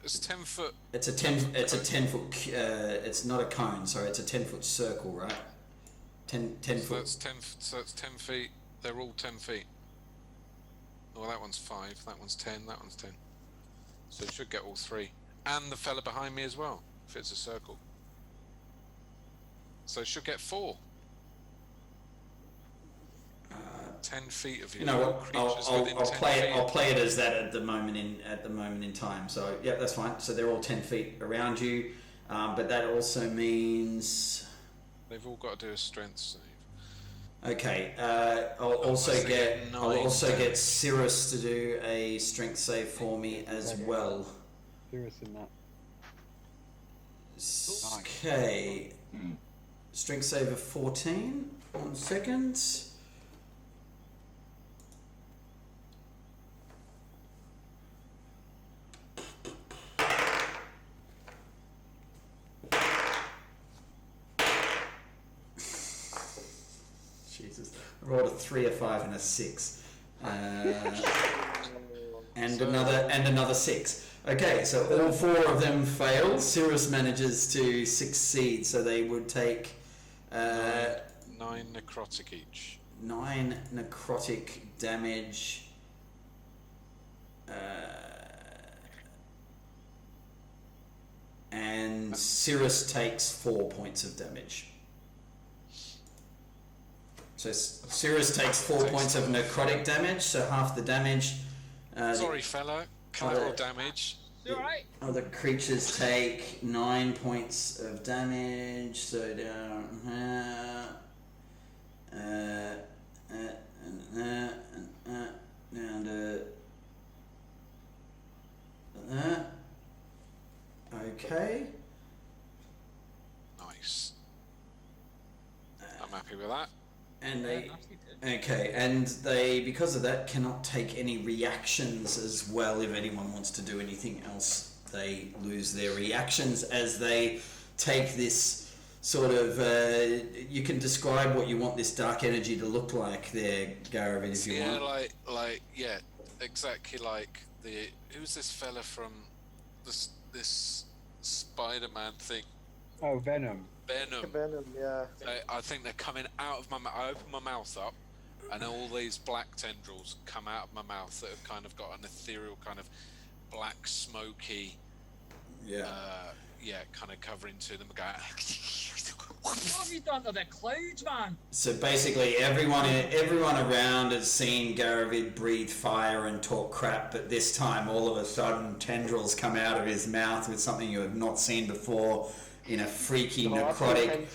It's 10 foot. It's a 10. It's a 10 foot. It's not a cone. Sorry, it's a 10-foot circle, right? 10 So foot. that's 10. So that's 10 feet. They're all 10 feet. Well, that one's 5. That one's 10. That one's 10. So it should get all 3, and the fella behind me as well, if it's a circle. So it should get 4. 10 feet of you. You know what? Creatures I'll within 10 play it. feet. I'll play it as that at the moment in time. So yeah, that's fine. So they're all 10 feet around you, but that also means They've all got to do a strength save. okay. I'll also Unless they get get I'll 9 also get damage. Cirrus to do a strength save for me as well. Cirrus and that. Okay. Strength save of 14. 1 second. Jesus. I rolled a 3, a 5, and a 6. And another 6. Okay, so all 4 of them fail. Cirrus manages to succeed, so they would take 9 necrotic each. 9 necrotic damage. And Cirrus takes 4 points of damage. So Cirrus takes 4 points of necrotic damage, so half the damage. Sorry, fella. Collateral damage. You alright? Other creatures take 9 points of damage, so down down to okay. Nice. I'm happy with that. And they because of that cannot take any reactions as well. If anyone wants to do anything else, they lose their reactions as they take this sort of you can describe what you want this dark energy to look like there, Garavid, if you want. Yeah, exactly like who's this fella from this Spider-Man thing? Oh, Venom. Venom, yeah. I think they're coming out of my mouth. I open my mouth up, and all these black tendrils come out of my mouth that have kind of got an ethereal kind of black, smoky, kind of covering to them. Going, What have you done to the clouds, man? So basically, everyone around has seen Garavid breathe fire and talk crap, but this time, all of a sudden, tendrils come out of his mouth with something you have not seen before. In a freaky, necrotic,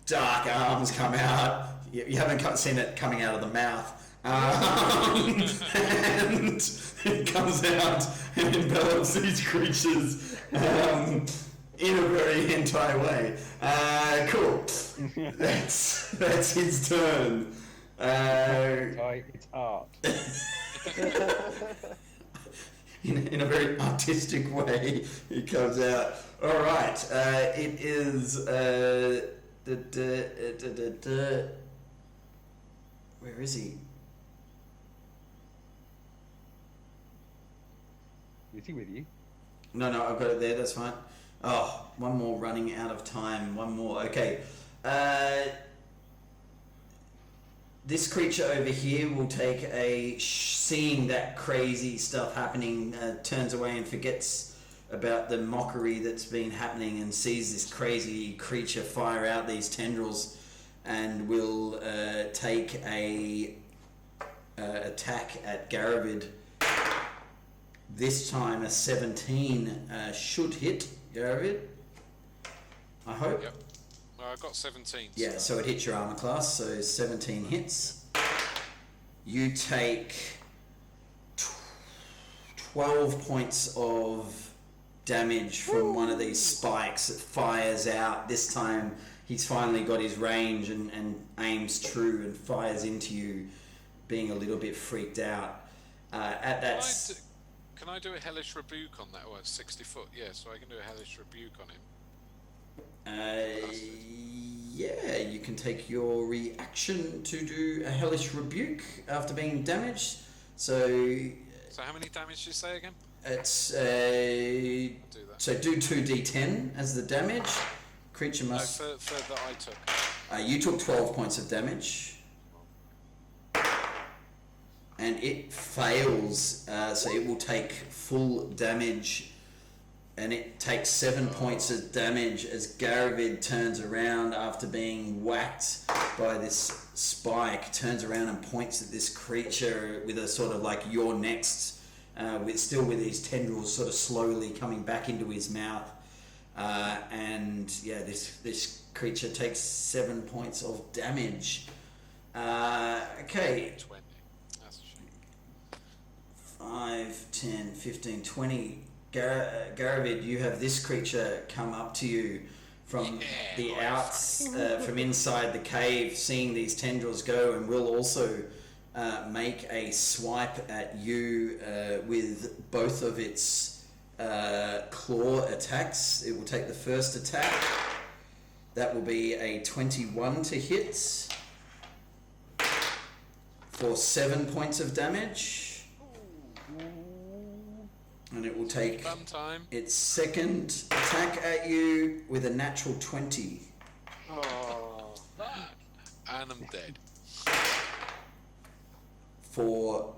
dark arms come out. You haven't seen it coming out of the mouth. And it comes out and envelops these creatures in a very hentai way. Cool. That's his turn. It's art. In a very artistic way, he comes out. All right, it is where is he? Is he with you? No, I've got it there. That's fine. Oh, one more running out of time. One more. Okay. This creature over here will take seeing that crazy stuff happening, turns away and forgets about the mockery that's been happening and sees this crazy creature fire out these tendrils and will take a attack at Garavid. This time a 17 should hit Garavid, I hope. Yep. Well, I got 17. Yeah, so it hits your armor class, so 17 hits. You take 12 points of damage from one of these spikes that fires out. This time he's finally got his range and aims true and fires into you, being a little bit freaked out. Can I do a hellish rebuke on that? Oh, it's 60 foot. Yeah, so I can do a hellish rebuke on him. Yeah, you can take your reaction to do a hellish rebuke after being damaged. So how many damage did you say again? It's I'll do that. so do 2d10 as the damage. Creature must. No, for that I took. You took 12 points of damage, and it fails. So it will take full damage, and it takes 7 points of damage as Garavid turns around after being whacked by this spike. Turns around and points at this creature with a sort of like "you're next." With these tendrils sort of slowly coming back into his mouth, and yeah, this creature takes 7 points of damage. Okay. 20. That's a shame. 5, 10, 15, 20. Garavid, you have this creature come up to you from the outs, from inside the cave, seeing these tendrils go, and will also make a swipe at you with both of its claw attacks. It will take the first attack. That will be a 21 to hit for 7 points of damage. And it will take its second attack at you with a natural 20. Oh, and I'm dead. For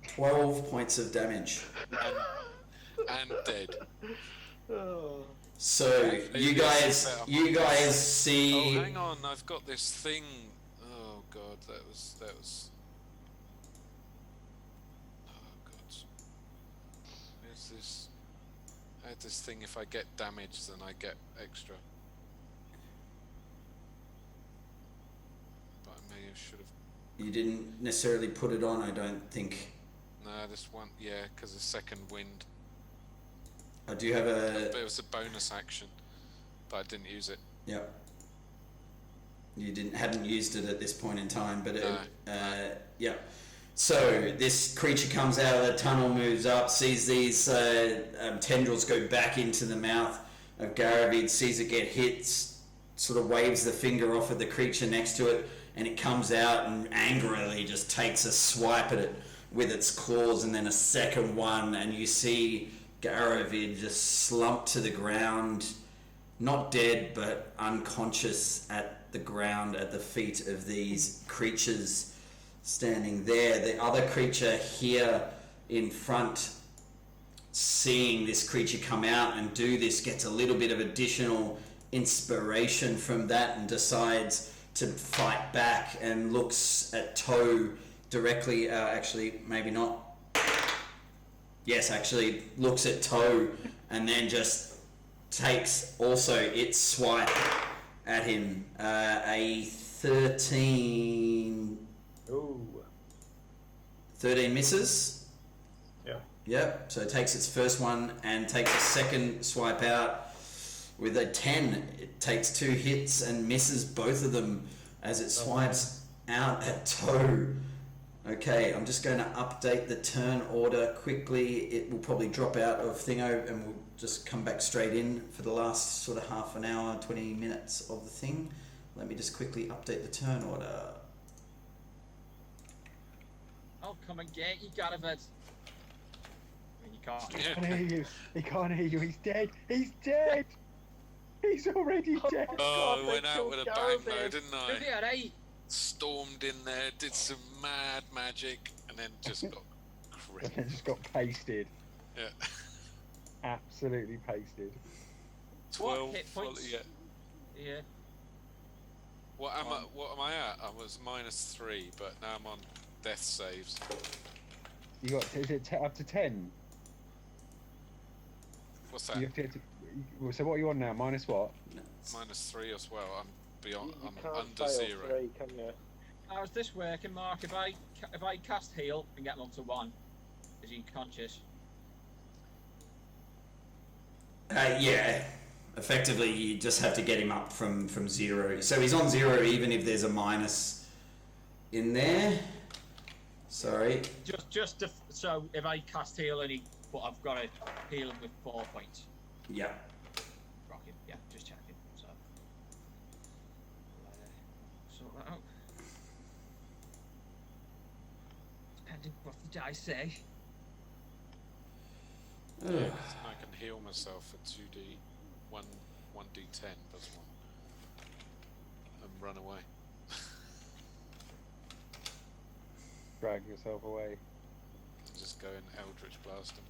12 points of damage. And dead. So you guys see. Oh, hang on! I've got this thing. Oh god, that was. Oh god. Where's this? I had this thing. If I get damage, then I get extra. But I may have should have. You didn't necessarily put it on, I don't think. No, this one. Yeah, because of second wind. I do have a. But it was a bonus action, but I didn't use it. Yep. You hadn't used it at this point in time, but yeah. So this creature comes out of the tunnel, moves up, sees these tendrils go back into the mouth of Garavid, sees it get hit, sort of waves the finger off at the creature next to it, and it comes out and angrily just takes a swipe at it with its claws, and then a second one, and you see Garavid just slumped to the ground, not dead, but unconscious at the ground at the feet of these creatures standing there. The other creature here in front, seeing this creature come out and do this, gets a little bit of additional inspiration from that and decides to fight back and looks at Toe directly, actually maybe not. Yes, actually looks at Toe and then just takes also its swipe at him. A 13. Ooh. 13 misses. Yeah. Yep. So it takes its first one and takes a second swipe out with a 10. It takes 2 hits and misses both of them as it swipes out at Toe. Okay, I'm just going to update the turn order quickly. It will probably drop out of Thingo and we'll just come back straight in for the last sort of half an hour, 20 minutes of the thing. Let me just quickly update the turn order. I'll come and get you, Garavid. You can't. He can't hear you. He can't hear you. He's dead. He's dead. He's already dead. Oh, I went out with a bang though, didn't I? You'll be alright. Stormed in there, did some mad magic, and then just got crimped. And just got pasted. Yeah. Absolutely pasted. 12 hit points? Yeah. What am I at? I was -3, but now I'm on death saves. You got, is it up to 10? What's that? You have to, so what are you on now? Minus what? -3 as well. I'm beyond. You I'm can't under fail 0. 3, can you? How's this working, Mark? If I cast heal and get him up to 1, is he conscious? Yeah. Effectively, you just have to get him up from 0. So he's on 0 even if there's a minus in there. Sorry. So if I cast heal and but I've got to heal him with 4 points. Yeah. Rock him. Yeah, just checking. So sort that out. Depending what the dice say. Yeah, 'cause I can heal myself for 1d10 plus 1, and run away. Drag yourself away. And just go and Eldritch Blast him.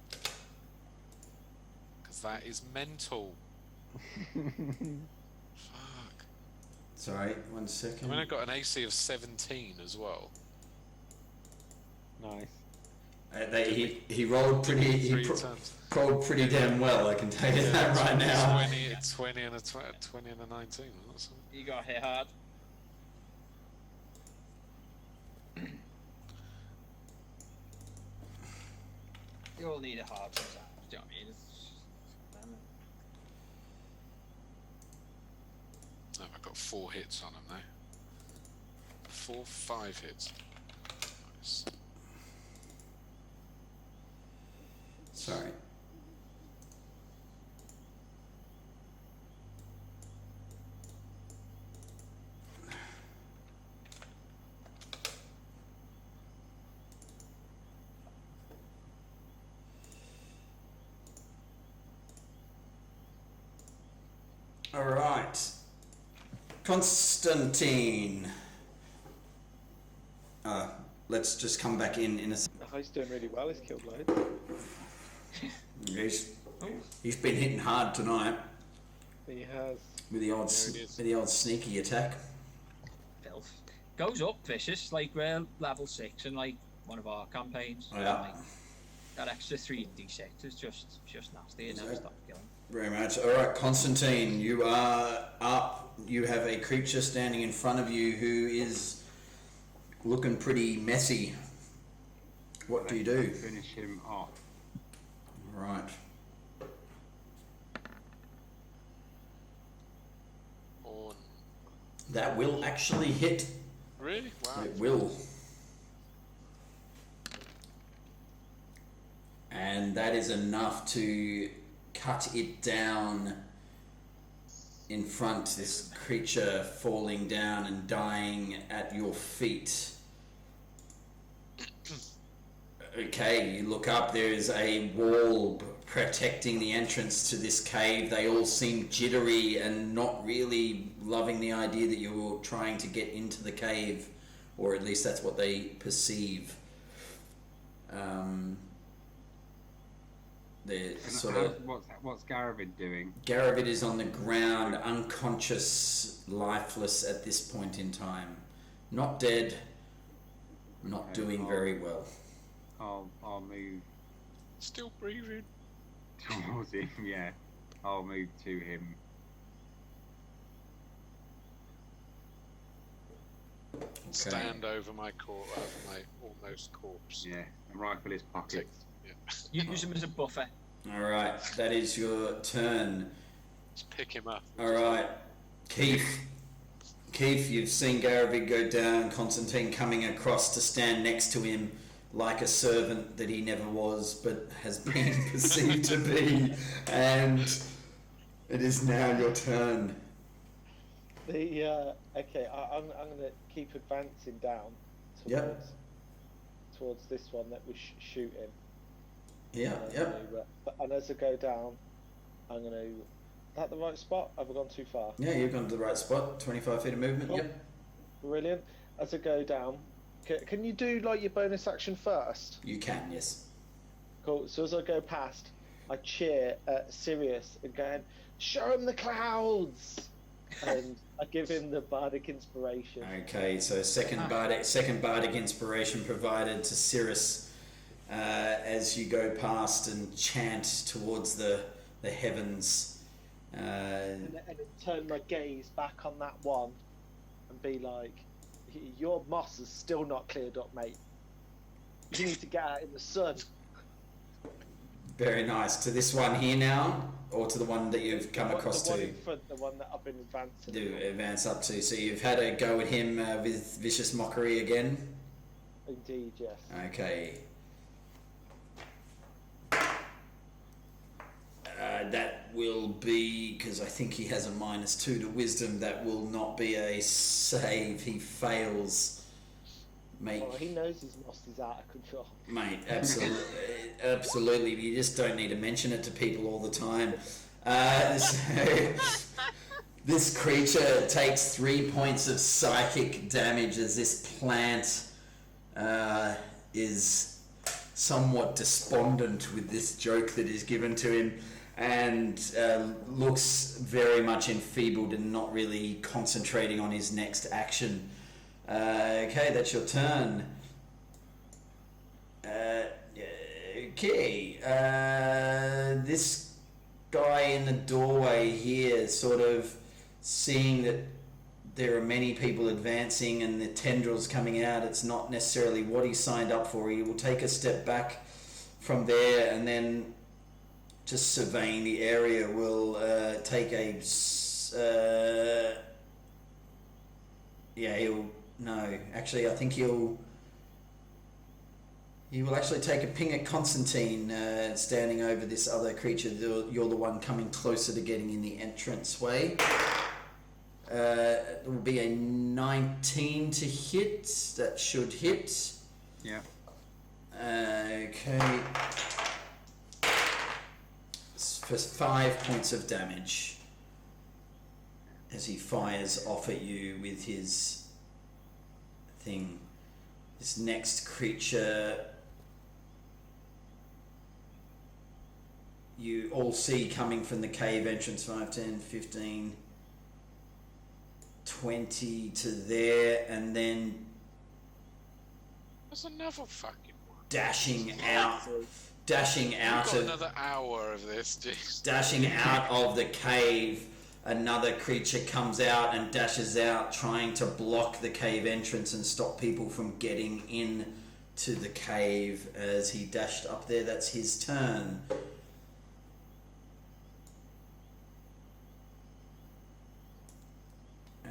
Because that is mental. Fuck. Sorry, 1 I second. mean, I got an AC of 17 as well. Nice. He rolled pretty. He rolled pretty damn well. I can tell you that right now. 20 and a 20 and a 19. That's You got hit hard. don't need a hard to that. Do you know what I mean? Oh, I've got 4 hits on him now. 5 hits. Nice. Sorry. All right, Constantine. Let's just come back in a. Oh, he's doing really well. He's killed loads. He's been hitting hard tonight He has. with the odd sneaky attack. Filth. Goes up vicious, like we're level 6 in like one of our campaigns. Yeah. Like, that extra 3d6 is just nasty and never stop killing. Very much. All right, Constantine, you are up. You have a creature standing in front of you who is looking pretty messy. What do you do? Finish him off. All right. On. That will actually hit. Really? Wow. It will. And that is enough to cut it down in front, this creature falling down and dying at your feet. Okay, you look up, there is a wall protecting the entrance to this cave. They all seem jittery and not really loving the idea that you're trying to get into the cave, or at least that's what they perceive. They're sort of... What's Garavid doing? Garavid is on the ground, unconscious, lifeless at this point in time. Not dead, not doing very well. I'll move Still breathing. towards him, yeah. I'll move to him. Stand over my almost corpse. Yeah, and rifle his pockets. Yeah. Use him as a buffer. Alright, that is your turn. Just pick him up. Alright, Keith, you've seen Garavid go down, Constantine coming across to stand next to him like a servant that he never was, but has been perceived to be, and it is now your turn. Okay, I'm gonna keep advancing down towards this one that was shooting. Yeah, And as I go down, I'm gonna. Is that the right spot? Have I gone too far? Yeah, you've gone to the right spot. 25 feet of movement. Cool. Yep. Brilliant. As I go down, can you do like your bonus action first? You can, yes. Cool. So as I go past, I cheer at Sirius and go, "Show him the clouds!" And I give him the bardic inspiration. Okay, so second bardic inspiration provided to Cirrus as you go past and chant towards the heavens. And then turn my gaze back on that one and be like, "Your moss is still not cleared up, mate. You need to get out in the sun." Very nice. To this one here now, or to the one that you've come across the one to? in front, the one that I've been advancing. Do advance up to. So you've had a go at him with vicious mockery again. Indeed, yes. Okay. That will be, because I think he has a -2 to wisdom, that will not be a save. He fails. Mate, Oh, he knows his moss is out of control. mate, absolutely, absolutely. You just don't need to mention it to people all the time. So this creature takes 3 points of psychic damage as this plant is somewhat despondent with this joke that is given to him, and looks very much enfeebled and not really concentrating on his next action. Okay, that's your turn. Okay, this guy in the doorway here, sort of seeing that there are many people advancing and the tendrils coming out, it's not necessarily what he signed up for. He will take a step back from there, and then just surveying the area, will take a I think he will actually take a ping at Constantine, standing over this other creature. You're the one coming closer to getting in the entranceway. It will be a 19 to hit. That should hit. Yeah. Okay. For 5 points of damage as he fires off at you with his thing. This next creature you all see coming from the cave entrance, 5, 10, 15, 20 to there, and then There's another fucking one. dashing out We've got of another hour of this, jeez. dashing out of the cave. Another creature comes out and dashes out, trying to block the cave entrance and stop people from getting in to the cave as he dashed up there. That's his turn.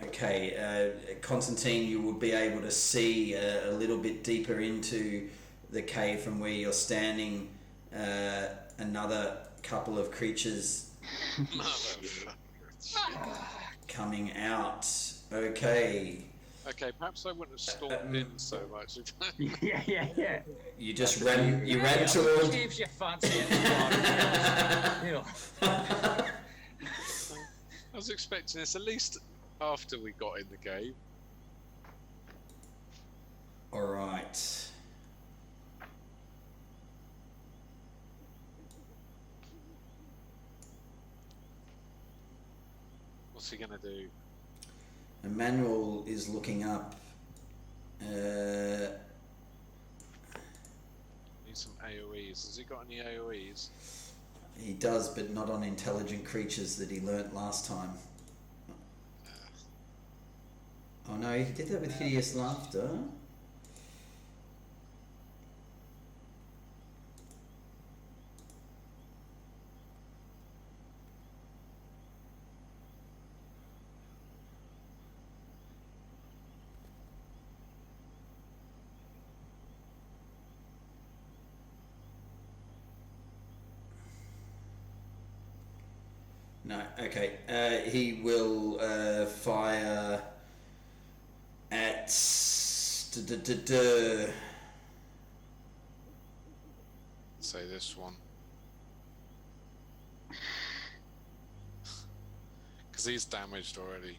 Okay, Constantine, you will be able to see a little bit deeper into the cave from where you're standing. Another couple of creatures Motherfucker. coming out. Okay, Okay, perhaps I wouldn't have stormed in so much. Yeah. you just ran. You ran toward. Caves you fancy you know. I was expecting this at least after we got in the cave. All right. What's he gonna do? Emmanuel is looking up. Need some AoEs. Has he got any AoEs? He does, but not on intelligent creatures that he learnt last time. Oh no, he did that with hideous laughter. No, okay. He will fire at Say this one. Because he's damaged already.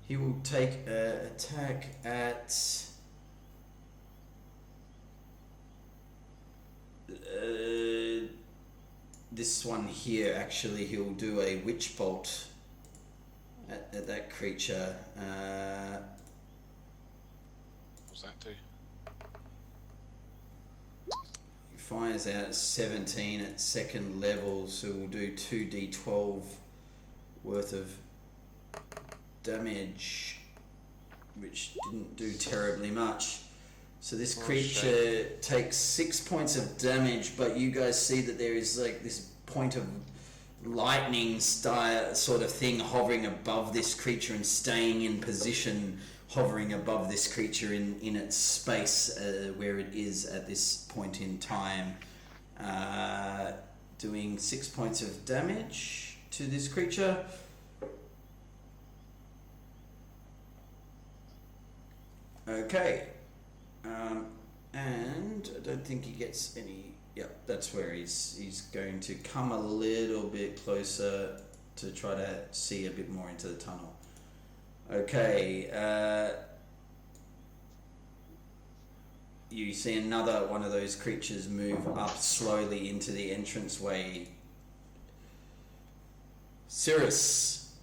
He will take an attack at this one here. Actually, he'll do a witch bolt at that creature. What's that do? He fires out 17 at second level, so we'll do 2d12 worth of damage, which didn't do terribly much. So this creature takes 6 points of damage, but you guys see that there is like this point of lightning style sort of thing hovering above this creature and staying in position, hovering above this creature in its space where it is at this point in time, doing 6 points of damage to this creature. Okay, and I don't think he gets any. Yep, that's where he's going to come a little bit closer to try to see a bit more into the tunnel. Okay, you see another one of those creatures move up slowly into the entranceway. Cirrus.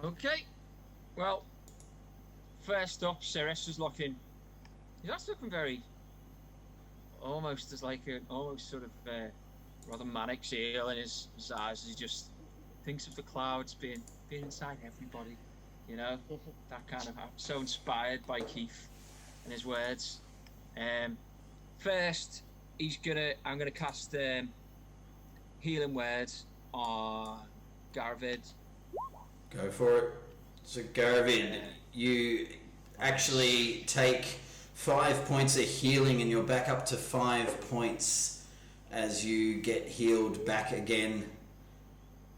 Okay. Well, first up, Cirrus is looking. He's looking very. Almost as like an almost sort of rather manic seal in his eyes as he just thinks of the clouds being inside everybody. You know, that kind of. I'm so inspired by Keith and his words. First, I'm gonna cast healing words on Garvid. Go for it. So Garvid, you actually take 5 points of healing and you're back up to 5 points as you get healed back again,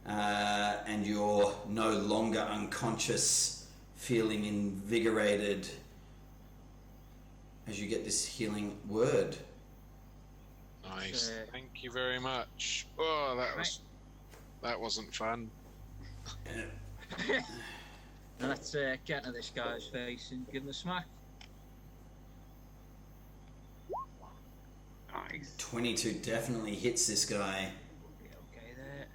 and you're no longer unconscious, feeling invigorated as you get this healing word. Nice. Thank you very much. Oh, that wasn't fun. Now let's get into this guy's face and give him a smack. Nice. 22 definitely hits this guy. Okay there.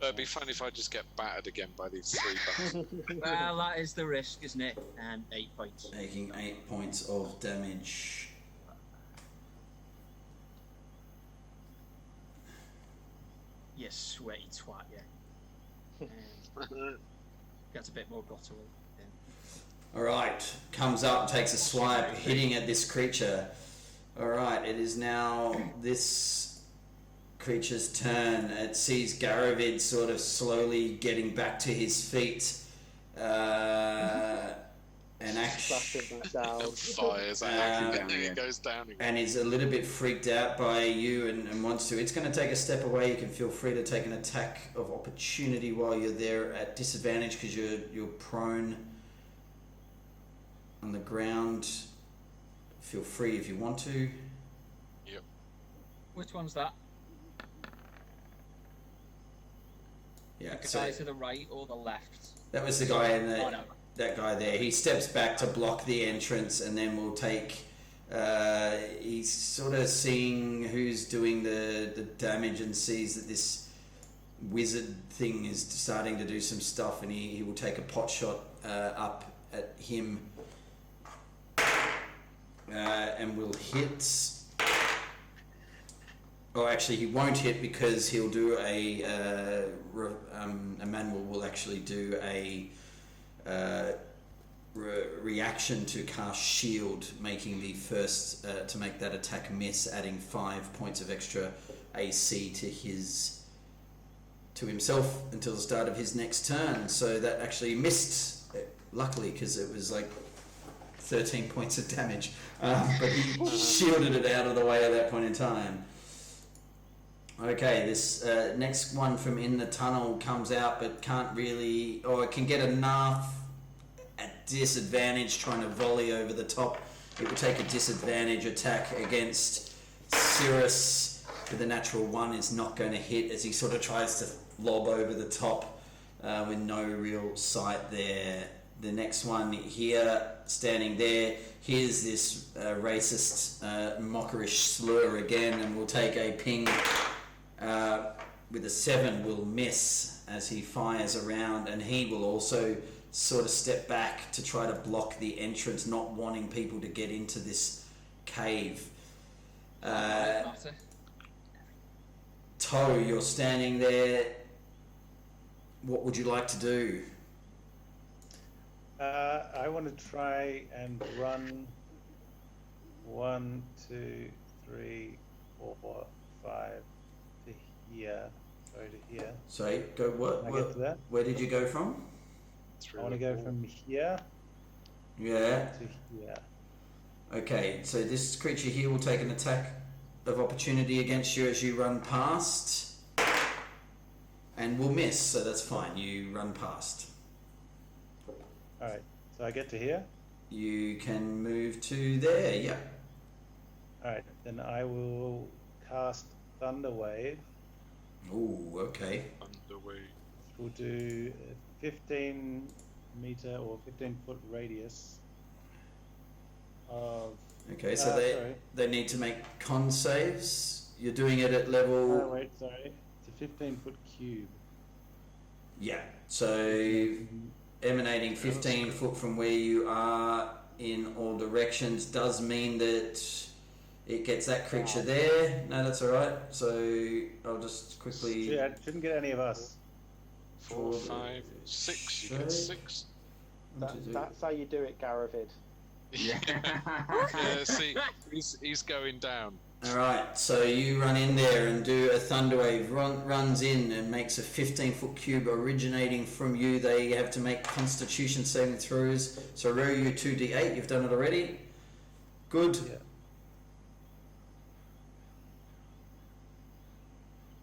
It'd be fun if I just get battered again by these 3 bucks. Well, that is the risk, isn't it? And 8 points. Taking 8 points of damage. You sweaty twat, yeah. Gets a bit more guttural. Alright, comes up, takes a swipe, hitting at this creature. Alright, it is now this creature's turn. It sees Garavid sort of slowly getting back to his feet. And Slashing that down. Fires out and it goes down again. And is a little bit freaked out by you and wants to. It's going to take a step away. You can feel free to take an attack of opportunity while you're there at disadvantage because you're prone on the ground. Feel free if you want to. Yep. Which one's that? Yeah. The So guy to the right or the left? that was the guy in the. Oh, no. That guy there. He steps back to block the entrance, and then we'll take. He's sort of seeing who's doing the damage and sees that this wizard thing is starting to do some stuff, and he will take a pot shot up at him, and will hit. Oh, actually, he won't hit because he'll do Emmanuel will actually do a reaction to cast shield, making the first to make that attack miss, adding 5 points of extra AC to himself until the start of his next turn. So that actually missed, luckily, because it was like 13 points of damage, but he shielded it out of the way at that point in time. Okay, this next one from in the tunnel comes out, but can't really, or it can get enough at disadvantage trying to volley over the top. It will take a disadvantage attack against Cirrus with a natural 1 is not going to hit as he sort of tries to lob over the top with no real sight there. The next one here, standing there, here's this racist, mockerish slur again, and will take a ping with a 7 will miss as he fires around, and he will also sort of step back to try to block the entrance, not wanting people to get into this cave. Toe, you're standing there. What would you like to do? I want to try and run 1, 2, 3, 4, 5 to here. Sorry, to here. Sorry, go what? Can I get to that? Where did you go from? I want to go from here Yeah. to here. Okay, so this creature here will take an attack of opportunity against you as you run past, and will miss, so that's fine. You run past. Alright, so I get to here. You can move to there, yeah. Alright, then I will cast Thunder Wave. Ooh, okay. Underway. We'll do 15 meter or 15 foot radius of. Okay, so sorry. they need to make con saves. You're doing it at level. Oh, wait, sorry. It's a 15 foot cube. Yeah. So emanating 15 foot from where you are in all directions does mean that it gets that creature there. No, that's all right. So I'll just quickly. Yeah, it shouldn't get any of us. 4, 5, 6. You get 6. That's how you do it, Garavid. Yeah. See, he's going down. Alright, so you run in there and do a thunderwave. Runs in and makes a 15-foot cube originating from you. They have to make constitution saving throws. So roll you 2d8. You've done it already. Good. Yeah.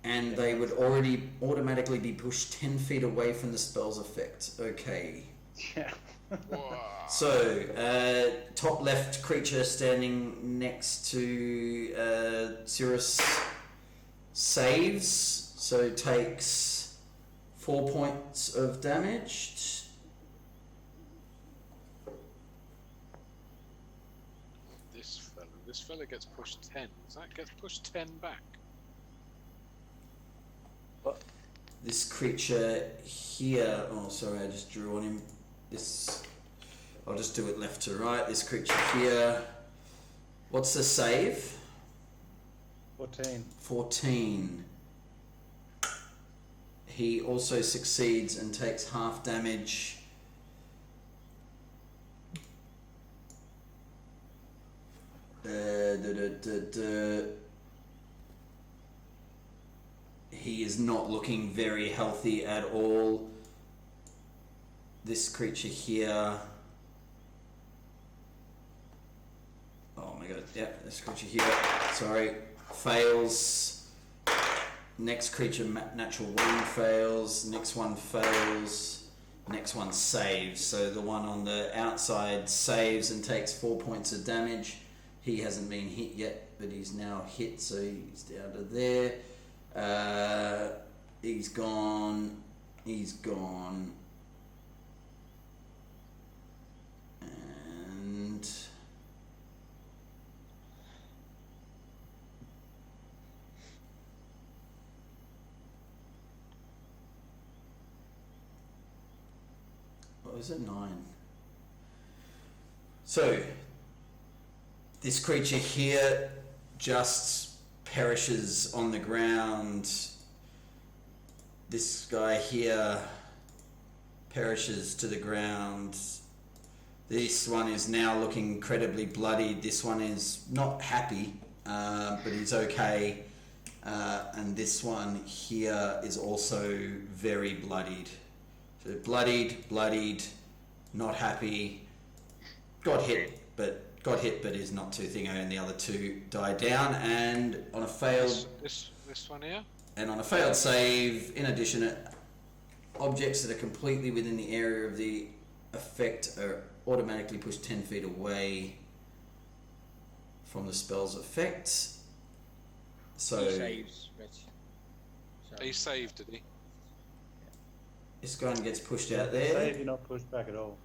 And they would already automatically be pushed 10 feet away from the spell's effect. Okay. Yeah. Whoa. So, top left creature standing next to Cirrus saves, so takes 4 points of damage. This fella gets pushed 10. Does that get pushed 10 back? This creature here, oh sorry, I just drew on him. I'll just do it left to right. This creature here, what's the save? 14. 14. He also succeeds and takes half damage. He is not looking very healthy at all. This creature here. Oh my god, yep, this creature here, sorry, fails. Next creature, natural one fails. Next one fails. Next one saves. So the one on the outside saves and takes 4 points of damage. He hasn't been hit yet, but he's now hit, so he's down to there. He's gone. He's gone. And what was it? 9. So this creature here just perishes on the ground. This guy here perishes to the ground. This one is now looking incredibly bloodied. This one is not happy, but he's okay. And this one here is also very bloodied. So bloodied, not happy. Got hit, but is not too thingo, and the other two die down. And on a failed This one here. and on a failed save, in addition, objects that are completely within the area of the effect are automatically pushed 10 feet away from the spell's effect. So He saves, Rich. So, He saved, did he? this guy gets pushed out Save, there. you're not pushed back at all.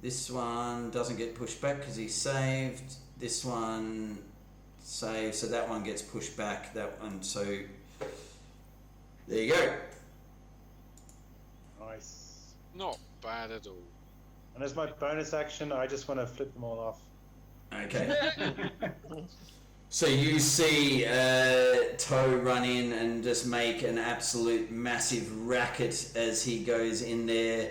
This one doesn't get pushed back because he's saved. This one saves, so that one gets pushed back. That one, so there you go. Nice. Not bad at all. And as my bonus action, I just want to flip them all off. Okay. So you see Toe run in and just make an absolute massive racket as he goes in there,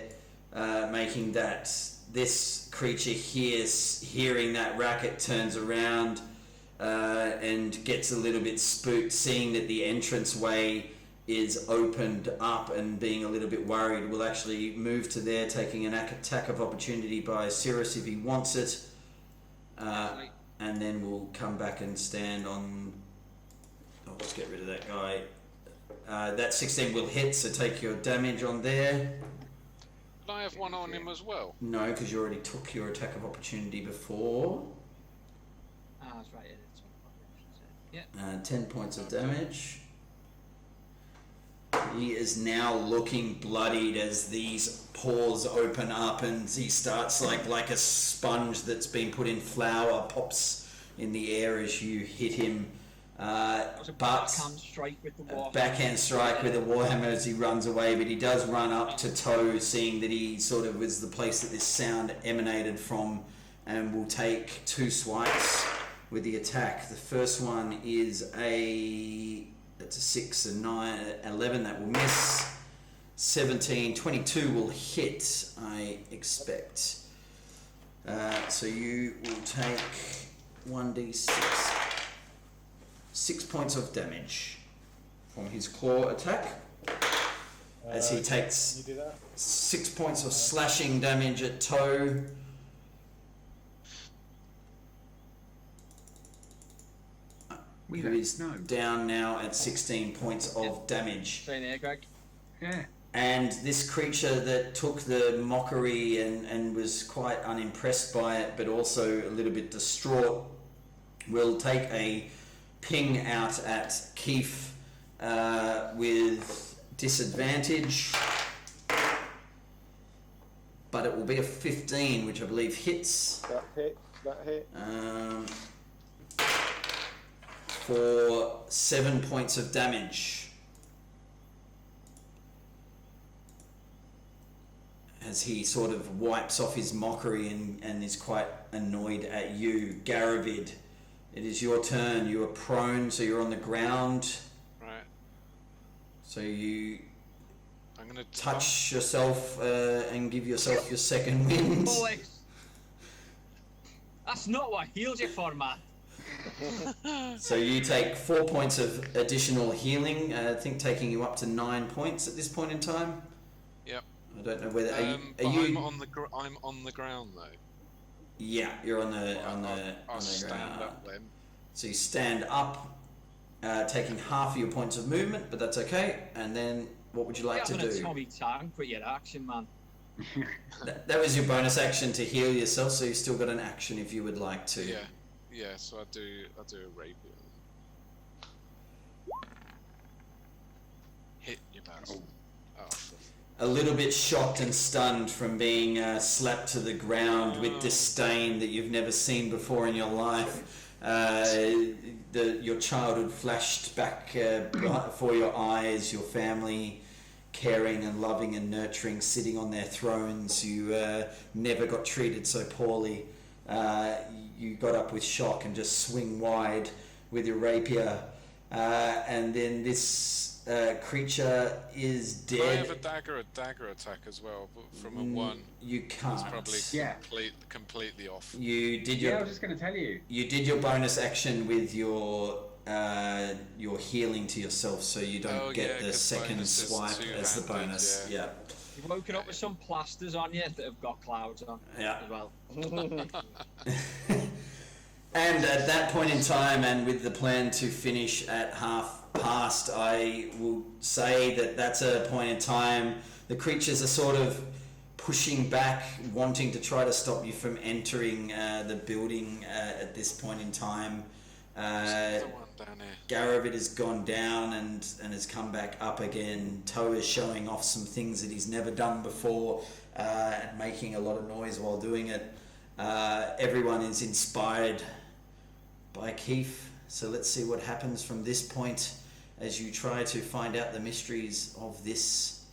making that. This creature hearing that racket, turns around and gets a little bit spooked, seeing that the entranceway is opened up and being a little bit worried. Will actually move to there, taking an attack of opportunity by Cirrus if he wants it. And then we'll come back and stand on. I'll just get rid of that guy. That 16 will hit, so take your damage on there. Can I have one on him as well? No, because you already took your attack of opportunity before. that's right. Yeah. 10 points of damage. He is now looking bloodied as these pores open up and he starts like a sponge that's been put in flour, pops in the air as you hit him. Backhand strike with the warhammer. Backhand strike with the warhammer as he runs away, but he does run up to Toe, seeing that he sort of was the place that this sound emanated from, and will take 2 swipes with the attack. The first one is that's a 6, a 9, 11, that will miss. 17, 22 will hit, I expect. So you will take 1d6, 6 points of damage from his claw attack. As he takes Can you do that? 6 points of slashing damage at toe. We Who don't is know. down now at 16 points of damage. Same here, Greg. Yeah. And this creature that took the mockery and was quite unimpressed by it, but also a little bit distraught, will take a ping out at Keith with disadvantage. But it will be a 15, which I believe hits. That hit. For 7 points of damage. As he sort of wipes off his mockery and is quite annoyed at you. Garavid, it is your turn. You are prone, so you're on the ground. Right. So you I'm gonna touch yourself and give yourself your second wind. Bollocks. That's not what I healed you for, man. So you take 4 points of additional healing, I think taking you up to 9 points at this point in time. Yep. I don't know whether but I'm on the ground though. Yeah, you're on the I'll stand ground. up then. So you stand up, taking half of your points of movement, but that's okay. And then what would you like to You're having do? a Tommy Tank with your action, man. That was your bonus action to heal yourself, so you still got an action if you would like to. Yeah. Yeah, so I'll do a rapier. Hit you bastard. Oh. A little bit shocked and stunned from being slapped to the ground with disdain that you've never seen before in your life. Your childhood flashed back before your eyes, your family caring and loving and nurturing, sitting on their thrones. You never got treated so poorly. You got up with shock and just swing wide with your rapier. And then this creature is dead. I have a dagger attack as well, but from a 1. You can't. It's probably Yeah. completely off. You did Yeah, I your was just going to tell you. you did your bonus action with your healing to yourself, so you don't Oh, get yeah, the 'cause second bonus is swipe as the two-handed, bonus. yeah. Yeah. You've woken up with some plasters on you that have got clouds on Yeah. as well. And at that point in time, and with the plan to finish at half past, I will say that that's a point in time. The creatures are sort of pushing back, wanting to try to stop you from entering the building at this point in time. There's another one down here. Garavid has gone down and has come back up again. Toe is showing off some things that he's never done before and making a lot of noise while doing it. Everyone is inspired by Keith. So let's see what happens from this point as you try to find out the mysteries of this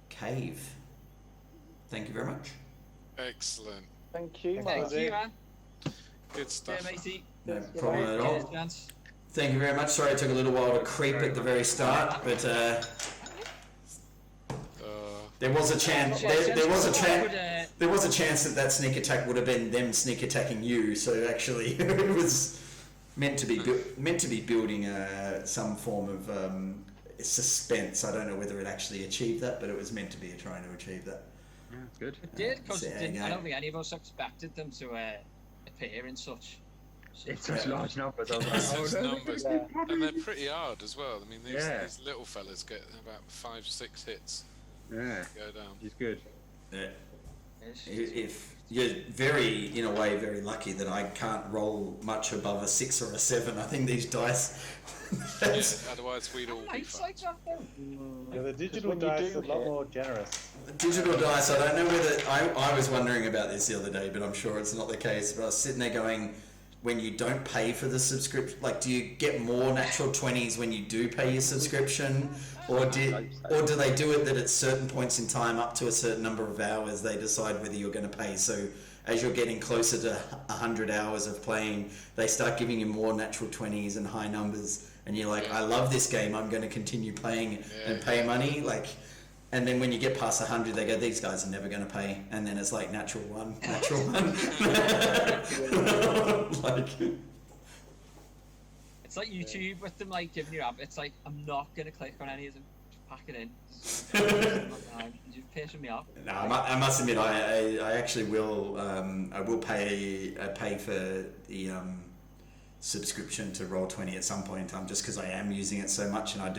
cave. Thank you very much. Excellent. Thank you, Thank man. you, man. Good Yeah, stuff. matey. No Yeah, problem at all. Cheers, gents. Thank you very much. Sorry it took a little while to creep at the very start, but there was a chance. There was a chance. There was a chance that sneak attack would have been them sneak attacking you. So actually, it was meant to be building some form of suspense. I don't know whether it actually achieved that, but it was meant to be trying to achieve that. Yeah, good. It did, because So there you I go. don't think any of us expected them to appear in such. It's such Yeah. large numbers. I was like, Those oh, no, numbers, Yeah. and they're pretty hard as well. I mean, these Yeah. little fellas get about 5-6 hits. Yeah, Go down. he's good. Yeah. If you're in a way, very lucky that I can't roll much above a 6 or a 7. I think these dice. Yeah, otherwise, we'd all be It's fucked. like that, though. Yeah, the digital when you dice do are a lot hit- more generous. Digital dice, I don't know whether I was wondering about this the other day, but I'm sure it's not the case. But I was sitting there going, when you don't pay for the subscription, like, do you get more natural 20s when you do pay your subscription, or do they do it that at certain points in time, up to a certain number of hours, they decide whether you're going to pay? So as you're getting closer to 100 hours of playing, they start giving you more natural 20s and high numbers, and you're like, I love this game, I'm going to continue playing it and pay money. Like, And then when you get past 100, they go, these guys are never going to pay. And then it's like natural one. Like, It's like YouTube with them like giving you up. It's like I'm not gonna click on any of them. Just pack it in. You're pissing me off. no, I must admit, I actually will. I will pay for the subscription to Roll20 at some point in time, just because I am using it so much, and I do